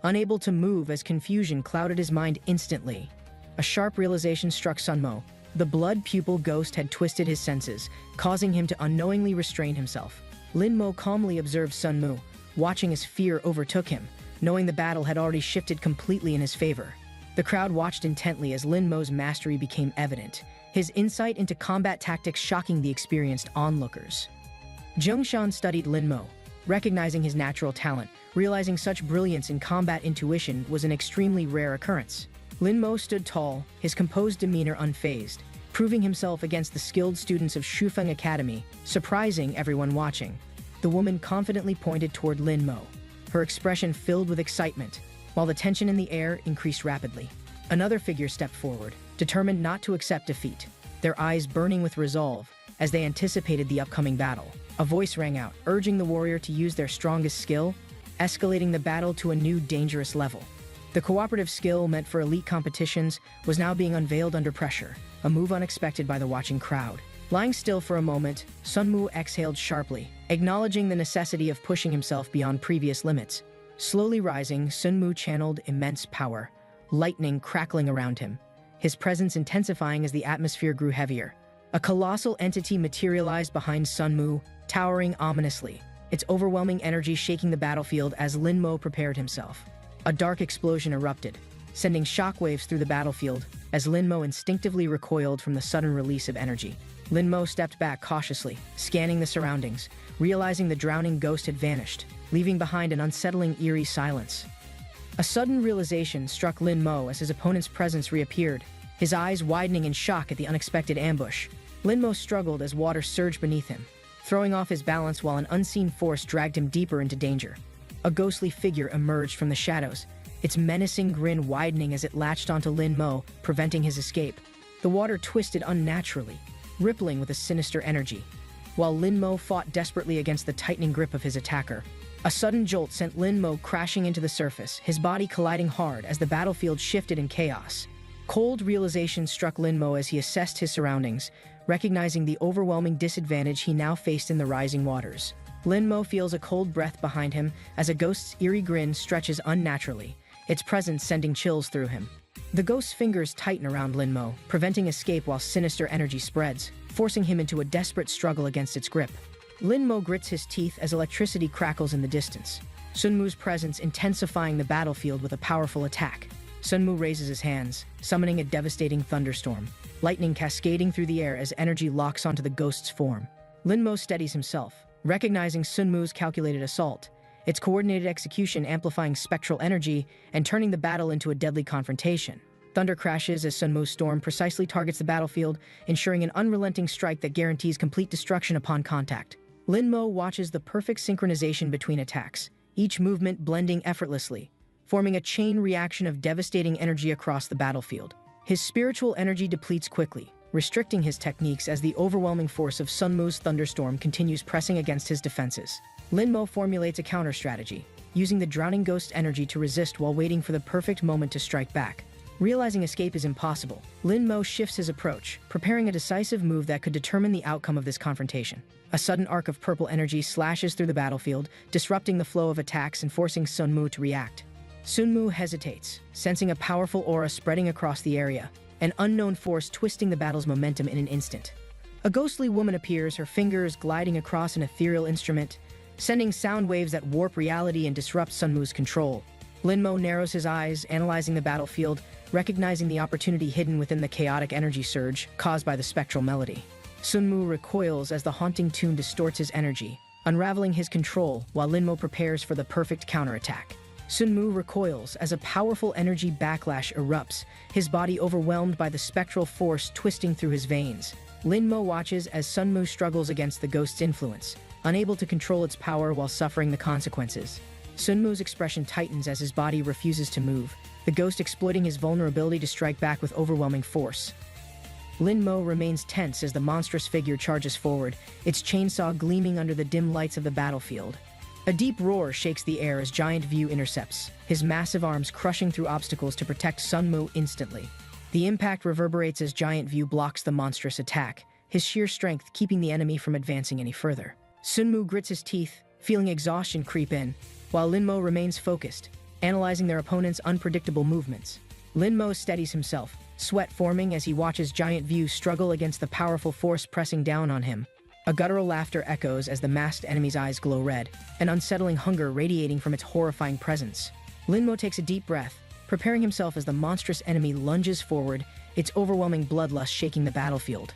Unable to move as confusion clouded his mind instantly. A sharp realization struck Sun Mu. The blood pupil ghost had twisted his senses, causing him to unknowingly restrain himself. Lin Mo calmly observed Sun Mu, watching as fear overtook him, knowing the battle had already shifted completely in his favor. The crowd watched intently as Lin Mo's mastery became evident, his insight into combat tactics shocking the experienced onlookers. Zhongshan studied Lin Mo, recognizing his natural talent, realizing such brilliance in combat intuition was an extremely rare occurrence. Lin Mo stood tall, his composed demeanor unfazed, proving himself against the skilled students of Shufeng Academy, surprising everyone watching. The woman confidently pointed toward Lin Mo, her expression filled with excitement, while the tension in the air increased rapidly. Another figure stepped forward, determined not to accept defeat, their eyes burning with resolve as they anticipated the upcoming battle. A voice rang out, urging the warrior to use their strongest skill, escalating the battle to a new dangerous level. The cooperative skill meant for elite competitions was now being unveiled under pressure, a move unexpected by the watching crowd. Lying still for a moment, Sun Mu exhaled sharply, acknowledging the necessity of pushing himself beyond previous limits. Slowly rising, Sun Mu channeled immense power, lightning crackling around him, his presence intensifying as the atmosphere grew heavier. A colossal entity materialized behind Sun Mu, towering ominously, its overwhelming energy shaking the battlefield as Lin Mo prepared himself. A dark explosion erupted, sending shockwaves through the battlefield as Lin Mo instinctively recoiled from the sudden release of energy. Lin Mo stepped back cautiously, scanning the surroundings, realizing the drowning ghost had vanished, leaving behind an unsettling, eerie silence. A sudden realization struck Lin Mo as his opponent's presence reappeared, his eyes widening in shock at the unexpected ambush. Lin Mo struggled as water surged beneath him, throwing off his balance while an unseen force dragged him deeper into danger. A ghostly figure emerged from the shadows, its menacing grin widening as it latched onto Lin Mo, preventing his escape. The water twisted unnaturally, rippling with a sinister energy, while Lin Mo fought desperately against the tightening grip of his attacker. A sudden jolt sent Lin Mo crashing into the surface, his body colliding hard as the battlefield shifted in chaos. Cold realization struck Lin Mo as he assessed his surroundings, recognizing the overwhelming disadvantage he now faced in the rising waters. Lin Mo feels a cold breath behind him as a ghost's eerie grin stretches unnaturally, its presence sending chills through him. The ghost's fingers tighten around Lin Mo, preventing escape while sinister energy spreads, forcing him into a desperate struggle against its grip. Lin Mo grits his teeth as electricity crackles in the distance, Sun Mu's presence intensifying the battlefield with a powerful attack. Sun Mu raises his hands, summoning a devastating thunderstorm, lightning cascading through the air as energy locks onto the ghost's form. Lin Mo steadies himself, recognizing Sun Mu's calculated assault, its coordinated execution amplifying spectral energy and turning the battle into a deadly confrontation. Thunder crashes as Sun Mu's storm precisely targets the battlefield, ensuring an unrelenting strike that guarantees complete destruction upon contact. Lin Mo watches the perfect synchronization between attacks, each movement blending effortlessly, forming a chain reaction of devastating energy across the battlefield. His spiritual energy depletes quickly, restricting his techniques as the overwhelming force of Sun Mu's thunderstorm continues pressing against his defenses. Lin Mo formulates a counter-strategy, using the drowning ghost energy to resist while waiting for the perfect moment to strike back. Realizing escape is impossible, Lin Mo shifts his approach, preparing a decisive move that could determine the outcome of this confrontation. A sudden arc of purple energy slashes through the battlefield, disrupting the flow of attacks and forcing Sun Mu to react. Sunmu hesitates, sensing a powerful aura spreading across the area, an unknown force twisting the battle's momentum in an instant. A ghostly woman appears, her fingers gliding across an ethereal instrument, sending sound waves that warp reality and disrupt Sunmu's control. Linmo narrows his eyes, analyzing the battlefield, recognizing the opportunity hidden within the chaotic energy surge caused by the spectral melody. Sunmu recoils as the haunting tune distorts his energy, unraveling his control while Linmo prepares for the perfect counterattack. Sunmu recoils as a powerful energy backlash erupts, his body overwhelmed by the spectral force twisting through his veins. Linmo watches as Sunmu struggles against the ghost's influence, unable to control its power while suffering the consequences. Sunmu's expression tightens as his body refuses to move, the ghost exploiting his vulnerability to strike back with overwhelming force. Linmo remains tense as the monstrous figure charges forward, its chainsaw gleaming under the dim lights of the battlefield. A deep roar shakes the air as Giant View intercepts, his massive arms crushing through obstacles to protect Sunmu instantly. The impact reverberates as Giant View blocks the monstrous attack, his sheer strength keeping the enemy from advancing any further. Sunmu grits his teeth, feeling exhaustion creep in, while Linmo remains focused, analyzing their opponent's unpredictable movements. Linmo steadies himself, sweat forming as he watches Giant View struggle against the powerful force pressing down on him. A guttural laughter echoes as the masked enemy's eyes glow red, an unsettling hunger radiating from its horrifying presence. Linmo takes a deep breath, preparing himself as the monstrous enemy lunges forward, its overwhelming bloodlust shaking the battlefield.